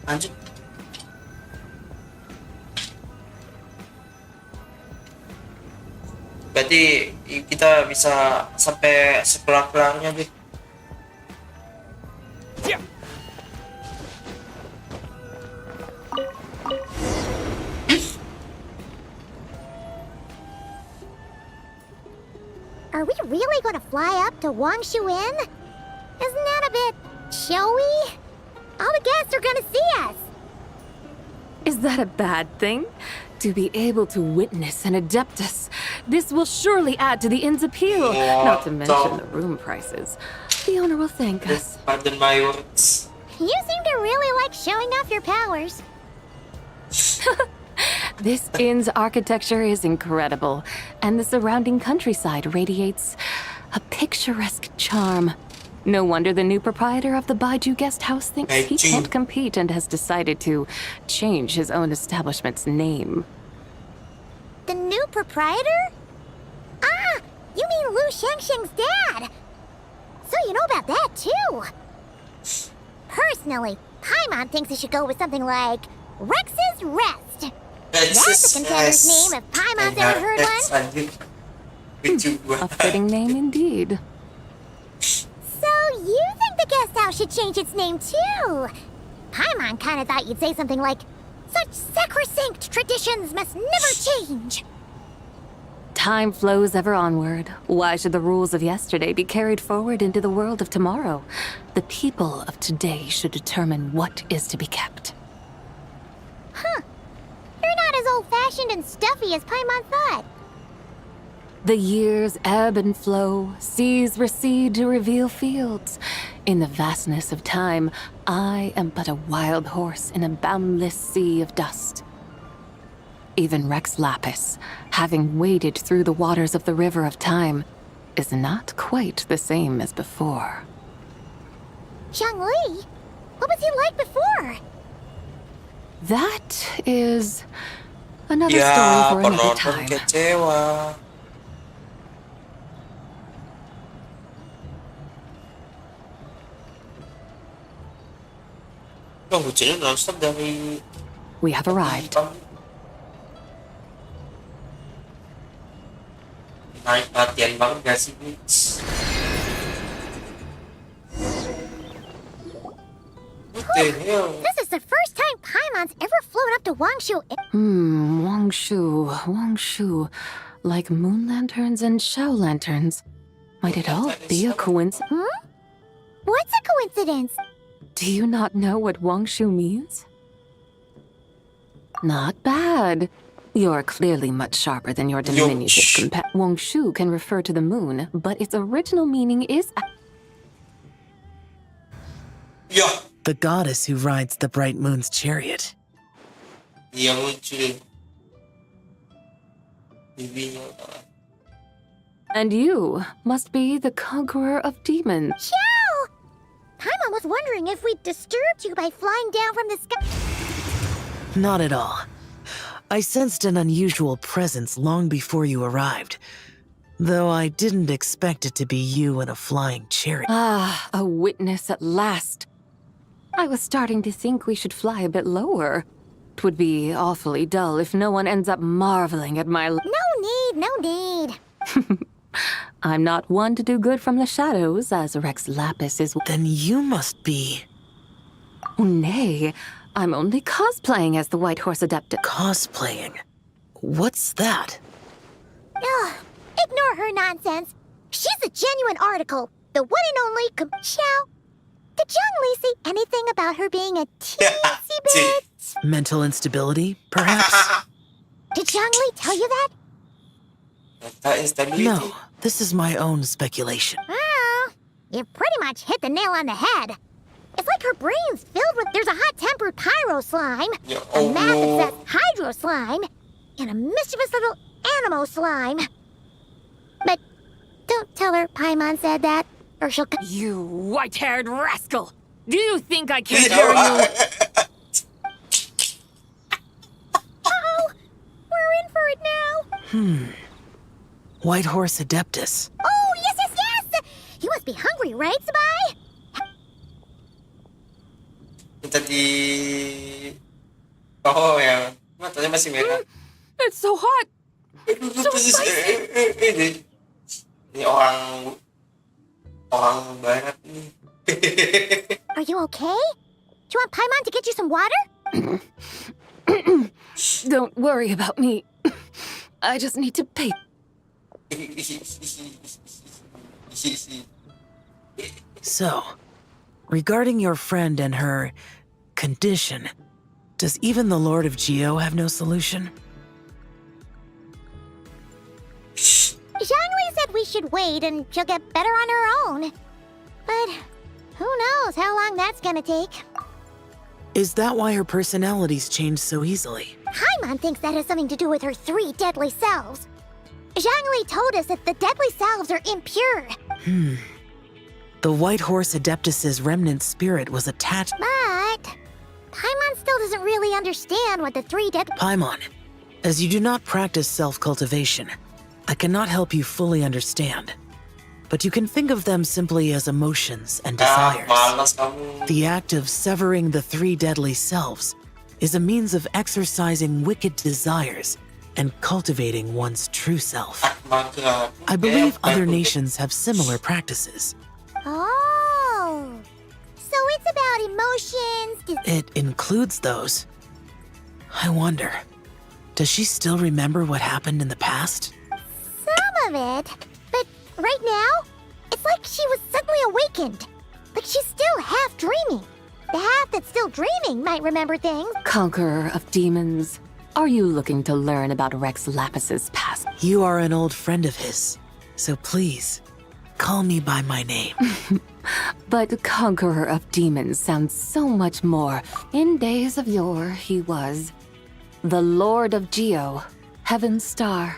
Lanjut. Berarti kita bisa sampai sekelar-kelarnya deh. Are we really going to fly up to Wangshuin? Isn't that a bit showy? All the guests are going to see us. Is that a bad thing? To be able to witness an Adeptus. This will surely add to the inn's appeal, not to mention the room prices. The owner will thank us. Pardon my words. You seem to really like showing off your powers. This inn's architecture is incredible, and the surrounding countryside radiates a picturesque charm. No wonder the new proprietor of the Baiju guest house thinks he can't compete and has decided to change his own establishment's name. The new proprietor? Ah, you mean Lu Shengsheng's dad. So you know about that too. Personally, Paimon thinks it should go with something like Rex's Rest. That's a contender's name if Paimon's ever heard one. A fitting name indeed. So you think the guest house should change its name too? Paimon kind of thought you'd say something like, "Such sacrosanct traditions must never change." Time flows ever onward. Why should the rules of yesterday be carried forward into the world of tomorrow? The people of today should determine what is to be kept. Huh. You're not as old-fashioned and stuffy as Paimon thought. The years ebb and flow, seas recede to reveal fields. In the vastness of time, I am but a wild horse in a boundless sea of dust. Even Rex Lapis, having waded through the waters of the river of time, is not quite the same as before. Xiangli? What was he like before? That is another story for another time. Kecewa. Hujannya non-stop dari. We have arrived. Naik perhatian banget gak sih? What the hell? This is the first time Paimon's ever flown up to Wangshu. Wangshu. Like moon lanterns and shao lanterns. Might it all be a coincidence? What's a coincidence? Do you not know what Wangshu means? Not bad. You're clearly much sharper than your diminutive companion. Wangshu can refer to the moon, but its original meaning is... The goddess who rides the bright moon's chariot. Dia muncul. Bibinya. And you must be the conqueror of demons. Ciao! Paimon was wondering if we'd disturbed you by flying down from the sky. Not at all. I sensed an unusual presence long before you arrived, though I didn't expect it to be you in a flying chariot. Ah, a witness at last. I was starting to think we should fly a bit lower. It would be awfully dull if no one ends up marveling at my... No need. I'm not one to do good from the shadows, as Rex Lapis is... Then you must be... Oh, nay. I'm only cosplaying as the White Horse Adeptus. Cosplaying? What's that? Ugh, ignore her nonsense. She's a genuine article. The one and only Ciao. Did Zhang Li say anything about her being a teensy bit? Mental instability, perhaps? Did Zhang Li tell you that? No, this is my own speculation. Well, you pretty much hit the nail on the head. It's like her brain's filled with... There's a hot-tempered pyro slime, a math-obsessed hydro slime, and a mischievous little animal slime. But don't tell her Paimon said that, or she'll... You white-haired rascal! Do you think I can't hear you? Uh-oh! We're in for it now! White Horse Adeptus. Oh, yes! You must be hungry, right, Sabai? Kita di... Oh ya, matanya masih merah. It's so hot! So spicy! Ini orang barat nih. Are you okay? Do you want Paimon to get you some water? Don't worry about me. I just need to pay. So, regarding your friend and her condition, does even the Lord of Geo have no solution? Zhangli said we should wait and she'll get better on her own. But who knows how long that's gonna take. Is that why her personalities change so easily? Paimon thinks that has something to do with her 3 deadly selves. Zhangli told us that the deadly selves are impure. The White Horse Adeptus's remnant spirit was attached... But Paimon still doesn't really understand what the 3 deadly... Paimon, as you do not practice self-cultivation, I cannot help you fully understand. But you can think of them simply as emotions and desires. The act of severing the 3 deadly selves is a means of exercising wicked desires and cultivating one's true self. I believe other nations have similar practices. Oh, so it's about emotions... It includes those. I wonder, does she still remember what happened in the past? Some of it, but right now, it's like she was suddenly awakened. Like she's still half dreaming. The half that's still dreaming might remember things. Conqueror of demons, are you looking to learn about Rex Lapis's past? You are an old friend of his, so please, call me by my name. But Conqueror of Demons sounds so much more. In days of yore, he was the Lord of Geo, Heaven's Star.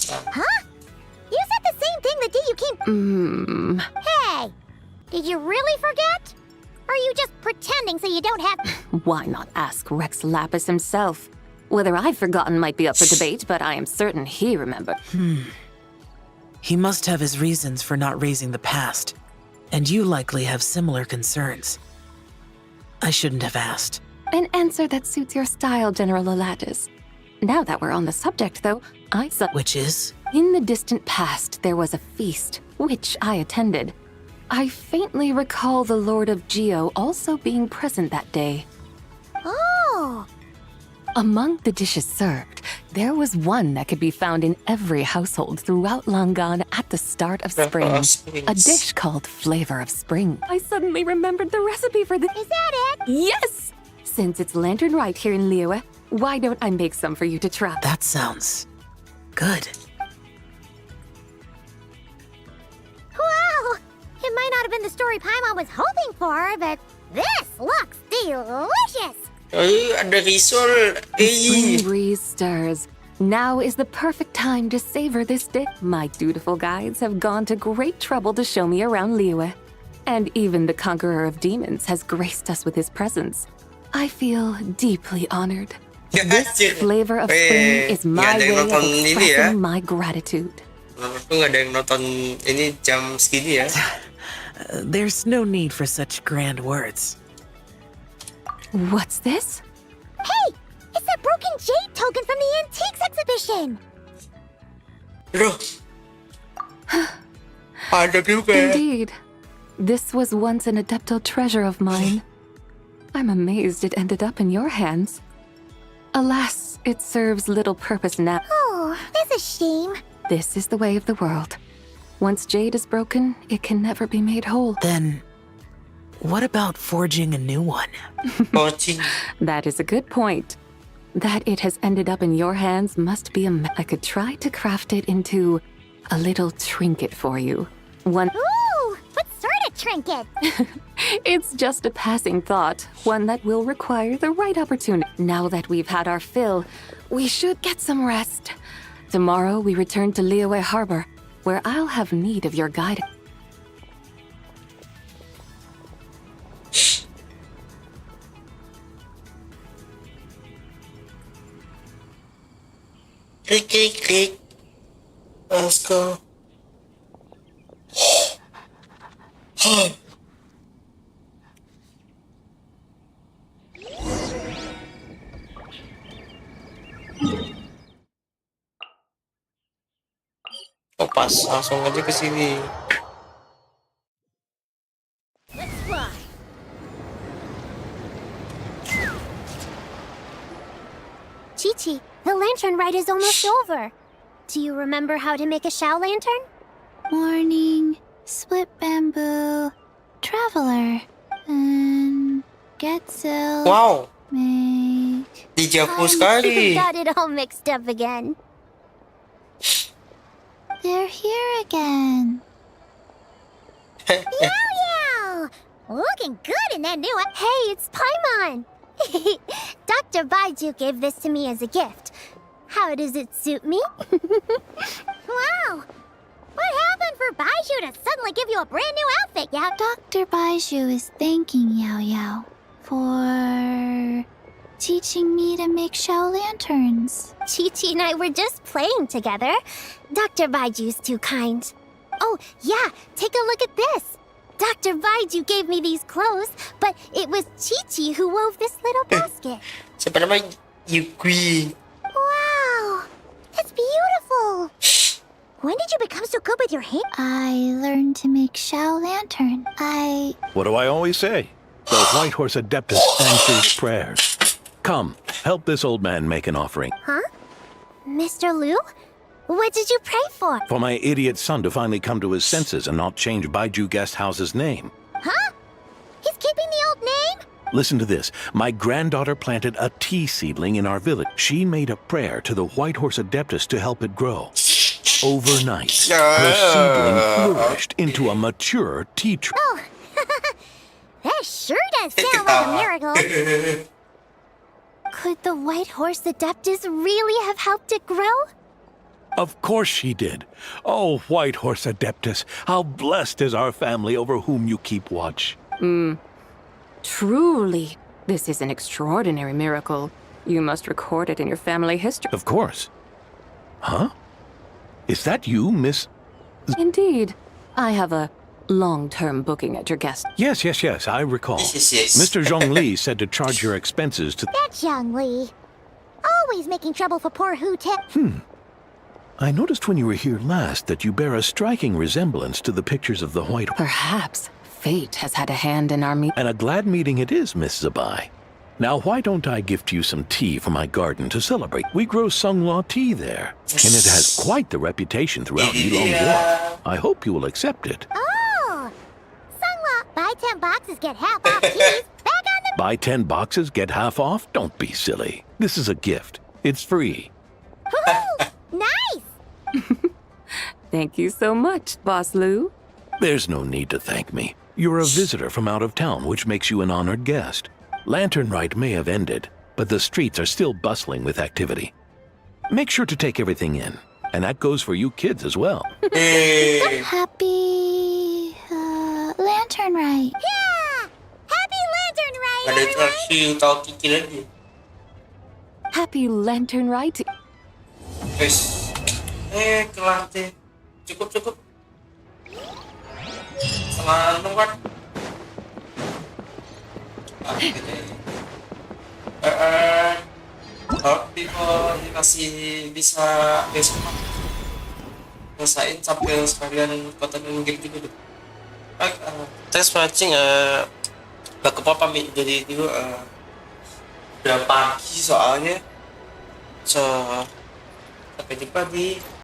Huh? You said the same thing the day you came... Hey! Did you really forget? Or are you just pretending so you don't have... Why not ask Rex Lapis himself? Whether I've forgotten might be up for debate, but I am certain he remembered. He must have his reasons for not raising the past, and you likely have similar concerns. I shouldn't have asked. An answer that suits your style, General Elatis. Now that we're on the subject, though, I saw... Which is? In the distant past, there was a feast, which I attended. I faintly recall the Lord of Geo also being present that day. Oh! Among the dishes served, there was one that could be found in every household throughout Langan at the start of spring. A dish called Flavor of Spring. I suddenly remembered the recipe for this. Is that it? Yes! Since it's Lantern Rite here in Liyue, why don't I make some for you to try? That sounds good. Wow! It might not have been the story Paimon was hoping for, but this looks delicious! Ada risol. The spring breeze stirs. Now is the perfect time to savor this day. My dutiful guides have gone to great trouble to show me around Liyue. And even the conqueror of demons has graced us with his presence. I feel deeply honored. This flavor of spring is my way of expressing my gratitude. Nggak ada yang nonton ini jam segini ya. There's no need for such grand words. What's this? Hey! It's that broken jade token from the antiques exhibition! Ada juga. Indeed. This was once an adeptal treasure of mine. I'm amazed it ended up in your hands. Alas, it serves little purpose now. Oh, that's a shame. This is the way of the world. Once jade is broken, it can never be made whole. Then, what about forging a new one? That is a good point. That it has ended up in your hands must be I could try to craft it into a little trinket for you. One. Ooh, what sort of trinket? It's just a passing thought, one that will require the right opportunity. Now that we've had our fill, we should get some rest. Tomorrow we return to Liyue Harbor, where I'll have need of your guidance. Klik. Let's go. Oh pas, langsung aja ke sini. Let's fly. Chi-Chi, the lantern rite is almost over. Do you remember how to make a Shao lantern? Morning, split bamboo, traveler, and get silk. Wow. Make. Dijapu sekali. Got it all mixed up again. They're here again. Yow! Looking good in that new one. Hey, it's Paimon. Dr. Baiju gave this to me as a gift. How does it suit me? Wow! What happened for Baiju to suddenly give you a brand new outfit, Yao? Dr. Baiju is thanking Yao Yao for teaching me to make Shao lanterns. Chi-Chi and I were just playing together. Dr. Baiju's too kind. Oh, yeah, take a look at this. Dr. Baiju gave me these clothes, but it was Chi-Chi who wove this little basket. Siapa nama Yukui? Wow, that's beautiful. When did you become so good with your hand? I learned to make Shao lantern. What do I always say? The White Horse Adeptus answers prayers. Come, help this old man make an offering. Huh? Mr. Liu? What did you pray for? For my idiot son to finally come to his senses and not change Baiju Guest House's name. Huh? He's keeping the old name? Listen to this. My granddaughter planted a tea seedling in our village. She made a prayer to the White Horse Adeptus to help it grow. Overnight, her seedling flourished into a mature tea tree. Oh, that sure does sound like a miracle. Could the White Horse Adeptus really have helped it grow? Of course she did. Oh, White Horse Adeptus, how blessed is our family over whom you keep watch. Truly, this is an extraordinary miracle. You must record it in your family history. Of course. Huh? Is that you, Miss... Indeed. I have a long-term booking at your guest. Yes, I recall. Yes. Mr. Zhongli said to charge your expenses to... That's Zhang Li. Always making trouble for poor Hu Tip. I noticed when you were here last that you bear a striking resemblance to the pictures of the White... Perhaps fate has had a hand in our meeting. And a glad meeting it is, Miss Zabai. Now, why don't I gift you some tea from my garden to celebrate? We grow Sunghua tea there, and it has quite the reputation throughout Yilongguo. I hope you will accept it. Oh! Sunghua, buy 10 boxes, get half off teas. Back on the... Buy 10 boxes, get half off? Don't be silly. This is a gift. It's free. Woohoo! Nice! Thank you so much, Boss Liu. There's no need to thank me. You're a visitor from out of town, which makes you an honored guest. Lantern Rite may have ended, but the streets are still bustling with activity. Make sure to take everything in, and that goes for you kids as well. Happy Lantern Rite. Yeah! Happy Lantern Rite! Ada atraksi tahu kiki lagi. Happy Lantern Rite. Guys, kelar deh. Cukup. Sama kan? Tapi kok masih bisa besok selesaiin sampai sekalian konten game juga deh. Thanks for watching. Gak kepo pamit jadi dulu. Udah pagi soalnya. So sampai jumpa di